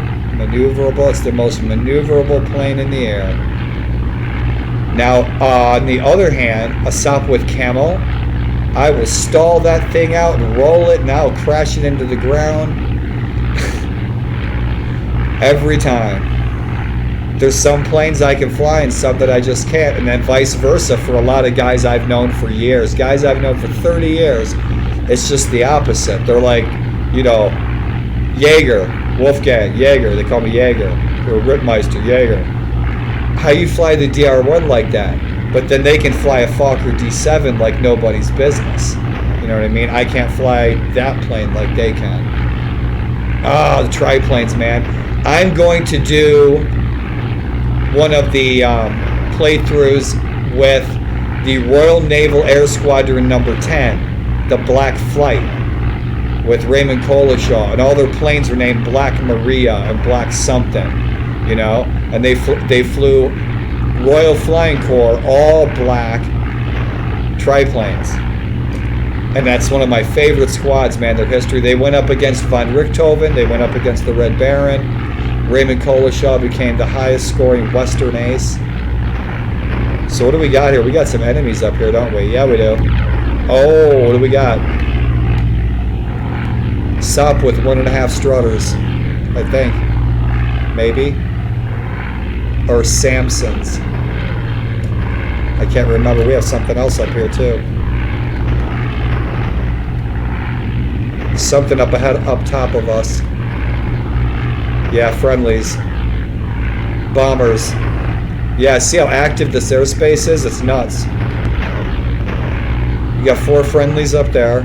It's the most maneuverable plane in the air. Now, on the other hand, a Sopwith Camel, I will stall that thing out and roll it, and I'll crash it into the ground. Every time. There's some planes I can fly and some that I just can't, and then vice versa for a lot of guys I've known for years. Guys I've known for 30 years, it's just the opposite. They're like, you know, Jaeger, Wolfgang, Jaeger, they call me Jaeger, or Rittmeister, Jaeger. How you fly the DR1 like that? But then they can fly a Fokker D7 like nobody's business. You know what I mean? I can't fly that plane like they can. Ah, the triplanes, man. I'm going to do one of the playthroughs with the Royal Naval Air Squadron number 10, the Black Flight, with Raymond Collishaw, and all their planes are named Black Maria and Black something, you know, and they flew Royal Flying Corps all black triplanes, and that's one of my favorite squads, man. Their history, they went up against von Richthofen, they went up against the Red Baron. Raymond Collishaw became the highest scoring Western ace. So what do we got here? We got some enemies up here, don't we? Yeah, we do. Oh, what do we got? Sop with 1.5 strutters, I think. Maybe. Or Samsons. I can't remember. We have something else up here too. Something up ahead, up top of us. Yeah, friendlies. Bombers. Yeah, see how active this airspace is? It's nuts. You got 4 friendlies up there.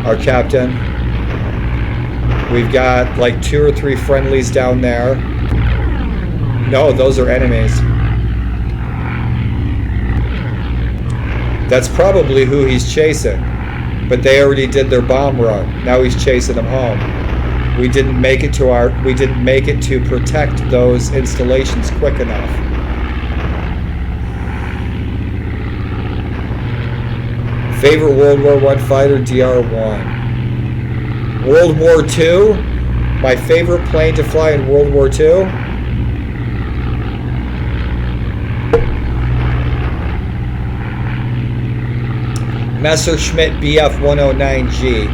Our captain. We've got like 2 or 3 friendlies down there. No, those are enemies. That's probably who he's chasing. But they already did their bomb run. Now he's chasing them home. We didn't make it to protect those installations quick enough. Favorite World War I fighter, DR1. World War II, my favorite plane to fly in World War II. Messerschmitt Bf-109G.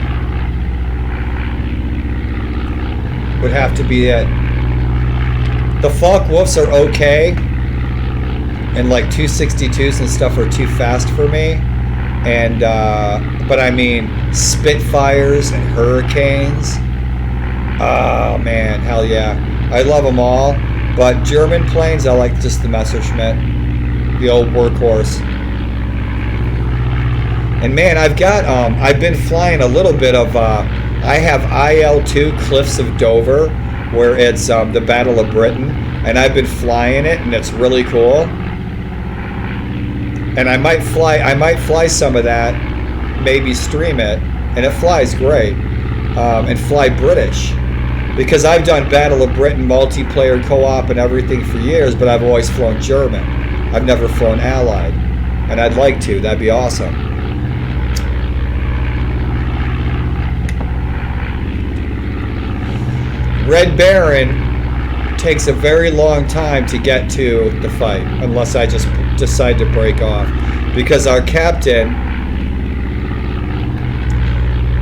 Would have to be it. The Focke-Wulfs are okay, and like 262s and stuff are too fast for me. And but I mean Spitfires and Hurricanes. Oh man, hell yeah! I love them all. But German planes, I like just the Messerschmitt, the old workhorse. And man, I've been flying a little bit of. I have IL-2 Cliffs of Dover, where it's the Battle of Britain, and I've been flying it, and it's really cool. And I might fly some of that, maybe stream it, and it flies great. And fly British, because I've done Battle of Britain multiplayer co-op and everything for years, but I've always flown German. I've never flown Allied, and I'd like to. That'd be awesome. Red Baron takes a very long time to get to the fight, unless I just decide to break off. Because our captain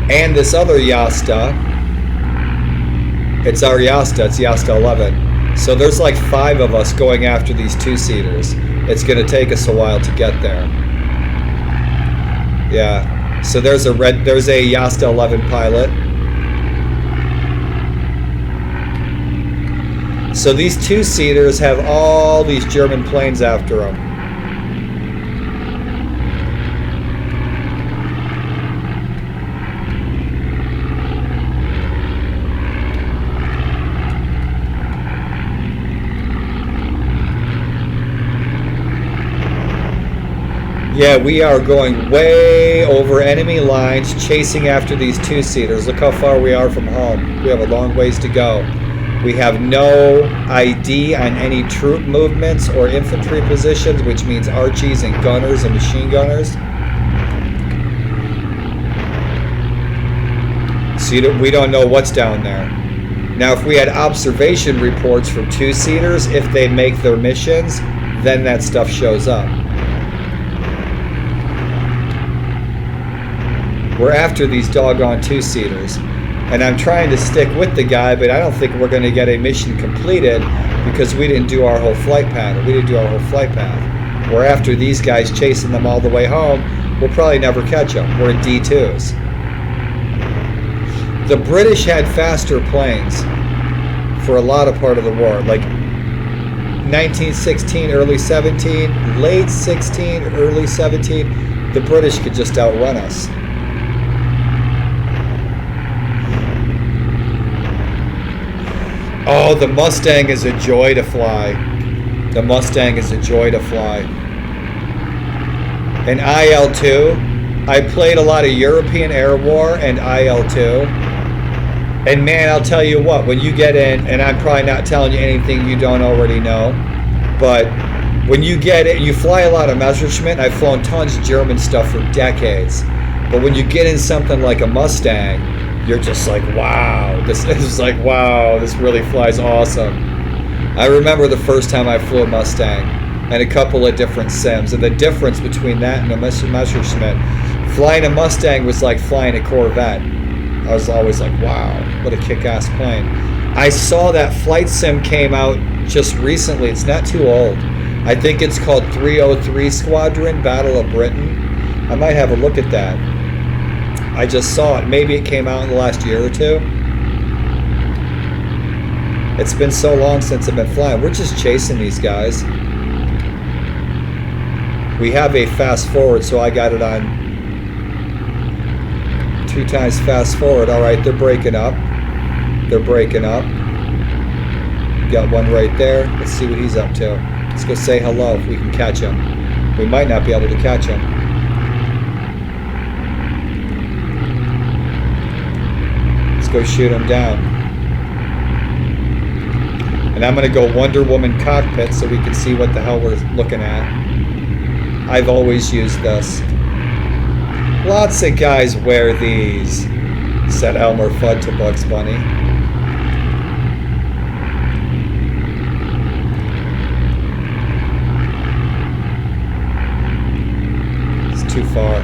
and this other Yasta, it's our Yasta, it's Yasta 11. So there's like 5 of us going after these 2-seaters. It's going to take us a while to get there. Yeah. So there's a Yasta 11 pilot. So these 2-seaters have all these German planes after them. Yeah, we are going way over enemy lines, chasing after these two-seaters. Look how far we are from home. We have a long ways to go. We have no ID on any troop movements or infantry positions, which means Archies and gunners and machine gunners. So we don't know what's down there. Now, if we had observation reports from two-seaters, if they make their missions, then that stuff shows up. We're after these doggone two-seaters. And I'm trying to stick with the guy, but I don't think we're going to get a mission completed because we didn't do our whole flight path. We're after these guys, chasing them all the way home. We'll probably never catch them. We're in D2s. The British had faster planes for a lot of part of the war. Like 1916, early 17, late 16, early 17, the British could just outrun us. Oh, the Mustang is a joy to fly. The Mustang is a joy to fly. And IL-2, I played a lot of European Air War and IL-2. And man, I'll tell you what, when you get in, and I'm probably not telling you anything you don't already know, but when you get it, you fly a lot of Messerschmitt. I've flown tons of German stuff for decades. But when you get in something like a Mustang, you're just like, wow, this is like, wow, this really flies awesome. I remember the first time I flew a Mustang and a couple of different sims, and the difference between that and a Messerschmitt, flying a Mustang was like flying a Corvette. I was always like, wow, what a kick-ass plane. I saw that flight sim came out just recently. It's not too old. I think it's called 303 Squadron, Battle of Britain. I might have a look at that. I just saw it. Maybe it came out in the last year or two. It's been so long since I've been flying. We're just chasing these guys. We have a fast forward, so I got it on 2 times fast forward. All right, they're breaking up. Got one right there. Let's see what he's up to. Let's go say hello if we can catch him. We might not be able to catch him. Go shoot him down. And I'm going to go Wonder Woman cockpit so we can see what the hell we're looking at. I've always used this. Lots of guys wear these, said Elmer Fudd to Bugs Bunny. It's too far.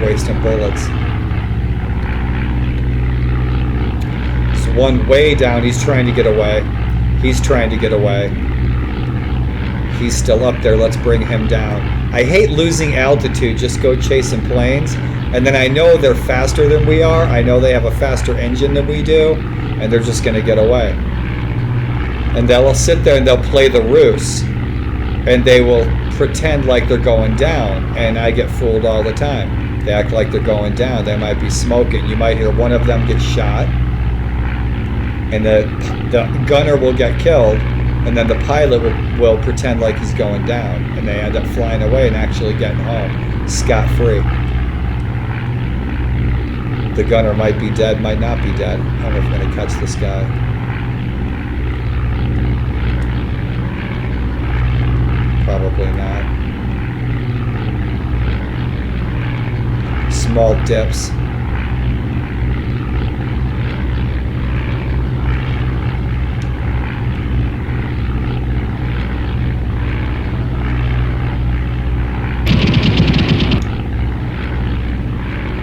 Wasting bullets. One way down. He's trying to get away. He's still up there. Let's bring him down. I hate losing altitude. Just go chasing planes. And then I know they're faster than we are. I know they have a faster engine than we do. And they're just going to get away. And they'll sit there and they'll play the ruse. And they will pretend like they're going down. And I get fooled all the time. They act like they're going down. They might be smoking. You might hear one of them get shot. And the gunner will get killed, and then the pilot will pretend like he's going down, and they end up flying away and actually getting home scot-free. The gunner might be dead, might not be dead. I don't know if we're going to catch this guy. Probably not. Small dips.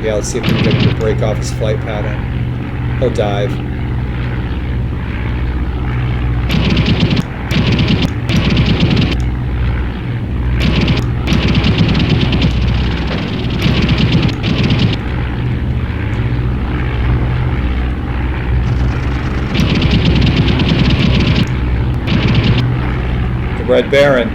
Yeah, let's see if we can get him to break off his flight pattern. He'll dive. The Red Baron.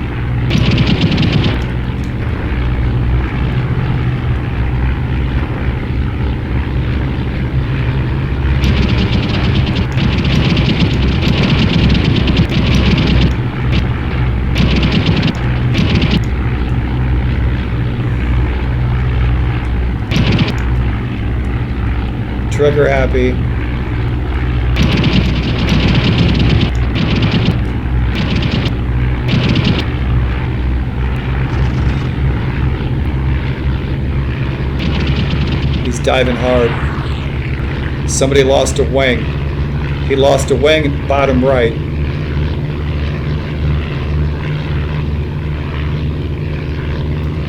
Trigger happy. He's diving hard. Somebody lost a wing. He lost a wing, bottom right.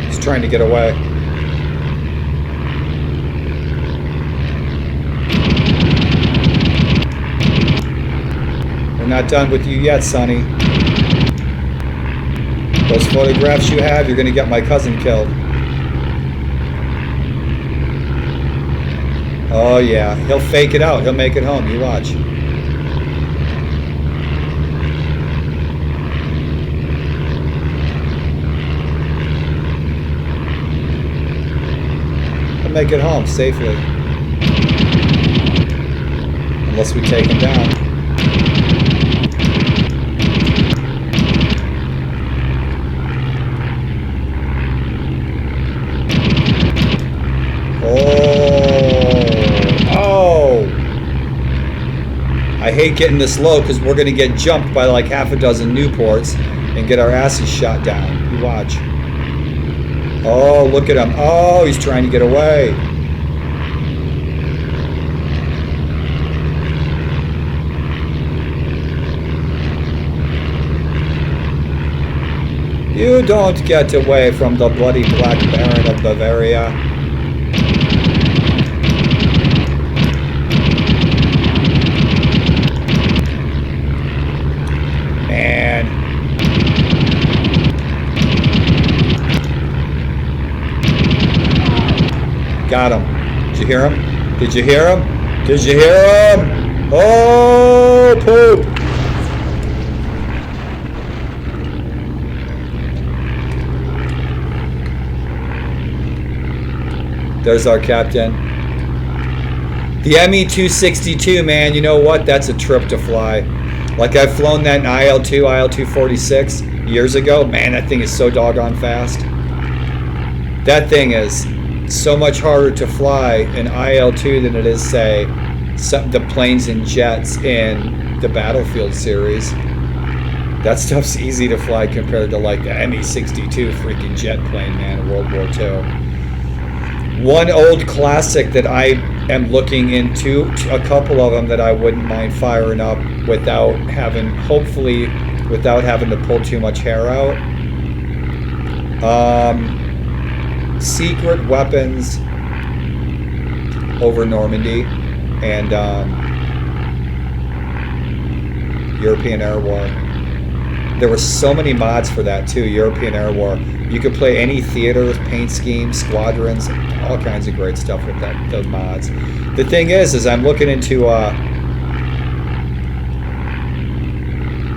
He's trying to get away. We're not done with you yet, Sonny. Those photographs you have, you're going to get my cousin killed. Oh yeah, he'll fake it out. He'll make it home. You watch. He'll make it home safely. Unless we take him down. I hate getting this low because we're going to get jumped by like half a dozen Newports and get our asses shot down. You watch. Oh, look at him. Oh, he's trying to get away. You don't get away from the bloody Black Baron of Bavaria. Got him. Did you hear him? Did you hear him? Did you hear him? Oh, poop. There's our captain. The ME-262, man, you know what? That's a trip to fly. Like I've flown that in IL-2, IL-246 years ago. Man, that thing is so doggone fast. That thing is so much harder to fly in IL-2 than it is, say, the planes and jets in the Battlefield series. That stuff's easy to fly compared to like the ME-62 freaking jet plane, man, in World War II. One old classic that I am looking into, a couple of them that I wouldn't mind firing up without having, hopefully, without having to pull too much hair out. Secret Weapons over Normandy and European Air War. There were so many mods for that too. European Air War. You could play any theaters, paint schemes, squadrons, all kinds of great stuff with that. Those mods. The thing is I'm looking into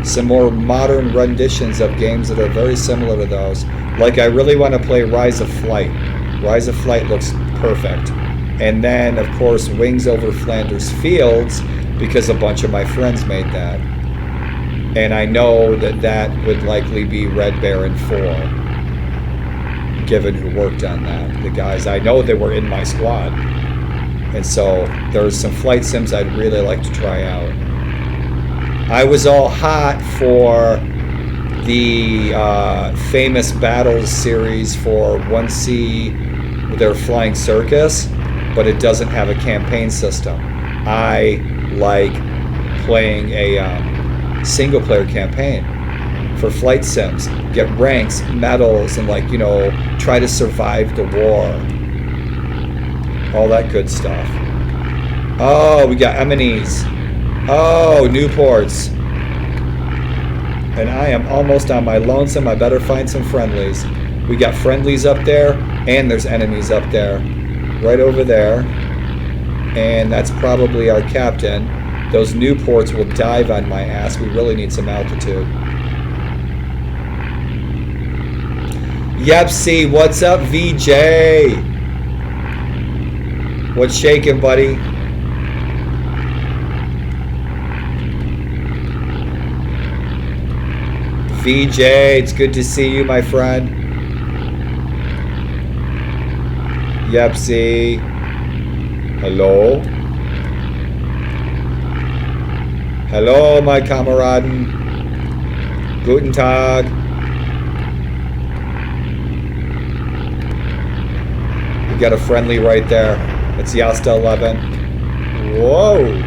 some more modern renditions of games that are very similar to those. Like I really want to play Rise of Flight. Rise of Flight looks perfect. And then, of course, Wings Over Flanders Fields, because a bunch of my friends made that. And I know that that would likely be Red Baron 4, given who worked on that. The guys, I know they were in my squad. And so there's some flight sims I'd really like to try out. I was all hot for the famous Battles series for 1C, they're flying Circus, but it doesn't have a campaign system. I like playing a single player campaign for flight sims, get ranks, medals, and like, you know, try to survive the war. All that good stuff. Oh, we got Eminees. Oh, Newports. And I am almost on my lonesome. I better find some friendlies. We got friendlies up there, and there's enemies up there. Right over there. And that's probably our captain. Those Newports will dive on my ass. We really need some altitude. Yep, see, what's up, VJ? What's shaking, buddy? VJ, it's good to see you, my friend. Yep, see. Hello? Hello, my Kameraden. Guten Tag. We got a friendly right there. It's Yasta 11. Whoa.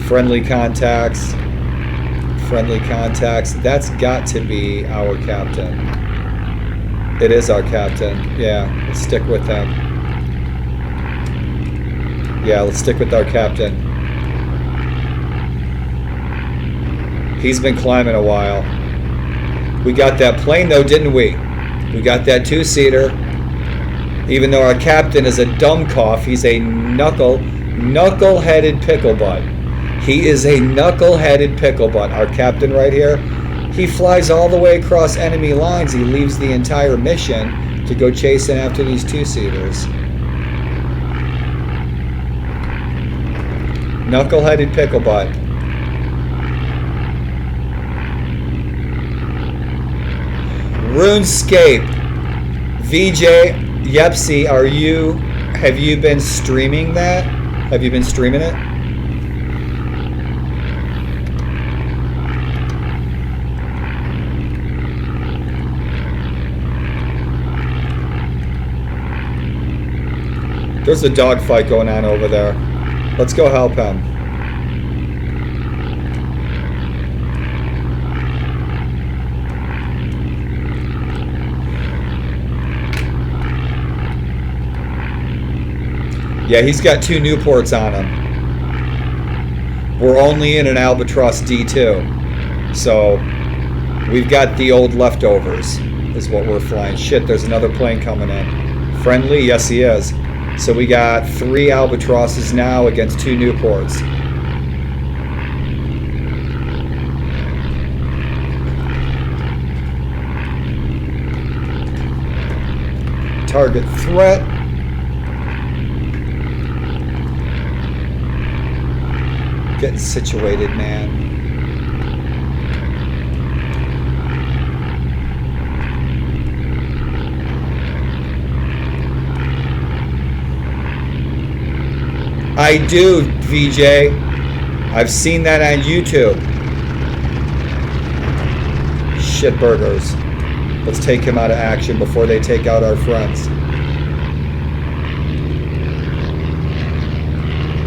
Friendly contacts. Friendly contacts. That's got to be our captain. It is our captain. Yeah, let's stick with him. Yeah, let's stick with our captain. He's been climbing a while. We got that plane though, didn't we? We got that two-seater. Even though our captain is a dumbcoff, he's a knuckle-headed picklebutt. He is a knuckle-headed picklebutt. Our captain right here, he flies all the way across enemy lines. He leaves the entire mission to go chasing after these two-seaters. Knuckle-headed picklebutt. RuneScape. VJ Yepsy, have you been streaming that? Have you been streaming it? There's a dogfight going on over there. Let's go help him. Yeah, he's got 2 Newports on him. We're only in an Albatross D2. So, we've got the old leftovers, is what we're flying. Shit, there's another plane coming in. Friendly? Yes, he is. So we got 3 Albatrosses now against 2 Newports. Target threat. Getting situated, man. I do, VJ. I've seen that on YouTube. Shitburgers. Let's take him out of action before they take out our friends.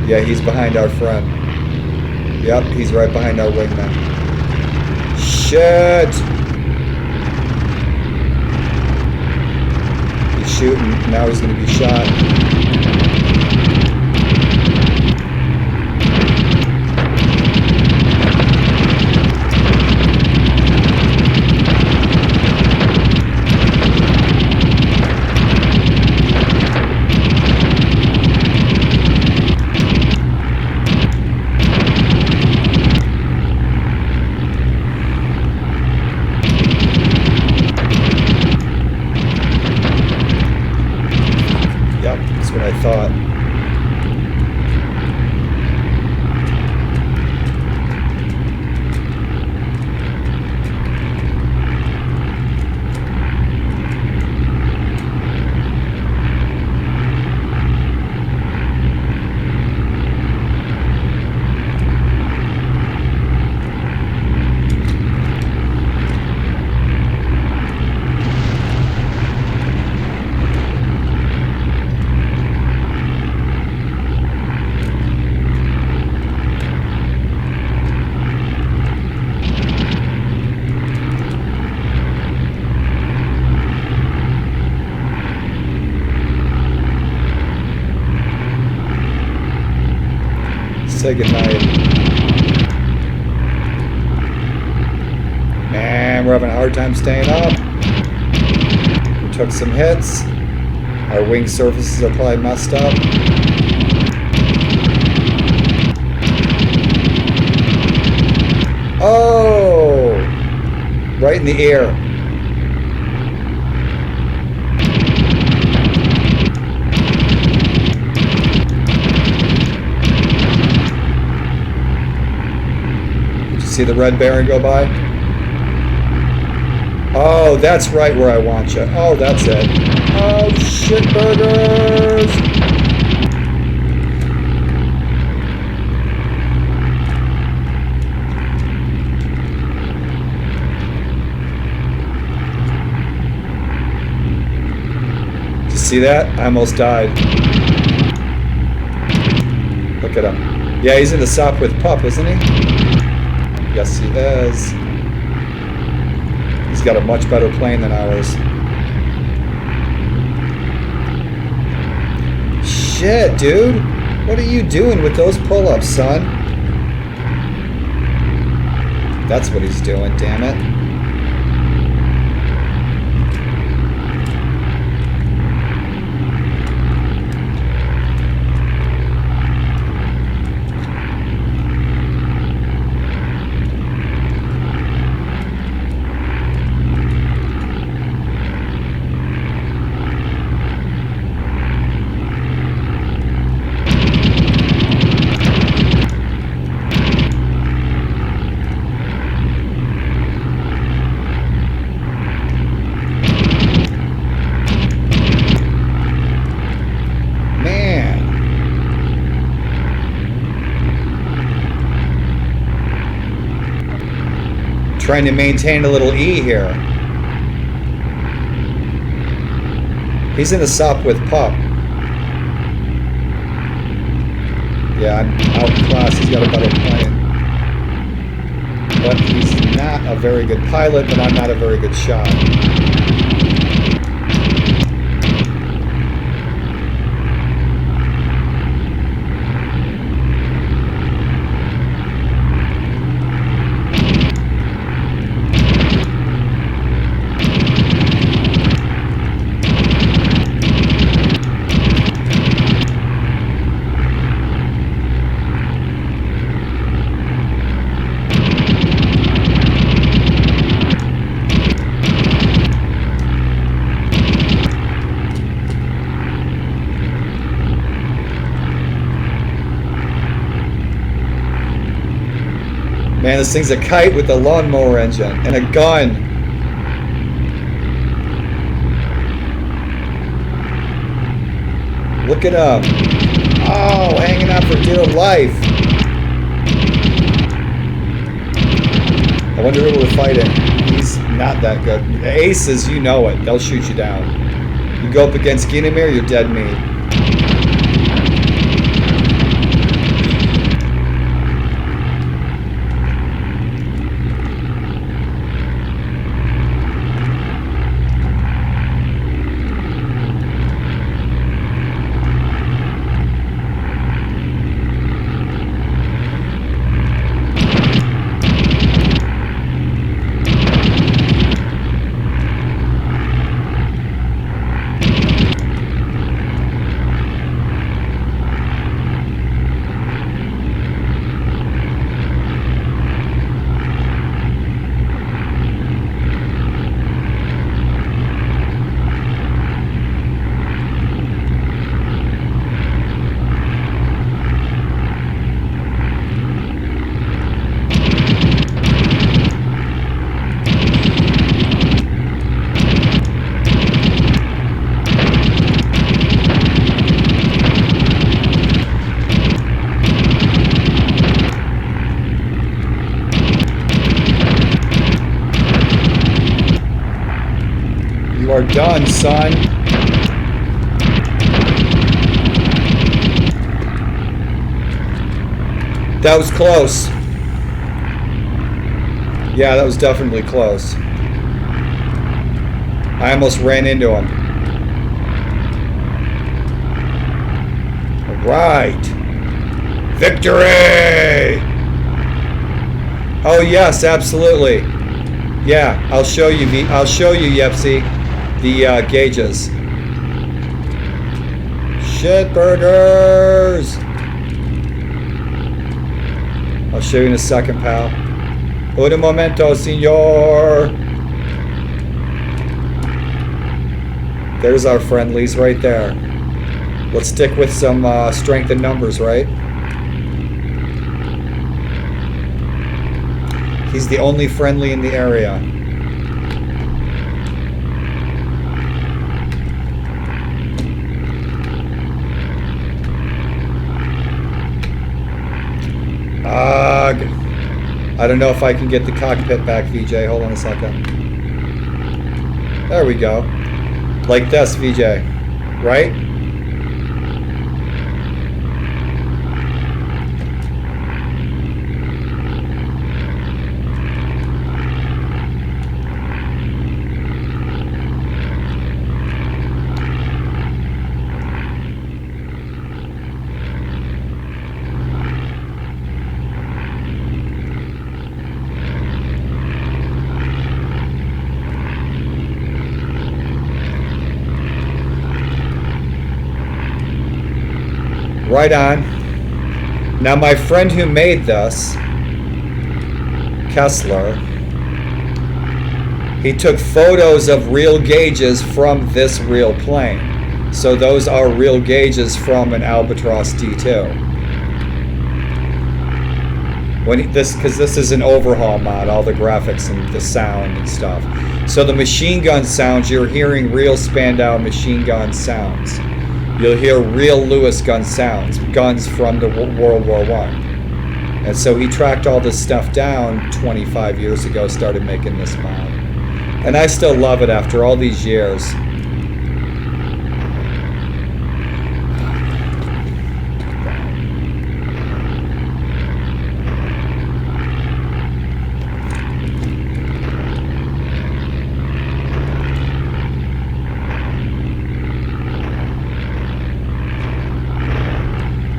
Yeah, he's behind our friend. Yep, he's right behind our wingman. Shit! He's shooting. Now he's going to be shot. I thought. Say goodnight. Man, we're having a hard time staying up. We took some hits. Our wing surfaces are probably messed up. Oh! Right in the ear. See the red Baron go by? Oh, that's right where I want you. Oh, that's it. Oh, shit burgers! Did you see that? I almost died. Look at him. Yeah, he's in the SOP with Pup, isn't he? Yes, he is. He's got a much better plane than ours. Shit, dude. What are you doing with those pull-ups, son? That's what he's doing, damn it. Trying to maintain a little E here. He's in the SOP with Pup. Yeah, I'm outclassed. He's got a better plane. But he's not a very good pilot, but I'm not a very good shot. Man, this thing's a kite with a lawnmower engine and a gun. Look at him. Oh, hanging out for dear life. I wonder who we're fighting. He's not that good. The aces, you know it. They'll shoot you down. You go up against Ginamir, you're dead meat. You are done, son. That was close. Yeah, that was definitely close. I almost ran into him. All right. Victory! Oh yes, absolutely. Yeah, I'll show you, Yepsy, the gauges. Shit burgers! I'll show you in a second, pal. Un momento, senor. There's our friendlies right there. Let's stick with some strength in numbers, right? He's the only friendly in the area. Ugh. I don't know if I can get the cockpit back, VJ. Hold on a second. There we go. Like this, VJ. Right? Right on. Now my friend who made this, Kessler, he took photos of real gauges from this real plane. So those are real gauges from an Albatross D2. Because this is an overhaul mod, all the graphics and the sound and stuff. So the machine gun sounds, you're hearing real Spandau machine gun sounds. You'll hear real Lewis gun sounds, guns from the World War I. And so he tracked all this stuff down 25 years ago, started making this mod. And I still love it after all these years.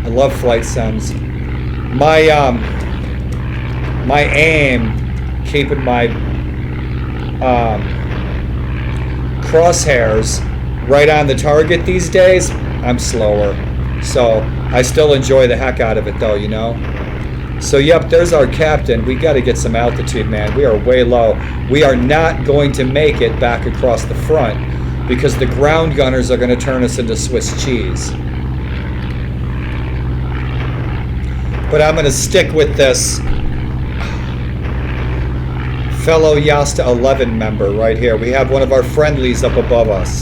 Love flight sims. My aim, keeping my crosshairs right on the target these days, I'm slower. So I still enjoy the heck out of it though, you know. So yep, there's our captain. We got to get some altitude, man. We are way low. We are not going to make it back across the front because the ground gunners are going to turn us into Swiss cheese. But I'm going to stick with this fellow Yasta 11 member right here. We have one of our friendlies up above us.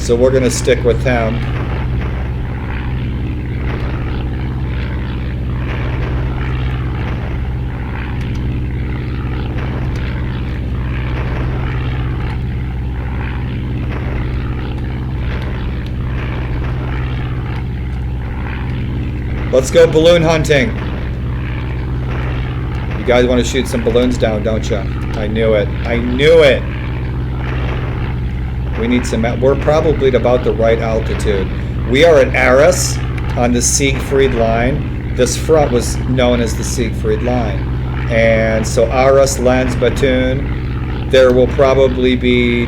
So we're going to stick with him. Let's go balloon hunting. You guys want to shoot some balloons down, don't you? I knew it. I knew it. We need some... We're probably at about the right altitude. We are at Arras on the Siegfried line. This front was known as the Siegfried line. And so Arras, Lens, Bethune. There will probably be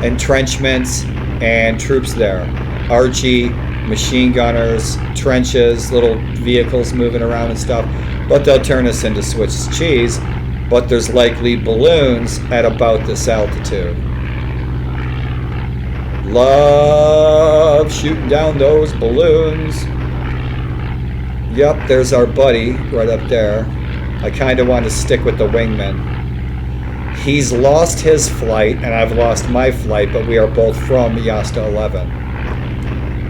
entrenchments and troops there. Archie, machine gunners, trenches, little vehicles moving around and stuff, but they'll turn us into Swiss cheese. But there's likely balloons at about this altitude. Love shooting down those balloons. Yep, there's our buddy right up there. I kind of want to stick with the wingman. He's lost his flight and I've lost my flight, but we are both from Yasta 11.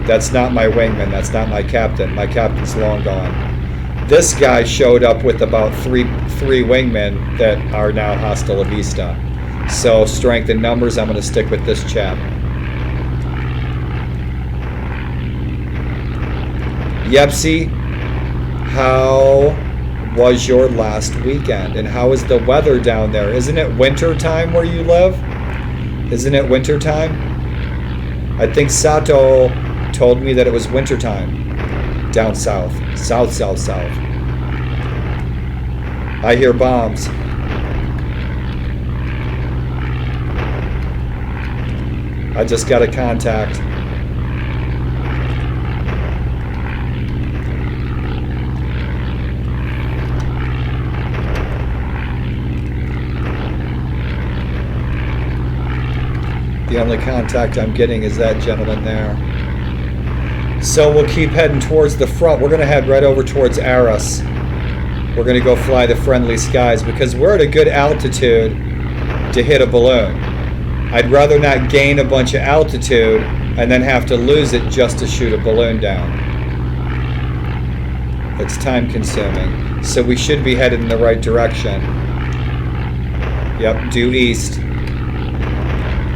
That's not my wingman. That's not my captain. My captain's long gone. This guy showed up with about three wingmen that are now Hasta La Vista. So strength in numbers, I'm going to stick with this chap. Yepsy, how was your last weekend? And how is the weather down there? Isn't it winter time where you live? Isn't it winter time? I think Sato told me that it was wintertime down south. South. I hear bombs. I just got a contact. The only contact I'm getting is that gentleman there. So we'll keep heading towards the front. We're going to head right over towards Arras. We're going to go fly the friendly skies because we're at a good altitude to hit a balloon. I'd rather not gain a bunch of altitude and then have to lose it just to shoot a balloon down. It's time consuming. So we should be headed in the right direction. Yep, due east.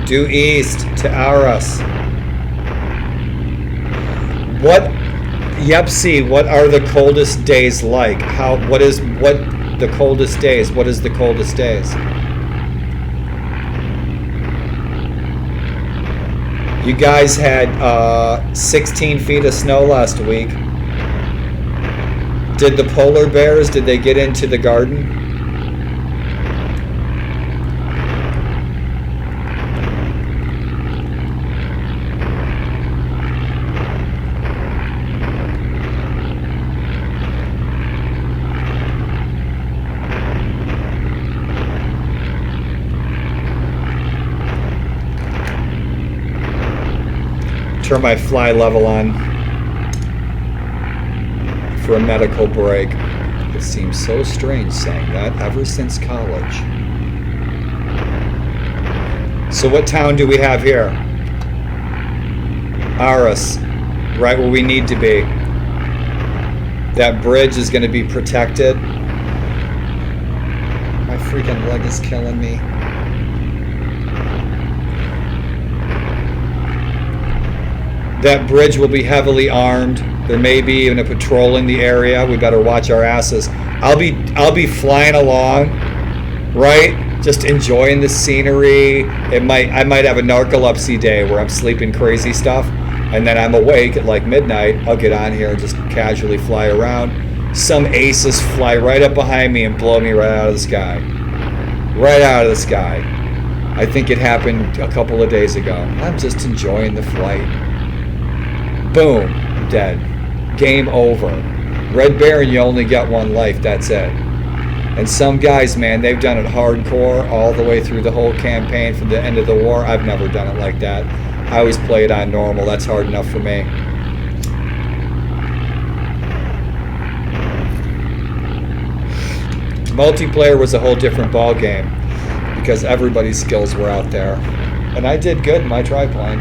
Due east to Aras. What, Yepsy, what are the coldest days like? What the coldest days? What is the coldest days? You guys had 16 feet of snow last week. Did the polar bears, did they get into the garden? Turn my fly level on for a medical break. It seems so strange saying that ever since college. So what town do we have here? Aras, right where we need to be. That bridge is going to be protected. My freaking leg is killing me. That bridge will be heavily armed. There may be even a patrol in the area. We better watch our asses. I'll be flying along, right? Just enjoying the scenery. I might have a narcolepsy day where I'm sleeping crazy stuff, and then I'm awake at like midnight. I'll get on here and just casually fly around. Some aces fly right up behind me and blow me right out of the sky. Right out of the sky. I think it happened a couple of days ago. I'm just enjoying the flight. Boom, dead. Game over. Red Baron, you only get one life, that's it. And some guys, man, they've done it hardcore all the way through the whole campaign from the end of the war. I've never done it like that. I always play it on normal. That's hard enough for me. Multiplayer was a whole different ball game because everybody's skills were out there. And I did good in my triplane.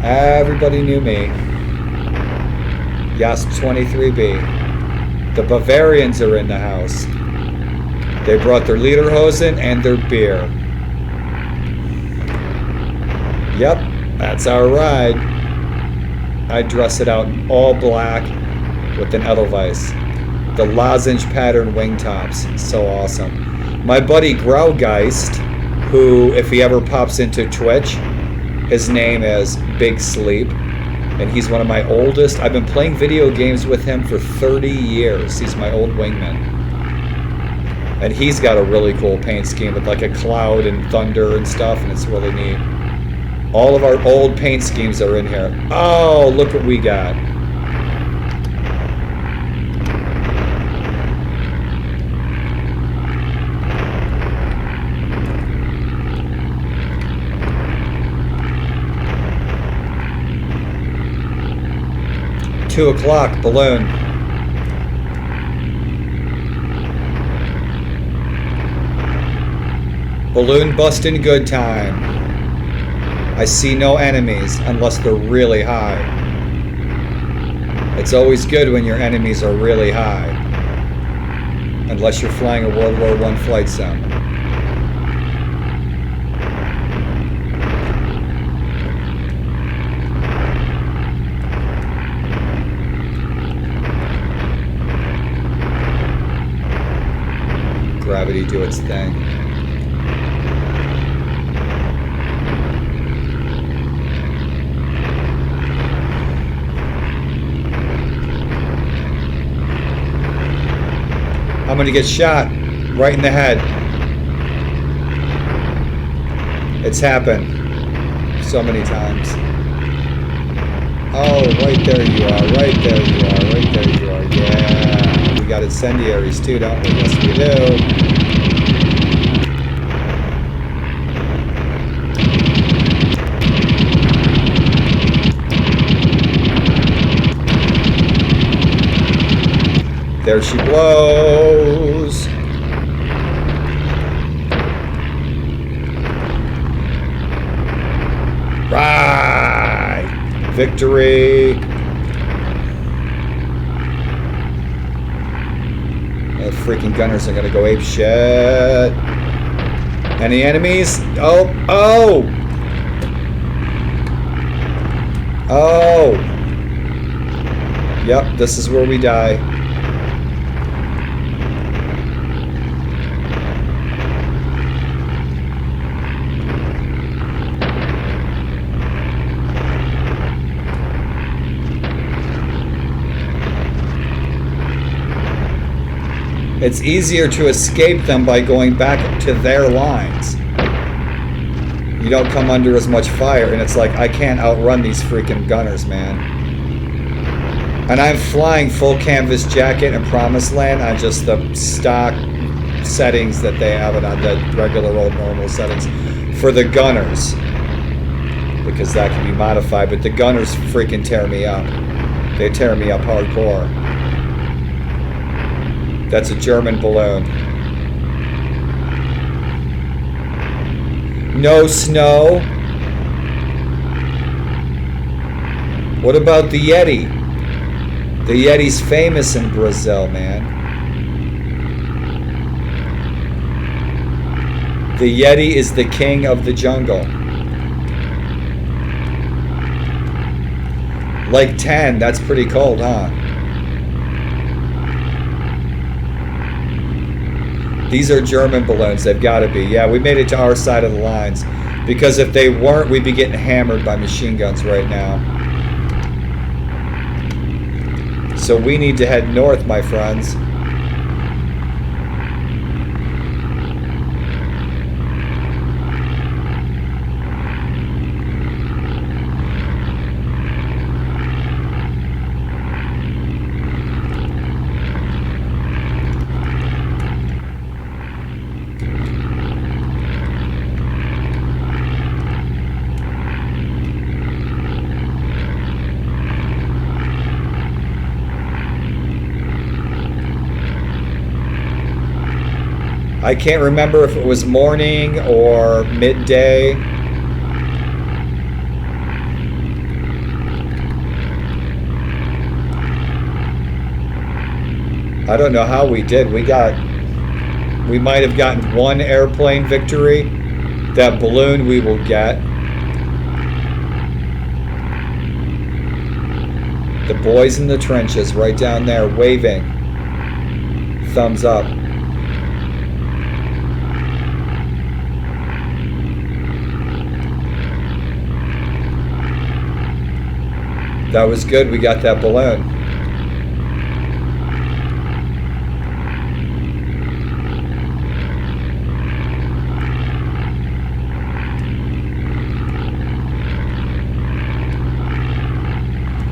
Everybody knew me. Yes, 23B. The Bavarians are in the house. They brought their Lederhosen and their beer. Yep, that's our ride. I dress it out in all black with an Edelweiss. The lozenge pattern wingtops. So awesome. My buddy Graugeist, who, if he ever pops into Twitch, his name is Big Sleep, and he's one of my oldest. I've been playing video games with him for 30 years. He's my old wingman. And he's got a really cool paint scheme with like a cloud and thunder and stuff, and it's really neat. All of our old paint schemes are in here. Oh, look what we got. $2 balloon. Balloon busting good time. I see no enemies unless they're really high. It's always good when your enemies are really high. Unless you're flying a World War I flight sim. Gravity do its thing. I'm gonna get shot right in the head. It's happened so many times. Oh, right there you are, right there you are, right there you are. Yeah, we got incendiaries too, don't we? Yes, we do. There she blows. Right. Victory. The freaking gunners are gonna go ape shit. Any enemies? Oh, oh! Oh! Yep, this is where we die. It's easier to escape them by going back to their lines. You don't come under as much fire, and it's like, I can't outrun these freaking gunners, man. And I'm flying full canvas jacket in Promised Land on just the stock settings that they have it on, the regular old normal settings for the gunners. Because that can be modified, but the gunners freaking tear me up. They tear me up hardcore. That's a German balloon. No snow. What about the Yeti? The Yeti's famous in Brazil, man. The Yeti is the king of the jungle. Like 10, that's pretty cold, huh? These are German balloons. They've got to be. Yeah, we made it to our side of the lines. Because if they weren't, we'd be getting hammered by machine guns right now. So we need to head north, my friends. I can't remember if it was morning or midday. I don't know how we did. We might have gotten one airplane victory. That balloon we will get. The boys in the trenches right down there waving. Thumbs up. That was good, we got that balloon.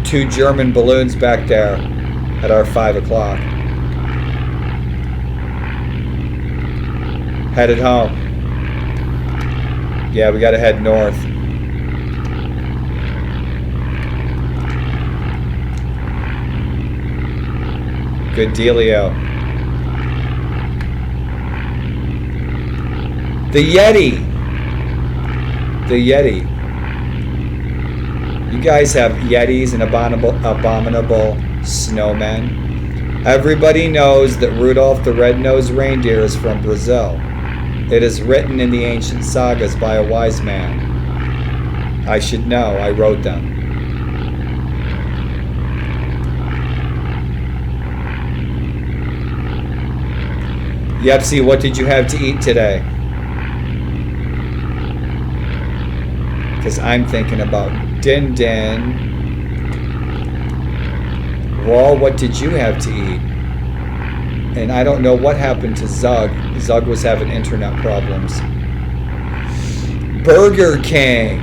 Two German balloons back there at our 5 o'clock. Headed home. Yeah, we gotta head north. Good dealio. The Yeti. The Yeti. You guys have Yetis and abominable snowmen. Everybody knows that Rudolph the Red-Nosed Reindeer is from Brazil. It is written in the ancient sagas by a wise man. I should know, I wrote them. Yepsy, what did you have to eat today? Because I'm thinking about Din Din. Raw, what did you have to eat? And I don't know what happened to Zug. Zug was having internet problems. Burger King.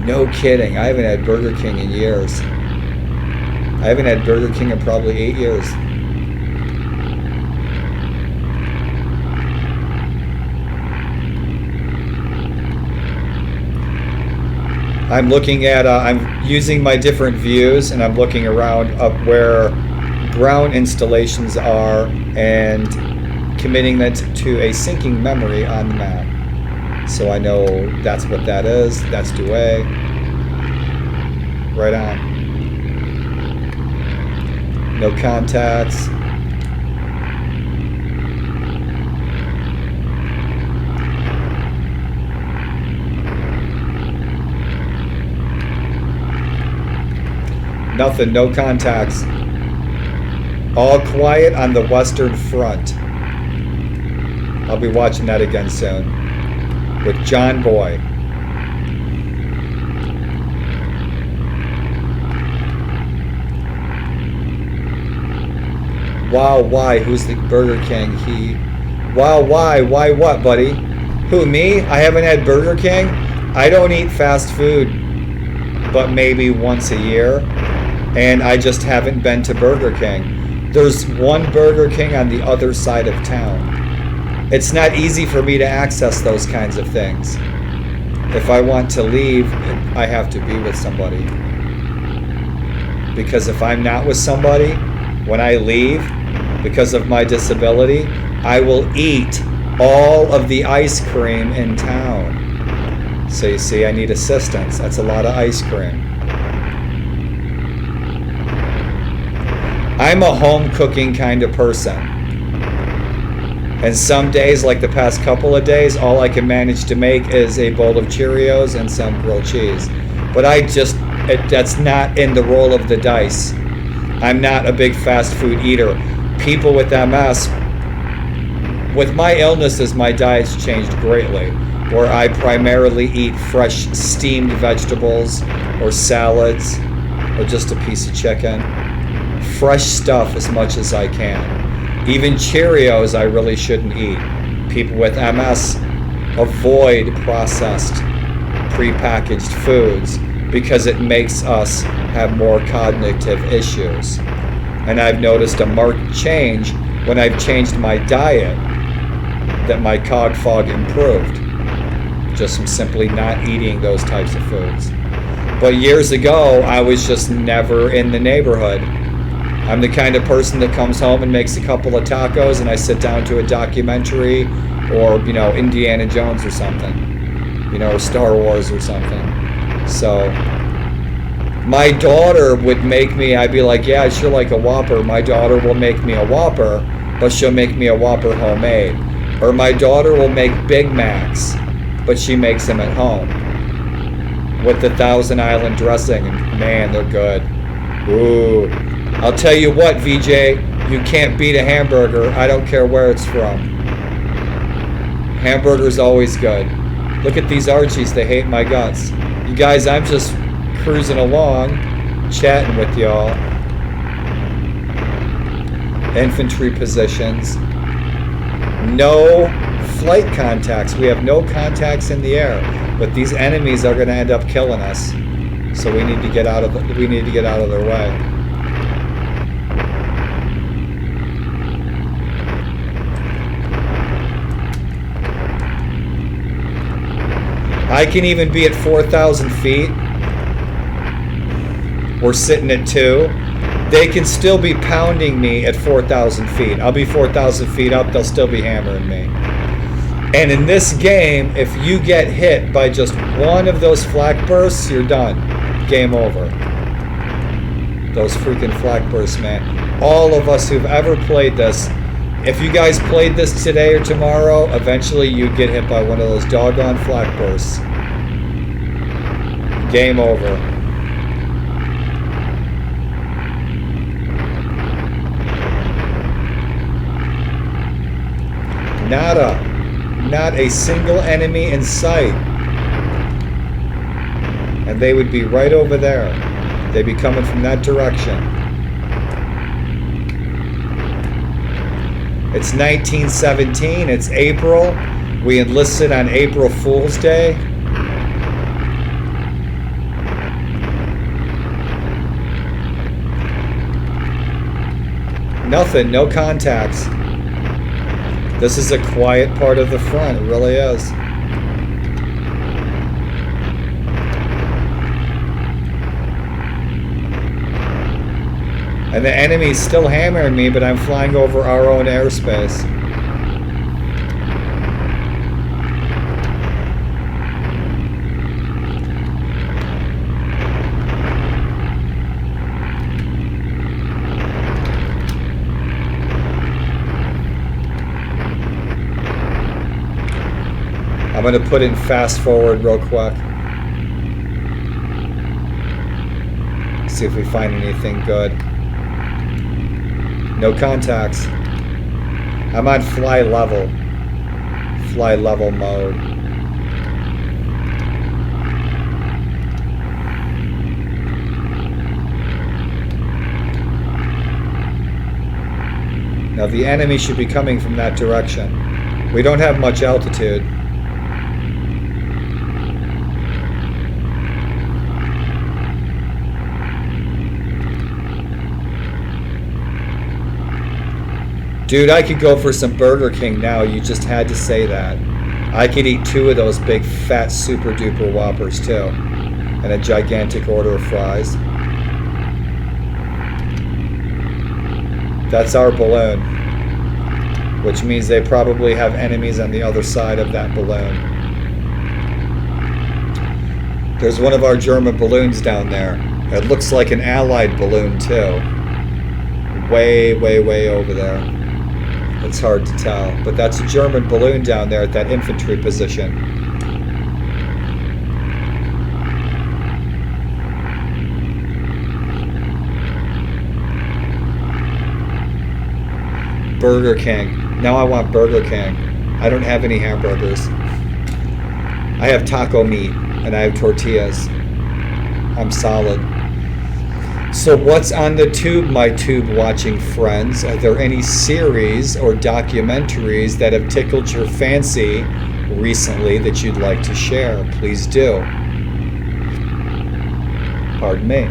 No kidding. I haven't had Burger King in years. I haven't had Burger King in probably 8 years. I'm looking at, I'm using my different views, and I'm looking around up where ground installations are and committing that to a syncing memory on the map. So I know that's what that is. That's Douai. Right on. No contacts. Nothing, no contacts. All quiet on the Western Front. I'll be watching that again soon. With John Boy. Wow, why? Who's the Burger King? He. Wow, why? Why what, buddy? Who, me? I haven't had Burger King. I don't eat fast food, but maybe once a year. And I just haven't been to Burger King. There's one Burger King on the other side of town. It's not easy for me to access those kinds of things. If I want to leave, I have to be with somebody. Because if I'm not with somebody, when I leave, because of my disability, I will eat all of the ice cream in town. So you see, I need assistance. That's a lot of ice cream. I'm a home cooking kind of person. And some days, like the past couple of days, all I can manage to make is a bowl of Cheerios and some grilled cheese. But that's not in the roll of the dice. I'm not a big fast food eater. People with MS, with my illnesses, my diet's changed greatly, where I primarily eat fresh steamed vegetables or salads or just a piece of chicken. Fresh stuff as much as I can. Even Cheerios I really shouldn't eat. People with MS avoid processed, prepackaged foods because it makes us have more cognitive issues. And I've noticed a marked change when I've changed my diet, that my cog fog improved just from simply not eating those types of foods. But years ago, I was just never in the neighborhood. I'm the kind of person that comes home and makes a couple of tacos and I sit down to a documentary or, Indiana Jones or something, or Star Wars or something. So my daughter would make me, I'd be like, yeah, I'd sure like a Whopper. My daughter will make me a Whopper, but she'll make me a Whopper homemade. Or my daughter will make Big Macs, but she makes them at home with the Thousand Island dressing, and man, they're good. Ooh. I'll tell you what, VJ, you can't beat a hamburger. I don't care where it's from. Hamburger's always good. Look at these Archies, they hate my guts. You guys, I'm just cruising along, chatting with y'all. Infantry positions. No flight contacts. We have no contacts in the air, but these enemies are going to end up killing us. So we need to get out of their way. I can even be at 4,000 feet. We're sitting at 2. They can still be pounding me at 4,000 feet. I'll be 4,000 feet up, they'll still be hammering me. And in this game, if you get hit by just one of those flak bursts, you're done. Game over. Those freaking flak bursts, man. All of us who've ever played this, if you guys played this today or tomorrow, eventually you'd get hit by one of those doggone flak bursts. Game over. Not a single enemy in sight. And they would be right over there. They'd be coming from that direction. It's 1917, it's April. We enlisted on April Fool's Day. Nothing, no contacts. This is a quiet part of the front, it really is. And the enemy's still hammering me, but I'm flying over our own airspace. going to put in fast forward real quick. See if we find anything good. No contacts. I'm on fly level. Fly level mode. Now the enemy should be coming from that direction. We don't have much altitude. Dude, I could go for some Burger King now. You just had to say that. I could eat 2 of those big fat super duper Whoppers too. And a gigantic order of fries. That's our balloon. Which means they probably have enemies on the other side of that balloon. There's one of our German balloons down there. It looks like an Allied balloon too. Way, way, way over there. It's hard to tell, but that's a German balloon down there at that infantry position. Burger King. Now I want Burger King. I don't have any hamburgers. I have taco meat and I have tortillas. I'm solid. So what's on the tube, my tube watching friends? Are there any series or documentaries that have tickled your fancy recently that you'd like to share? Please do. Pardon me.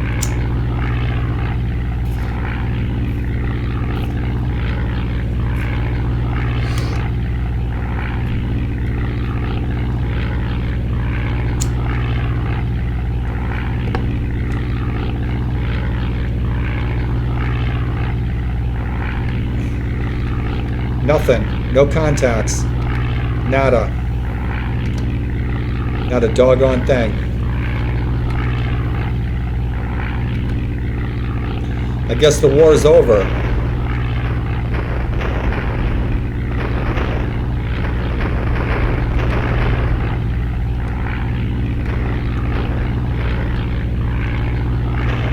Nothing. No contacts. Nada. Not a doggone thing. I guess the war's over.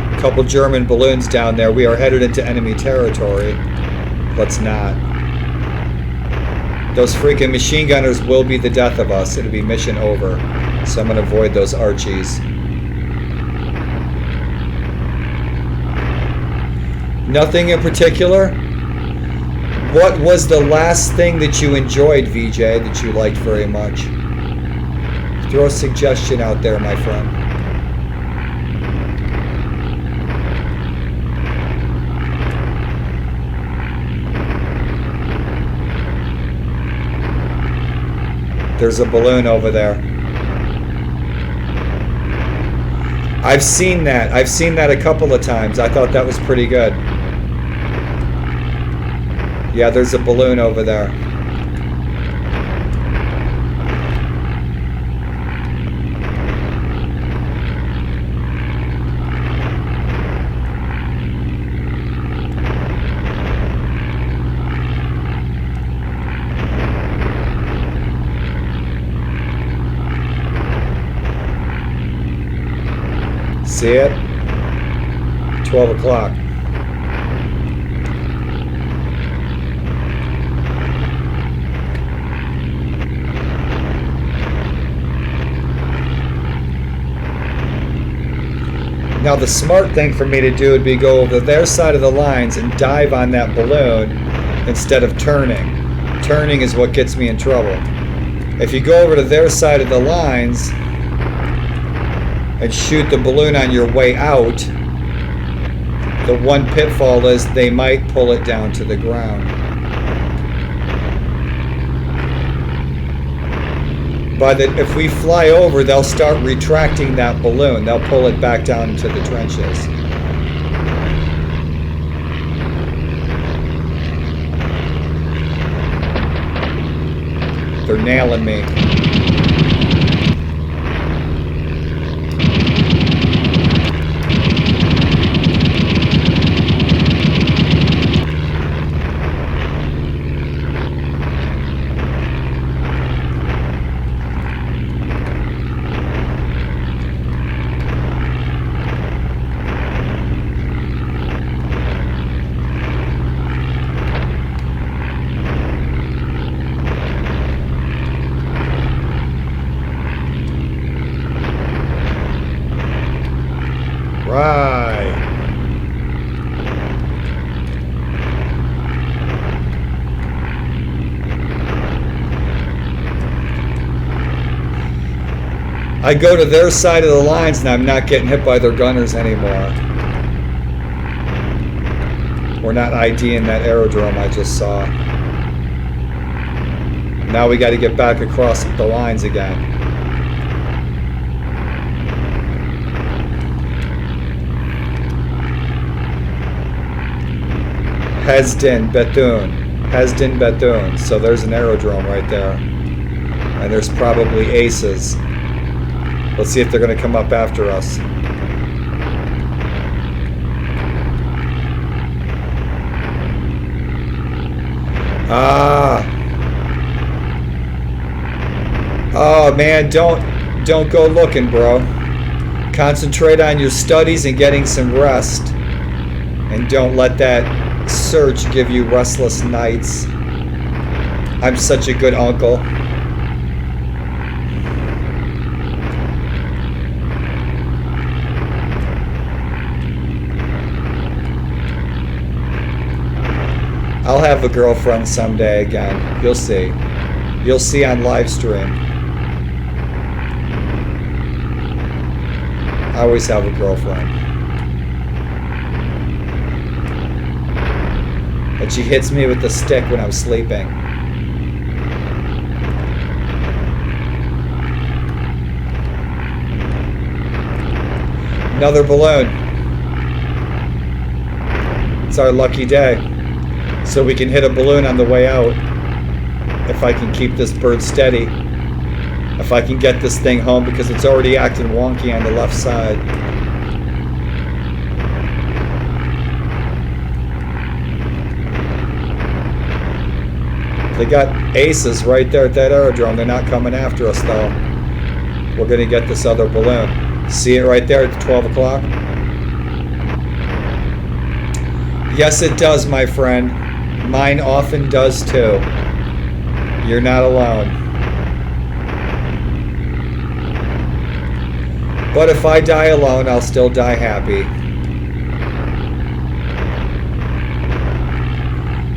A couple German balloons down there. We are headed into enemy territory. Let's not. Those freaking machine gunners will be the death of us. It'll be mission over. So I'm going to avoid those Archies. Nothing in particular? What was the last thing that you enjoyed, VJ, that you liked very much? Throw a suggestion out there, my friend. There's a balloon over there. I've seen that. I've seen that a couple of times. I thought that was pretty good. Yeah, there's a balloon over there. See it? 12 o'clock. Now the smart thing for me to do would be go over their side of the lines and dive on that balloon instead of turning. Turning is what gets me in trouble. If you go over to their side of the lines and shoot the balloon on your way out, the one pitfall is they might pull it down to the ground. If we fly over, they'll start retracting that balloon. They'll pull it back down into the trenches. They're nailing me. I go to their side of the lines and I'm not getting hit by their gunners anymore. We're not IDing that aerodrome I just saw. Now we got to get back across the lines again. Hesdin Bethune. Hesdin Bethune. So there's an aerodrome right there. And there's probably aces. Let's see if they're going to come up after us. Oh man, don't go looking, bro. Concentrate on your studies and getting some rest. And don't let that search give you restless nights. I'm such a good uncle. I'll have a girlfriend someday again. You'll see. You'll see on live stream. I always have a girlfriend. But she hits me with the stick when I'm sleeping. Another balloon. It's our lucky day. So we can hit a balloon on the way out. If I can keep this bird steady. If I can get this thing home, because it's already acting wonky on the left side. They got aces right there at that aerodrome. They're not coming after us though. We're going to get this other balloon. See it right there at 12 o'clock? Yes, it does, my friend. Mine often does too. You're not alone. But if I die alone, I'll still die happy.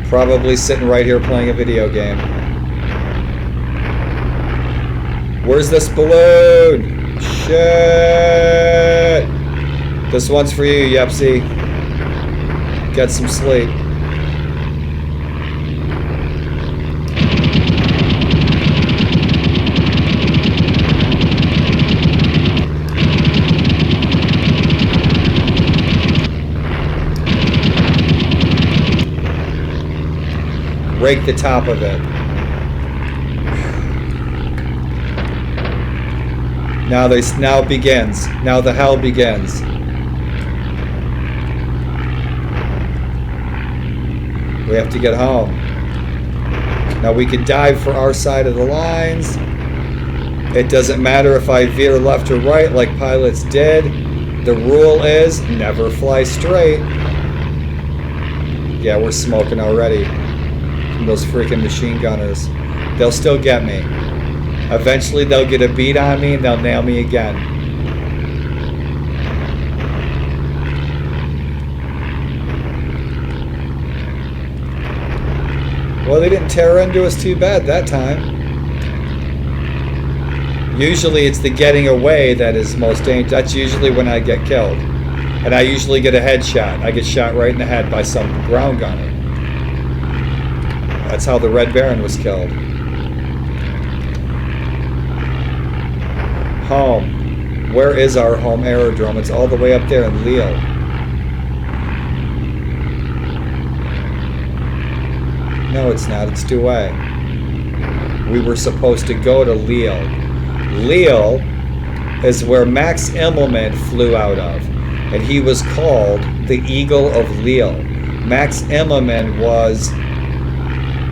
Probably sitting right here playing a video game. Where's this balloon? Shit! This one's for you, Yepsy. Get some sleep. Break the top of it. Now begins. Now the hell begins. We have to get home. Now we can dive for our side of the lines. It doesn't matter if I veer left or right like pilots did. The rule is never fly straight. Yeah, we're smoking already. Those freaking machine gunners. They'll still get me. Eventually they'll get a beat on me and they'll nail me again. Well, they didn't tear into us too bad that time. Usually it's the getting away that is most dangerous. That's usually when I get killed. And I usually get a headshot. I get shot right in the head by some ground gunner. That's how the Red Baron was killed. Home. Where is our home aerodrome? It's all the way up there in Lille. No, it's not. It's Douai. We were supposed to go to Lille. Lille is where Max Immelmann flew out of. And he was called the Eagle of Lille. Max Immelmann was,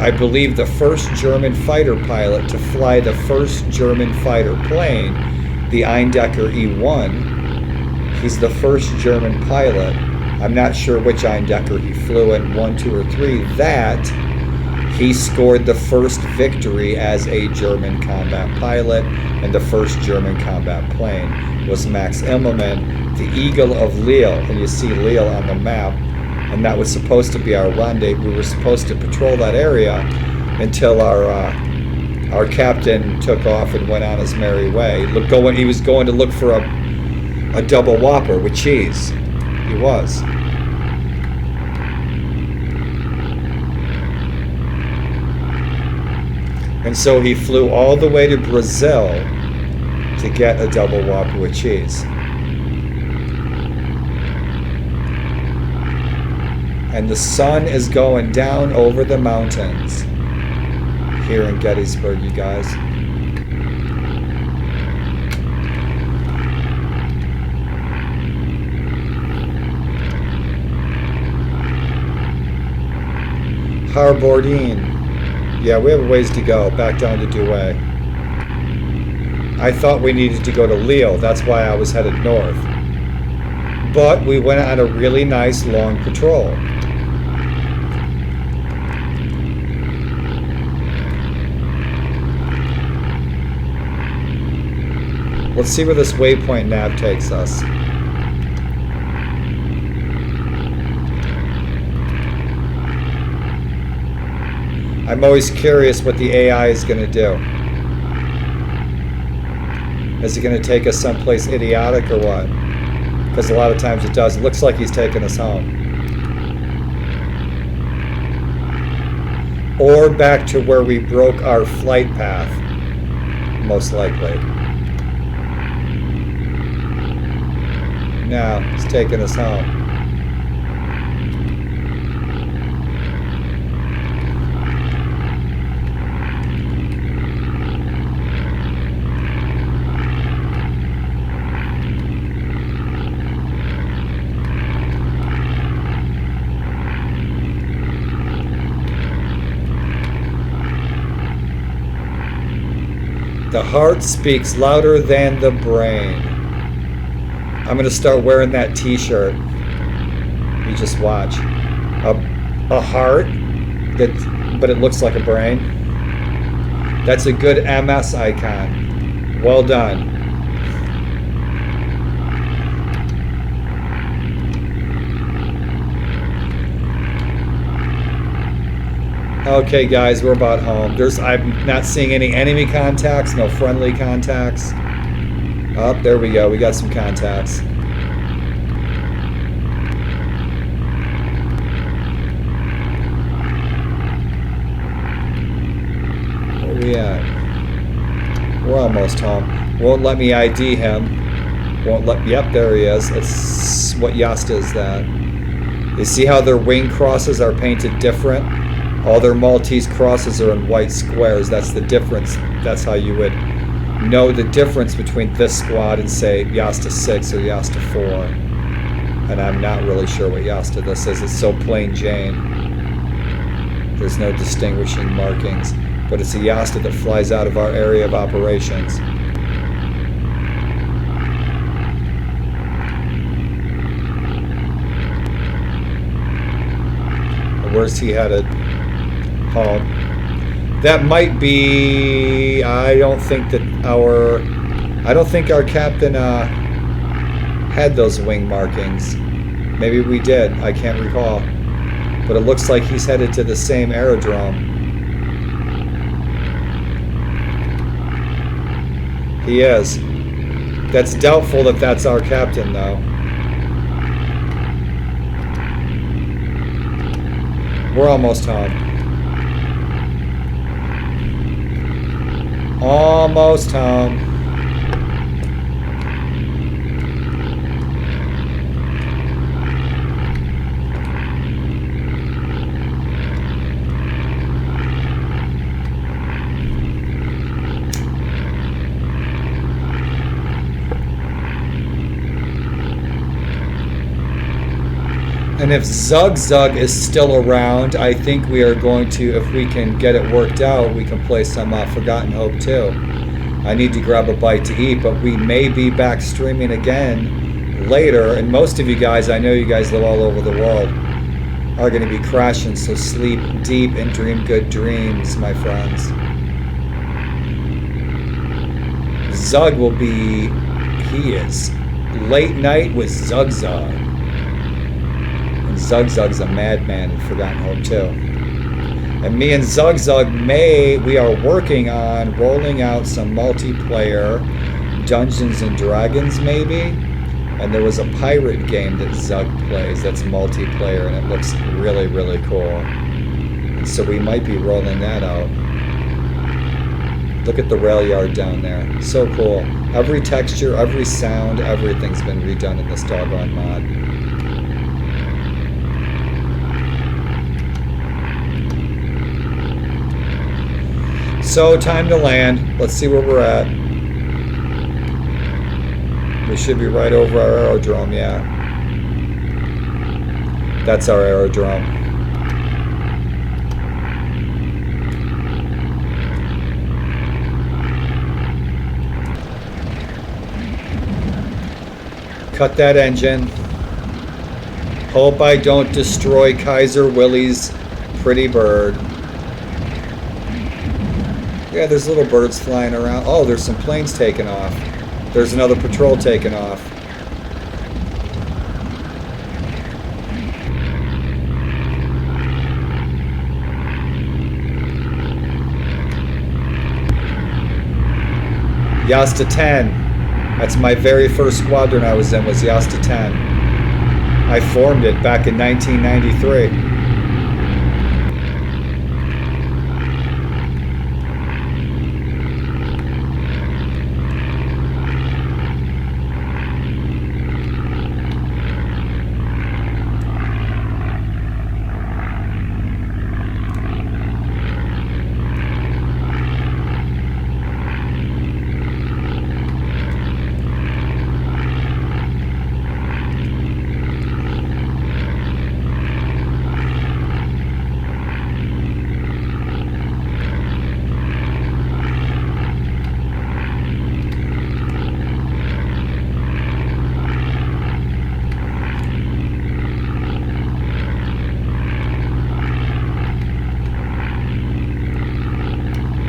I believe, the first German fighter pilot to fly the first German fighter plane, the Eindecker E-1. He's the first German pilot. I'm not sure which Eindecker he flew in, 1, 2, or 3. That he scored the first victory as a German combat pilot, and the first German combat plane was Max Immelmann, the Eagle of Lille. And you see Lille on the map. And that was supposed to be our rendezvous. We were supposed to patrol that area until our our captain took off and went on his merry way. He was going to look for a double Whopper with cheese. He was. And so he flew all the way to Brazil to get a double Whopper with cheese. And the sun is going down over the mountains here in Gettysburg, you guys. Harbordine. Yeah, we have a ways to go, back down to Douai. I thought we needed to go to Lille, that's why I was headed north. But we went on a really nice long patrol. Let's see where this waypoint nav takes us. I'm always curious what the AI is going to do. Is it going to take us someplace idiotic or what? Because a lot of times it does. It looks like he's taking us home. Or back to where we broke our flight path, most likely. No, it's taking us home. The heart speaks louder than the brain. I'm going to start wearing that t-shirt. You just watch. A heart, but it looks like a brain. That's a good MS icon. Well done. Okay, guys, we're about home. I'm not seeing any enemy contacts, no friendly contacts. Oh, there we go. We got some contacts. Where are we at? We're almost home. Won't let me ID him. Yep, there he is. It's what Yasta is that? You see how their wing crosses are painted different? All their Maltese crosses are in white squares. That's the difference. That's how you would know the difference between this squad and, say, Yasta 6 or Yasta 4. And I'm not really sure what Yasta this is. It's so plain Jane. There's no distinguishing markings. But it's a Yasta that flies out of our area of operations. Where's he headed? Home. That might be. I don't think our captain had those wing markings. Maybe we did. I can't recall. But it looks like he's headed to the same aerodrome. He is. That's doubtful that that's our captain, though. We're almost home. Almost home. And if Zug is still around, I think we are going to, if we can get it worked out, we can play some Forgotten Hope too. I need to grab a bite to eat, but we may be back streaming again later. And most of you guys, I know you guys live all over the world, are going to be crashing, so sleep deep and dream good dreams, my friends. Zug will be, he is, late night with Zug. Zug's a madman in Forgotten Hope too. And me and Zug we are working on rolling out some multiplayer Dungeons and Dragons maybe. And there was a pirate game that Zug plays that's multiplayer and it looks really, really cool. And so we might be rolling that out. Look at the rail yard down there. So cool. Every texture, every sound, everything's been redone in this doggone mod. So, time to land. Let's see where we're at. We should be right over our aerodrome, yeah. That's our aerodrome. Cut that engine. Hope I don't destroy Kaiser Willie's pretty bird. Yeah, there's little birds flying around. Oh, there's some planes taking off. There's another patrol taking off. Yasta 10. That's my very first squadron I was in, was Yasta 10. I formed it back in 1993.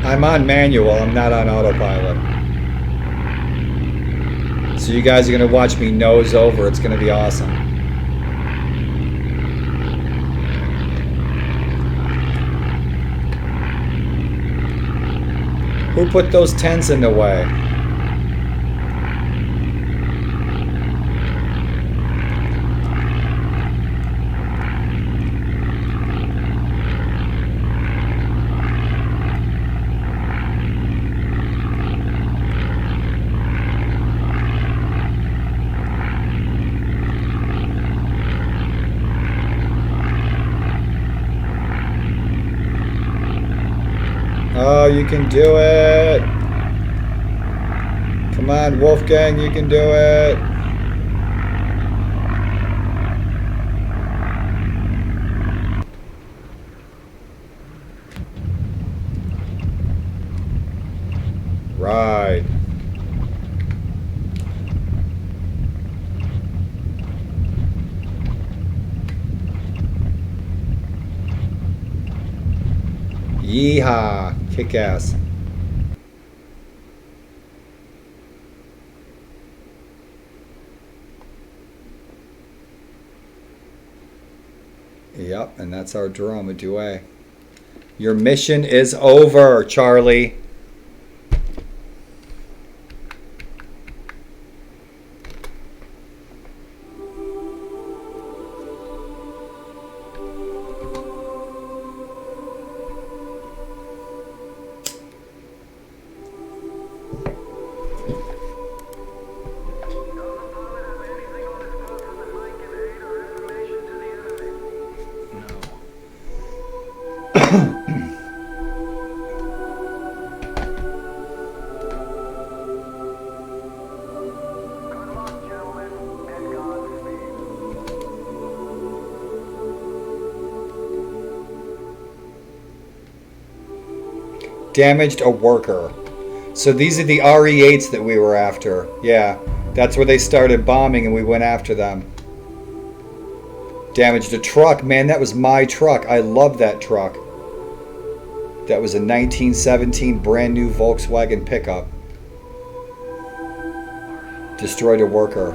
I'm on manual, I'm not on autopilot. So you guys are going to watch me nose over, it's going to be awesome. Who put those tents in the way? Oh, you can do it. Come on, Wolfgang, you can do it. Right. Yeehaw. Kick ass. Yep, and that's our drone, a Douai. Your mission is over, Charlie. Damaged a worker. So these are the RE8s that we were after. Yeah, that's where they started bombing and we went after them. Damaged a truck. Man, that was my truck. I love that truck. That was a 1917 brand new Volkswagen pickup. Destroyed a worker.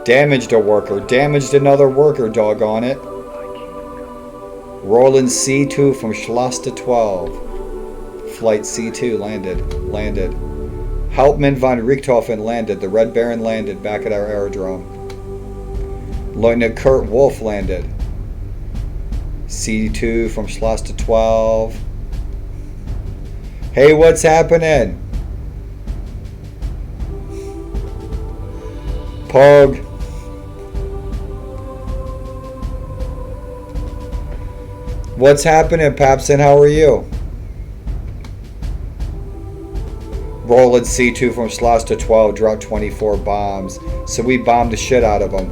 Damaged a worker. Damaged another worker, doggone it. Roland C2 from Schloss to 12. Flight C2 landed. Hauptmann von Richthofen landed. The Red Baron landed back at our aerodrome. Lieutenant Kurt Wolf landed. C2 from Schloss to 12. Hey, what's happening? Pog. What's happening, Papson? How are you? Roland C2 from Schloss to 12 dropped 24 bombs. So we bombed the shit out of them.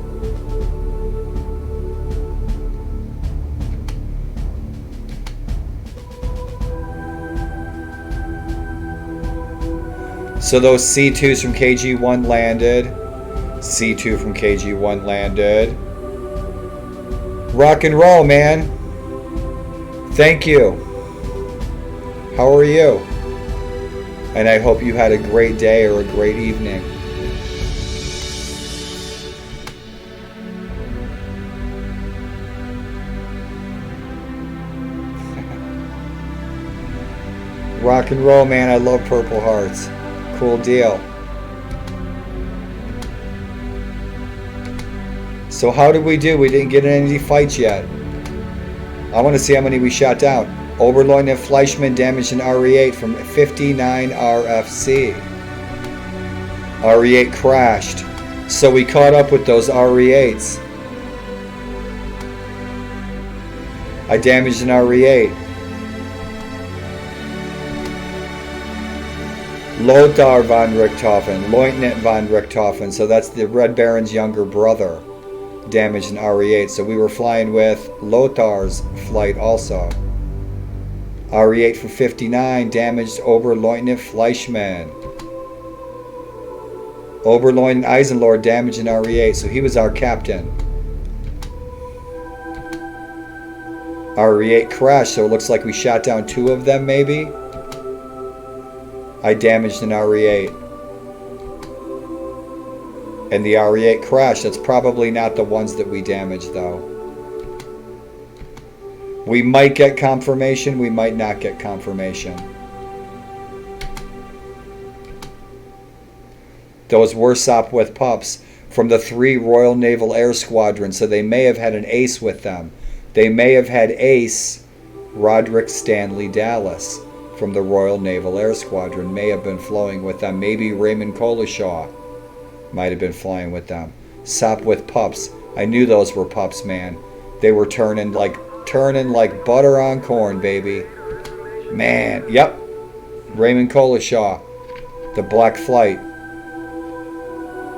So those C2s from KG1 landed. C2 from KG1 landed. Rock and roll, man. Thank you. How are you? And I hope you had a great day or a great evening. Rock and roll, man. I love Purple Hearts. Cool deal. So how did we do? We didn't get in any fights yet. I want to see how many we shot down. Oberleutnant Fleischmann damaged an RE-8 from 59 RFC. RE-8 crashed. So we caught up with those RE-8s. I damaged an RE-8. Lothar von Richthofen, Lieutenant von Richthofen, so that's the Red Baron's younger brother, damaged an RE-8. So we were flying with Lothar's flight also. RE-8 for 59 damaged Oberleutnant Fleischmann. Oberleutnant Eisenlord damaged an RE-8, so he was our captain. RE-8 crashed, so it looks like we shot down 2 of them maybe. I damaged an RE-8. And the RE-8 crashed. That's probably not the ones that we damaged though. We might get confirmation, we might not get confirmation. Those were Sopwith pups from the 3 Royal Naval Air Squadron, so they may have had an ace with them. They may have had ace Roderick Stanley Dallas from the Royal Naval Air Squadron, may have been flowing with them. Maybe Raymond Collishaw might have been flying with them. Sopwith pups. I knew those were pups, man. They were turning like butter on corn, baby. Man, yep. Raymond Collishaw, the Black Flight.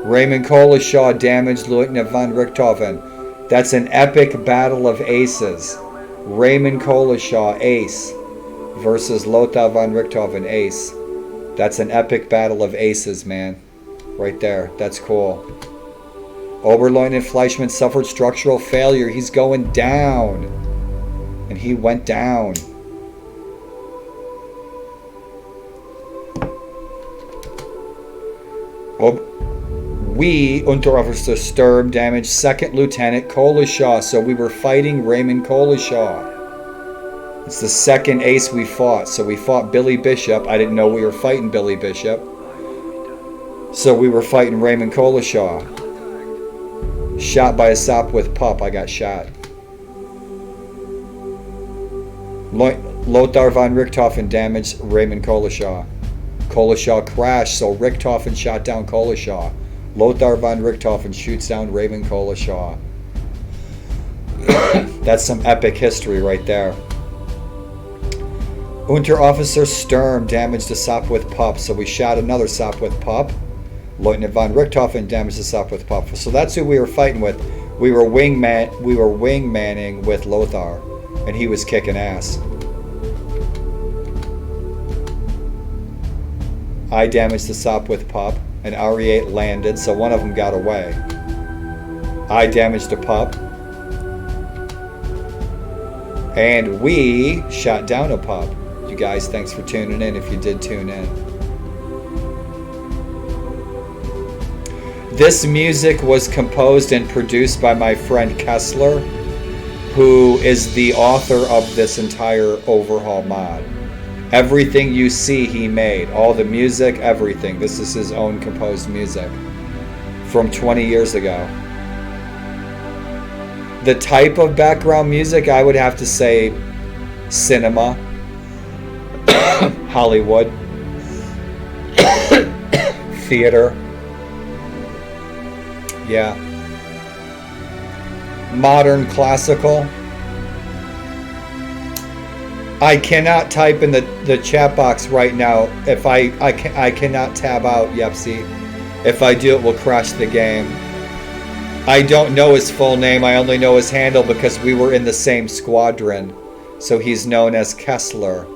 Raymond Collishaw damaged Lieutenant von Richthofen. That's an epic battle of aces. Raymond Collishaw, ace, versus Lothar von Richthofen, ace. That's an epic battle of aces, man. Right there. That's cool. Oberleutnant Fleischmann suffered structural failure. He's going down. And he went down. We, Unterofficer Sturm, damaged 2nd Lieutenant Collishaw. So we were fighting Raymond Collishaw. It's the 2nd ace we fought. So we fought Billy Bishop. I didn't know we were fighting Billy Bishop. So we were fighting Raymond Collishaw. Shot by a Sopwith pup. I got shot. Lothar von Richthofen damaged Raymond Collishaw. Collishaw crashed, so Richthofen shot down Collishaw. Lothar von Richthofen shoots down Raymond Collishaw. That's some epic history right there. Unterofficer Sturm damaged a Sopwith pup, so we shot another Sopwith pup. Lieutenant von Richthofen damaged the Sopwith pup. So that's who we were fighting with. We were wingmanning with Lothar, and he was kicking ass. I damaged the Sopwith pup, and RE-8 landed, so one of them got away. I damaged a pup, and we shot down a pup. You guys, thanks for tuning in if you did tune in. This music was composed and produced by my friend Kessler, who is the author of this entire overhaul mod. Everything you see he made, all the music, everything. This is his own composed music from 20 years ago. The type of background music, I would have to say cinema, Hollywood, theater. Yeah. Modern classical. I cannot type in the chat box right now. If I cannot tab out Yepsy. If I do, it will crash the game. I don't know his full name. I only know his handle because we were in the same squadron. So he's known as Kessler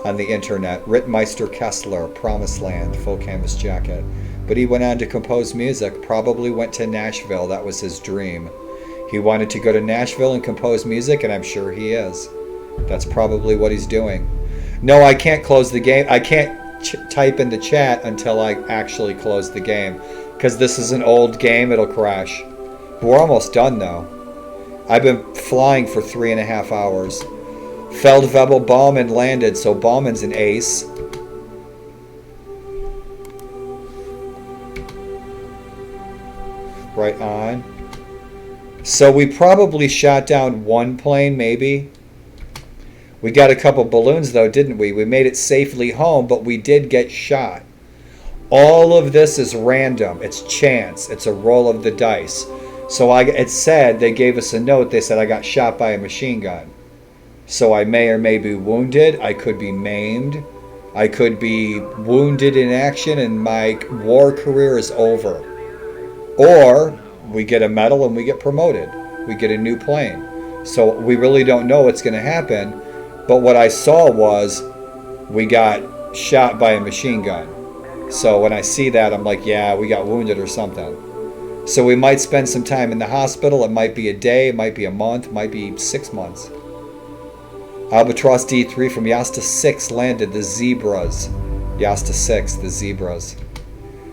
on the internet. Rittmeister Kessler, Promised Land, full canvas jacket. But he went on to compose music. Probably went to Nashville. That was his dream. He wanted to go to Nashville and compose music, and I'm sure he is. That's probably what he's doing. No, I can't close the game. I can't type in the chat until I actually close the game. Because this is an old game, it'll crash. We're almost done, though. I've been flying for 3.5 hours. Feldwebel Baumann landed, so Baumann's an ace. Right on. So we probably shot down one plane, maybe. We got a couple balloons, though, didn't we? We made it safely home, but we did get shot. All of this is random. It's chance. It's a roll of the dice. So it said, they gave us a note. They said I got shot by a machine gun. So I may or may be wounded. I could be maimed. I could be wounded in action, and my war career is over. Or we get a medal and we get promoted. We get a new plane. So we really don't know what's going to happen. But what I saw was we got shot by a machine gun. So when I see that, I'm like, yeah, we got wounded or something. So we might spend some time in the hospital. It might be a day, it might be a month, it might be 6 months. Albatross D3 from Yasta 6 landed, the Zebras. Yasta 6, the Zebras.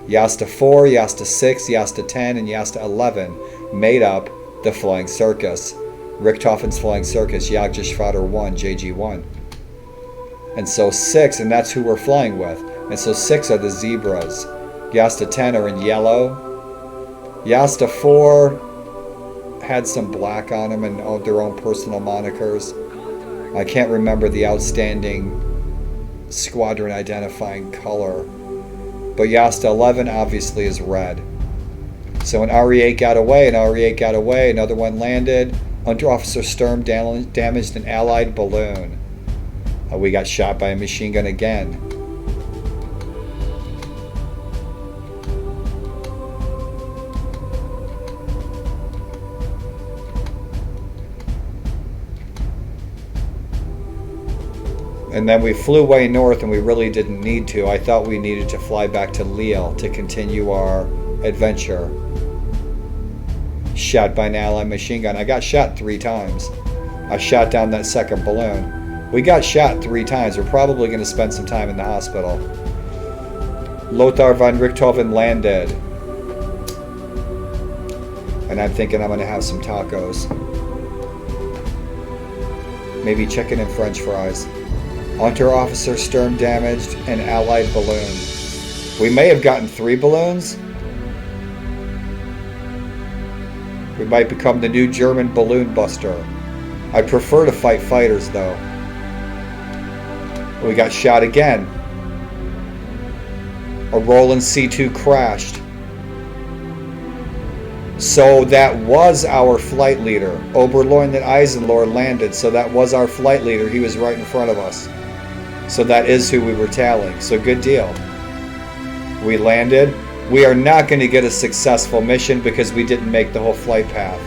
Yasta 4, Yasta 6, Yasta 10, and Yasta 11 made up the Flying Circus. Richthofen's Flying Circus, Jagdgeschwader 1, JG1. And so 6, and that's who we're flying with. And so 6 are the Zebras. Yasta 10 are in yellow. Yasta 4 had some black on them and their own personal monikers. I can't remember the outstanding squadron identifying color. But Yasta 11 obviously is red. So an RE-8 got away, another one landed. Underofficer Sturm damaged an Allied balloon. We got shot by a machine gun again. And then we flew way north and we really didn't need to. I thought we needed to fly back to Lille to continue our adventure. Shot by an Allied machine gun. I got shot 3 times. I shot down that second balloon. We got shot 3 times. We're probably going to spend some time in the hospital. Lothar von Richthofen landed. And I'm thinking I'm going to have some tacos. Maybe chicken and french fries. Unterofficer Sturm damaged an Allied balloon. We may have gotten 3 balloons. We might become the new German balloon buster. I prefer to fight fighters, though. We got shot again. A Roland C-2 crashed. So that was our flight leader. Oberleutnant Eisenlohr landed, so that was our flight leader. He was right in front of us. So that is who we were tailing. So good deal. We landed. We are not going to get a successful mission because we didn't make the whole flight path.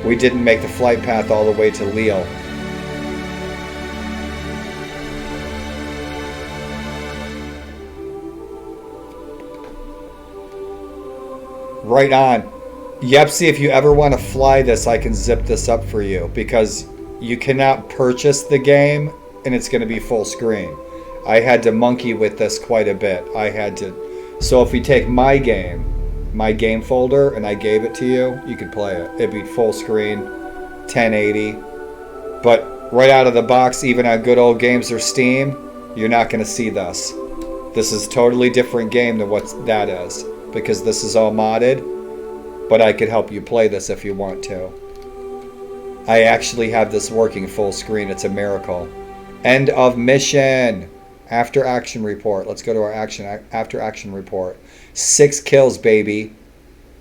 We didn't make the flight path all the way to Lille. Right on. Yepsy, if you ever want to fly this, I can zip this up for you because you cannot purchase the game and it's going to be full screen. I had to monkey with this quite a bit. So if you take my game folder, and I gave it to you, you could play it. It'd be full screen, 1080, But right out of the box, even on good old games or Steam, you're not going to see this. This is a totally different game than what that is, because this is all modded, but I could help you play this if you want to. I actually have this working full screen. It's a miracle. End of mission. After action report. Let's go to our after action report. 6 kills, baby.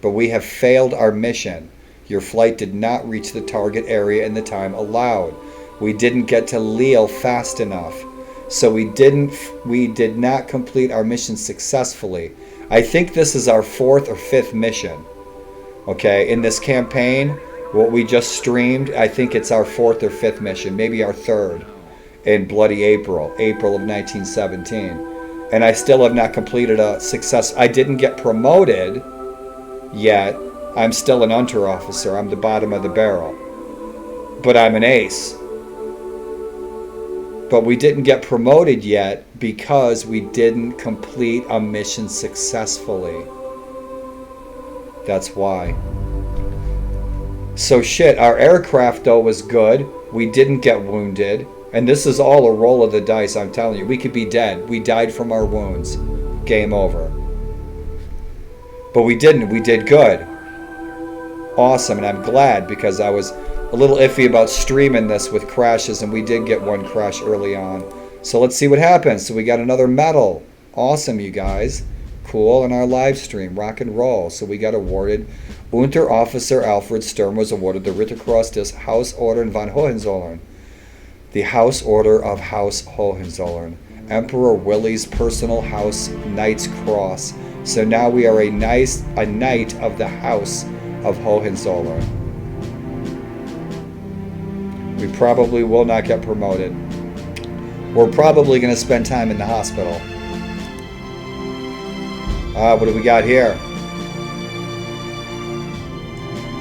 But we have failed our mission. Your flight did not reach the target area in the time allowed. We didn't get to Lille fast enough. So we did not complete our mission successfully. I think this is our 4th or 5th mission. Okay, in this campaign, what we just streamed, I think it's our 4th or 5th mission, maybe our 3rd. In bloody April of 1917. And I still have not completed a success. I didn't get promoted yet. I'm still an under officer. I'm the bottom of the barrel. But I'm an ace. But we didn't get promoted yet because we didn't complete a mission successfully. That's why. So shit, our aircraft though was good. We didn't get wounded. And this is all a roll of the dice, I'm telling you. We could be dead. We died from our wounds. Game over. But we didn't. We did good. Awesome. And I'm glad because I was a little iffy about streaming this with crashes. And we did get one crash early on. So let's see what happens. So we got another medal. Awesome, you guys. Cool. On our live stream. Rock and roll. So we got awarded. Unter Officer Alfred Sturm was awarded the Ritterkreuz des Hausordnung von Hohenzollern. The House Order of House Hohenzollern. Emperor Willie's personal house Knight's Cross. So now we are a knight of the House of Hohenzollern. We probably will not get promoted. We're probably going to spend time in the hospital. What do we got here?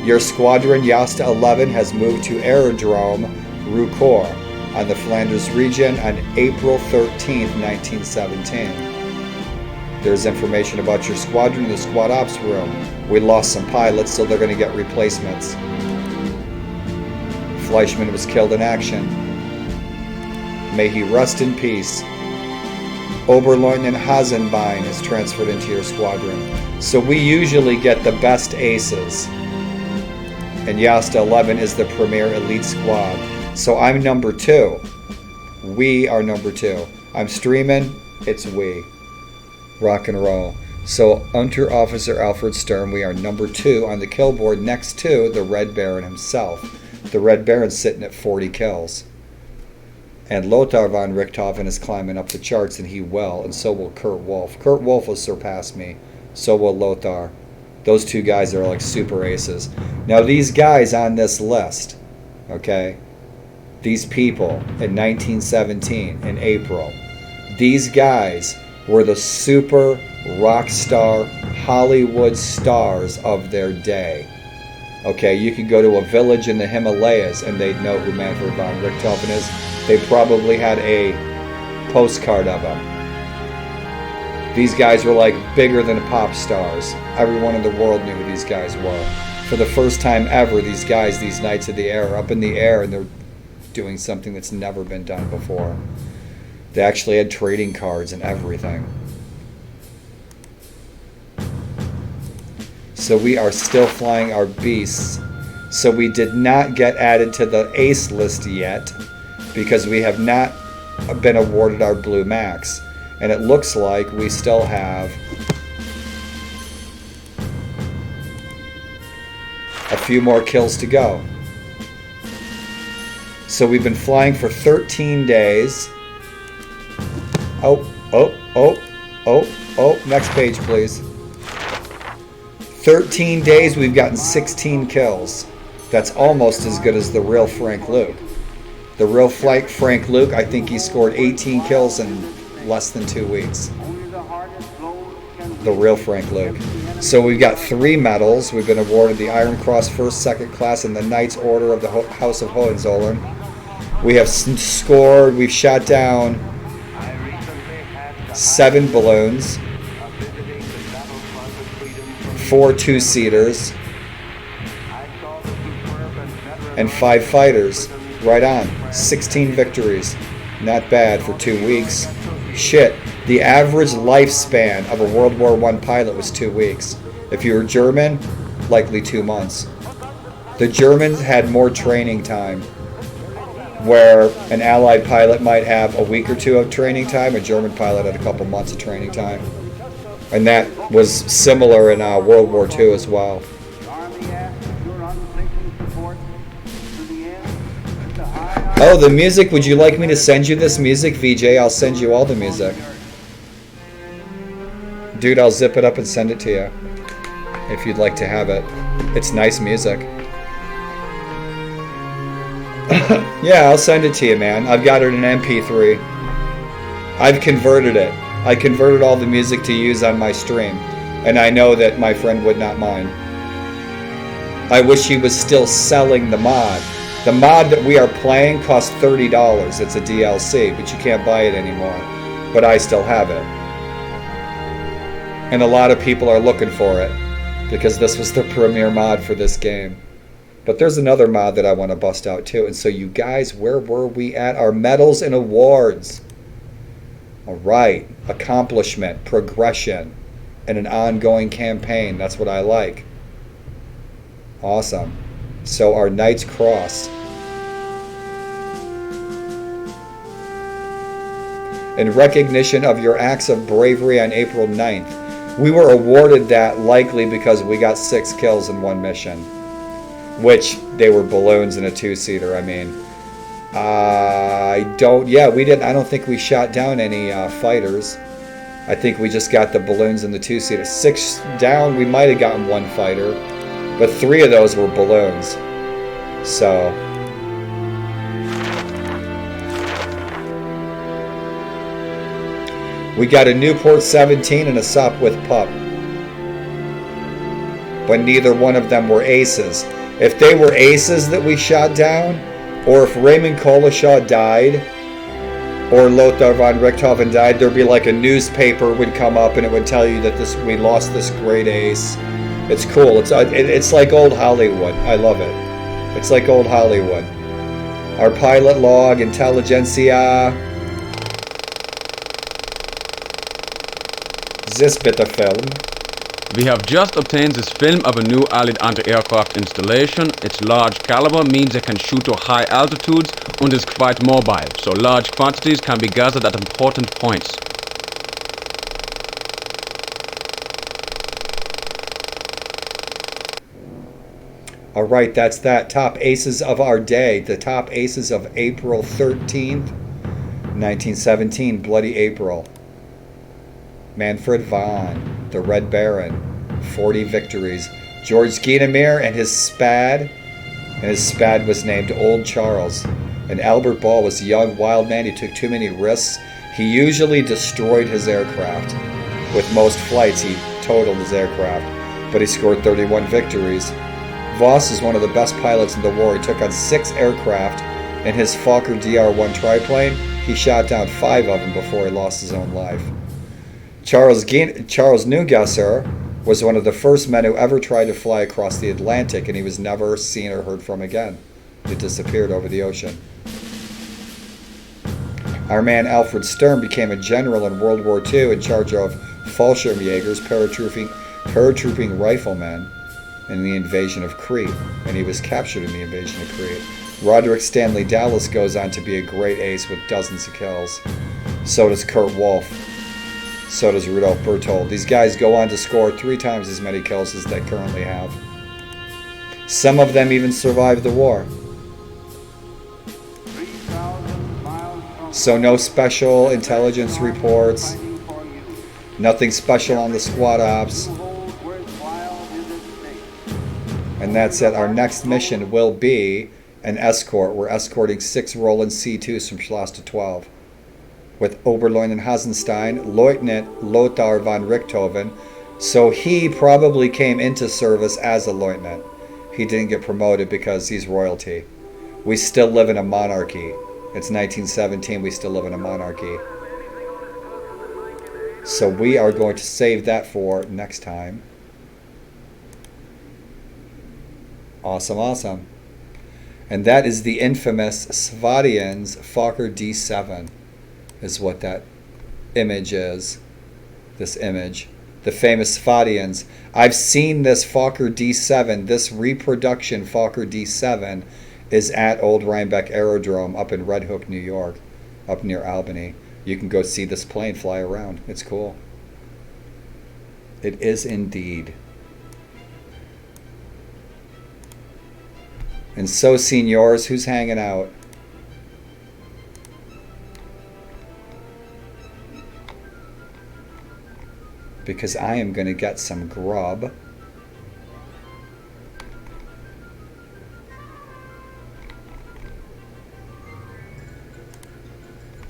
Your squadron, Yasta 11, has moved to Aerodrome Roucourt on the Flanders region on April 13th, 1917. There's information about your squadron in the squad ops room. We lost some pilots, so they're going to get replacements. Fleischmann was killed in action. May he rest in peace. Oberleutnant Hasenbein is transferred into your squadron. So we usually get the best aces. And Yasta 11 is the premier elite squad. So I'm number 2. We are number 2. I'm streaming. It's we. Rock and roll. So Unter Officer Alfred Sturm, we are number 2 on the kill board next to the Red Baron himself. The Red Baron's sitting at 40 kills. And Lothar von Richthofen is climbing up the charts, and he will. And so will Kurt Wolf. Kurt Wolf will surpass me. So will Lothar. Those 2 guys are like super aces. Now these guys on this list, okay? These people in 1917, in April, these guys were the super rock star Hollywood stars of their day. Okay, you could go to a village in the Himalayas and they'd know who Manfred von Richthofen is. They probably had a postcard of him. These guys were like bigger than pop stars. Everyone in the world knew who these guys were. For the first time ever, these guys, these Knights of the Air, are up in the air and they're doing something that's never been done before. They actually had trading cards and everything. So we are still flying our beasts. So we did not get added to the ace list yet because we have not been awarded our blue max. And it looks like we still have a few more kills to go. So we've been flying for 13 days. Oh, next page, please. 13 days, we've gotten 16 kills. That's almost as good as the real Frank Luke. The real Frank Luke, I think he scored 18 kills in less than 2 weeks. The real Frank Luke. So we've got 3 medals. We've been awarded the Iron Cross First, Second Class, and the Knight's Order of the House of Hohenzollern. We have scored, we've shot down 7 balloons, 4 two-seaters, and 5 fighters. Right on. 16 victories. Not bad for 2 weeks. Shit. The average lifespan of a World War I pilot was 2 weeks. If you were German, likely 2 months. The Germans had more training time. Where an Allied pilot might have a week or 2 of training time, a German pilot had a couple months of training time. And that was similar in World War II as well. Oh, the music. Would you like me to send you this music, VJ? I'll send you all the music. Dude, I'll zip it up and send it to you. If you'd like to have it. It's nice music. Yeah, I'll send it to you, man. I've got it in MP3. I've converted it. I converted all the music to use on my stream. And I know that my friend would not mind. I wish he was still selling the mod. The mod that we are playing costs $30. It's a DLC, but you can't buy it anymore. But I still have it. And a lot of people are looking for it. Because this was the premier mod for this game. But there's another mod that I want to bust out too. And so you guys, where were we at? Our medals and awards. Alright. Accomplishment, progression, and an ongoing campaign. That's what I like. Awesome. So our Knight's Cross. In recognition of your acts of bravery on April 9th. We were awarded that likely because we got 6 kills in one mission. Which, they were balloons in a 2-seater, I mean. I don't think we shot down any fighters. I think we just got the balloons in the 2-seater. 6 down, we might have gotten 1 fighter. But 3 of those were balloons. So... we got a Newport 17 and a Sopwith Pup. But neither one of them were aces. If they were aces that we shot down, or if Raymond Kolashaw died, or Lothar von Richthofen died, there'd be like a newspaper would come up and it would tell you that we lost this great ace. It's cool. It's like old Hollywood. I love it. It's like old Hollywood. Our pilot log, Intelligentsia. This bit of film. We have just obtained this film of a new Allied anti-aircraft installation. Its large caliber means it can shoot to high altitudes and is quite mobile, so large quantities can be gathered at important points. Alright, that's that. Top aces of our day. The top aces of April 13th, 1917. Bloody April. Manfred Vaughan, the Red Baron, 40 victories. George Guynemer and his Spad, was named Old Charles. And Albert Ball was a young wild man. He took too many risks. He usually destroyed his aircraft. With most flights, he totaled his aircraft. But he scored 31 victories. Voss is one of the best pilots in the war. He took on 6 aircraft in his Fokker DR-1 triplane. He shot down 5 of them before he lost his own life. Charles Neugesser was one of the first men who ever tried to fly across the Atlantic, and he was never seen or heard from again. He disappeared over the ocean. Our man Alfred Sturm became a general in World War II in charge of Fallschirmjägers, paratrooping riflemen, in the invasion of Crete, and he was captured in the invasion of Crete. Roderick Stanley Dallas goes on to be a great ace with dozens of kills. So does Kurt Wolff. So does Rudolf Berthold. These guys go on to score 3 times as many kills as they currently have. Some of them even survived the war. So no special intelligence reports. Nothing special on the squad ops. And that's it. Our next mission will be an escort. We're escorting 6 Roland C-2s from Schloss to 12. With Oberleutnant Hasenstein, Lieutenant Lothar von Richthofen. So he probably came into service as a lieutenant. He didn't get promoted because he's royalty. We still live in a monarchy. It's 1917, we still live in a monarchy. So we are going to save that for next time. Awesome, awesome. And that is the infamous Svadian's Fokker D7 is what that image is. This image. The famous Svadians. I've seen this Fokker D7. This reproduction Fokker D7 is at Old Rhinebeck Aerodrome up in Red Hook, New York, up near Albany. You can go see this plane fly around. It's cool. It is indeed. And so, senors, who's hanging out? Because I am going to get some grub.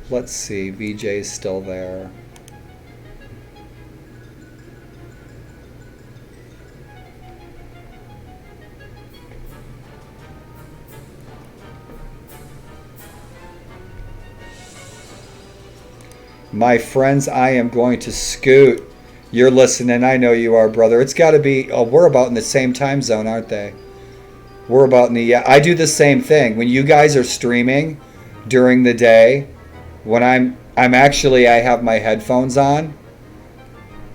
Let's see, VJ's still there. My friends, I am going to scoot. You're listening. I know you are, brother. It's got to be, oh, we're about in the same time zone, aren't they? We're about in the, yeah. I do the same thing. When you guys are streaming during the day, when I'm actually, I have my headphones on.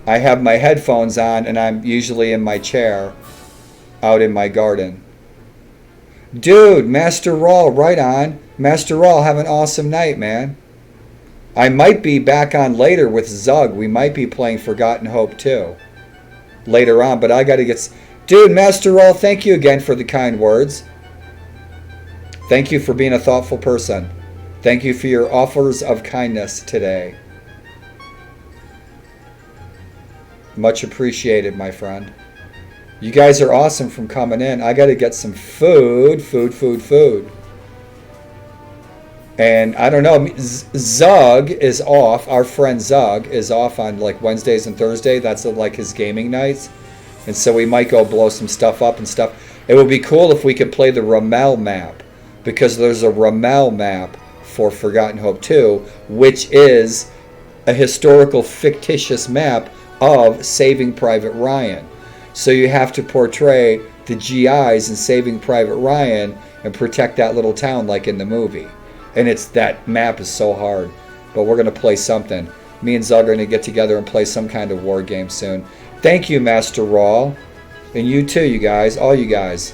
I have my headphones on and I'm usually in my chair out in my garden. Dude, Master Raw, right on. Master Raw, have an awesome night, man. I might be back on later with Zug. We might be playing Forgotten Hope too later on, but I got to get... Dude, Master Raw, thank you again for the kind words. Thank you for being a thoughtful person. Thank you for your offers of kindness today. Much appreciated, my friend. You guys are awesome from coming in. I got to get some food. And I don't know, Zug is off. Our friend Zug is off on like Wednesdays and Thursdays. That's like his gaming nights. And so we might go blow some stuff up and stuff. It would be cool if we could play the Rommel map, because there's a Rommel map for Forgotten Hope 2, which is a historical fictitious map of Saving Private Ryan. So you have to portray the GIs in Saving Private Ryan and protect that little town like in the movie. And it's, that map is so hard. But we're going to play something. Me and Zug are going to get together and play some kind of war game soon. Thank you, Master Raw. And you too, you guys. All you guys.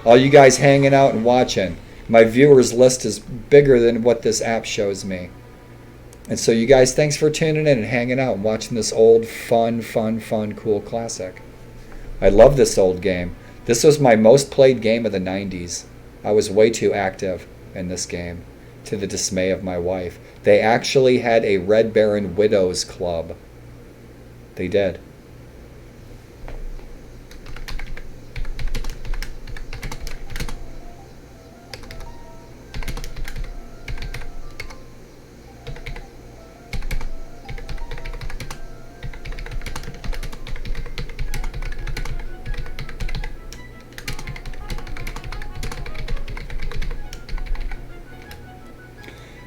All you guys hanging out and watching. My viewers list is bigger than what this app shows me. And so you guys, thanks for tuning in and hanging out and watching this old, fun, cool classic. I love this old game. This was my most played game of the 90s. I was way too active in this game, to the dismay of my wife. They actually had a Red Baron Widows Club. They did.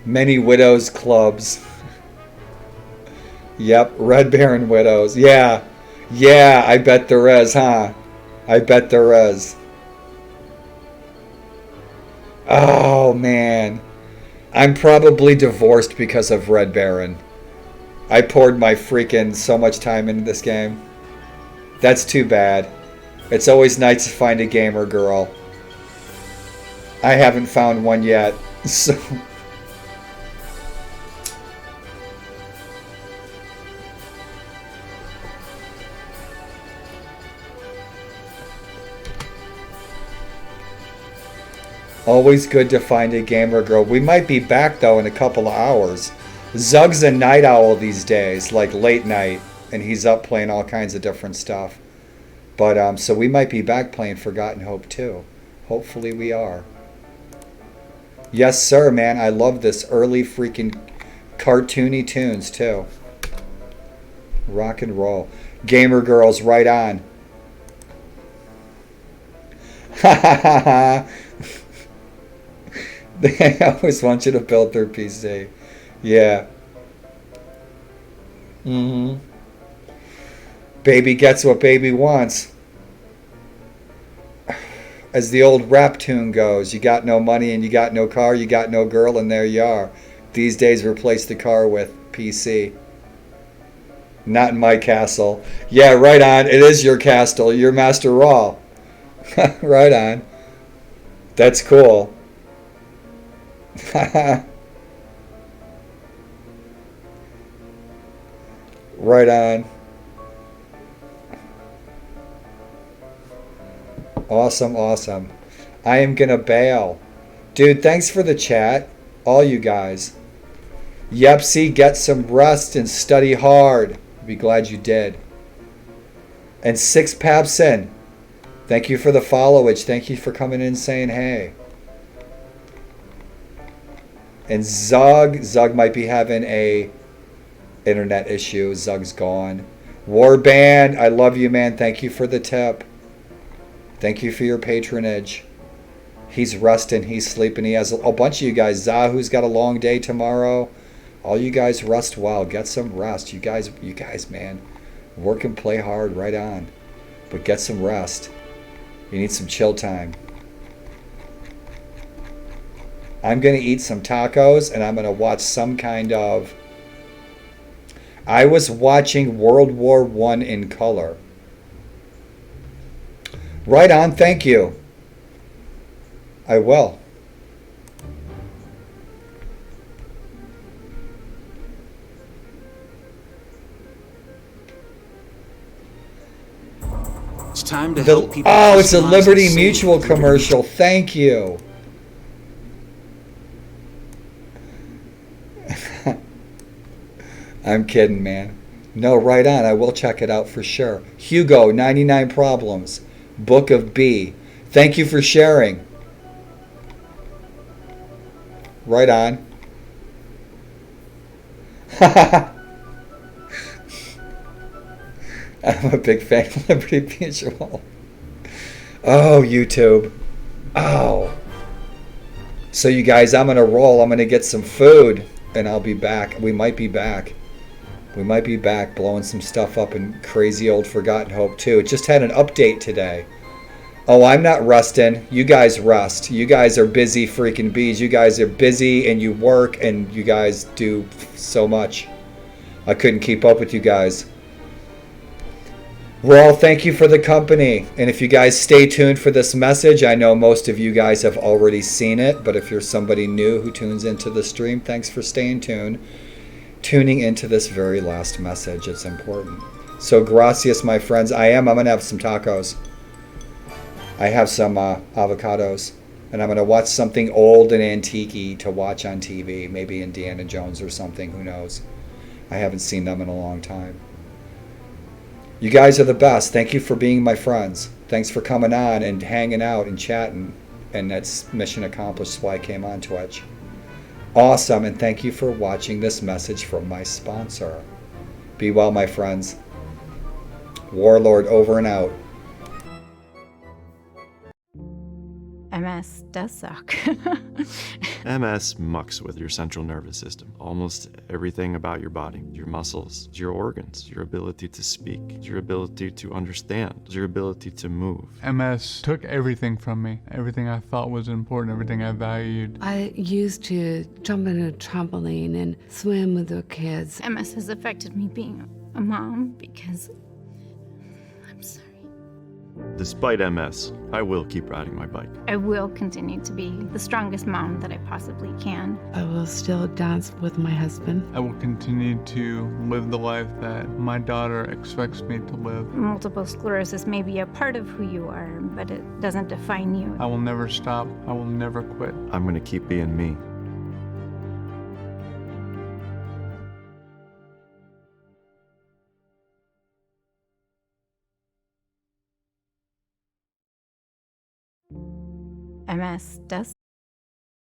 Many widows clubs. Yep, Red Baron Widows. Yeah, I bet there is, huh? I bet there is. Oh, man. I'm probably divorced because of Red Baron. I poured my freaking so much time into this game. That's too bad. It's always nice to find a gamer girl. I haven't found one yet, so... Always good to find a gamer girl. We might be back, though, in a couple of hours. Zug's a night owl these days, like late night, and he's up playing all kinds of different stuff. But, so we might be back playing Forgotten Hope, too. Hopefully we are. Yes, sir, man. I love this early freaking cartoony tunes, too. Rock and roll. Gamer girls, right on. Ha ha ha ha. They always want you to build their PC. Yeah. Baby gets what baby wants. As the old rap tune goes, you got no money and you got no car, you got no girl, and there you are. These days, replace the car with PC. Not in my castle. Yeah, right on. It is your castle. You're Master Raw. Right on. That's cool. Right on. Awesome, awesome. I am gonna bail. Dude, thanks for the chat. All you guys. Yepsy, get some rest and study hard. Be glad you did. And Six Papson, thank you for the followage. Thank you for coming in saying hey. And Zug might be having a internet issue. Zug's gone. Warband, I love you, man. Thank you for the tip. Thank you for your patronage. He's resting. He's sleeping. He has a bunch of you guys. Zahu's got a long day tomorrow. All you guys rest well. Get some rest. You guys, man. Work and play hard. Right on. But get some rest. You need some chill time. I'm going to eat some tacos and I'm going to watch some kind of... I was watching World War I in color. Right on, thank you. I will. It's time to help people. Oh, it's a Liberty Mutual commercial. Thank you. I'm kidding, man. No, right on. I will check it out for sure. Hugo, 99 Problems. Book of B. Thank you for sharing. Right on. I'm a big fan of Liberty Mutual. Oh, YouTube. Oh. So you guys, I'm going to roll. I'm going to get some food and I'll be back. We might be back. We might be back blowing some stuff up in crazy old Forgotten Hope too. It just had an update today. Oh, I'm not resting. You guys rest. You guys are busy freaking bees. You guys are busy and you work and you guys do so much. I couldn't keep up with you guys. Raul, thank you for the company. And if you guys stay tuned for this message, I know most of you guys have already seen it, but if you're somebody new who tunes into the stream, thanks for staying tuned. Tuning into this very last message. It's important. So gracias, my friends. I'm going to have some tacos. I have some avocados. And I'm going to watch something old and antique to watch on TV. Maybe Indiana Jones or something. Who knows? I haven't seen them in a long time. You guys are the best. Thank you for being my friends. Thanks for coming on and hanging out and chatting. And that's mission accomplished. That's why I came on Twitch. Awesome, and thank you for watching this message from my sponsor. Be well, my friends. Warlord over and out. MS does suck. MS mucks with your central nervous system. Almost everything about your body, your muscles, your organs, your ability to speak, your ability to understand, your ability to move. MS took everything from me. Everything I thought was important, everything I valued. I used to jump in a trampoline and swim with the kids. MS has affected me being a mom because I'm sorry. Despite MS, I will keep riding my bike. I will continue to be the strongest mom that I possibly can. I will still dance with my husband. I will continue to live the life that my daughter expects me to live. Multiple sclerosis may be a part of who you are, but it doesn't define you. I will never stop. I will never quit. I'm going to keep being me. MS does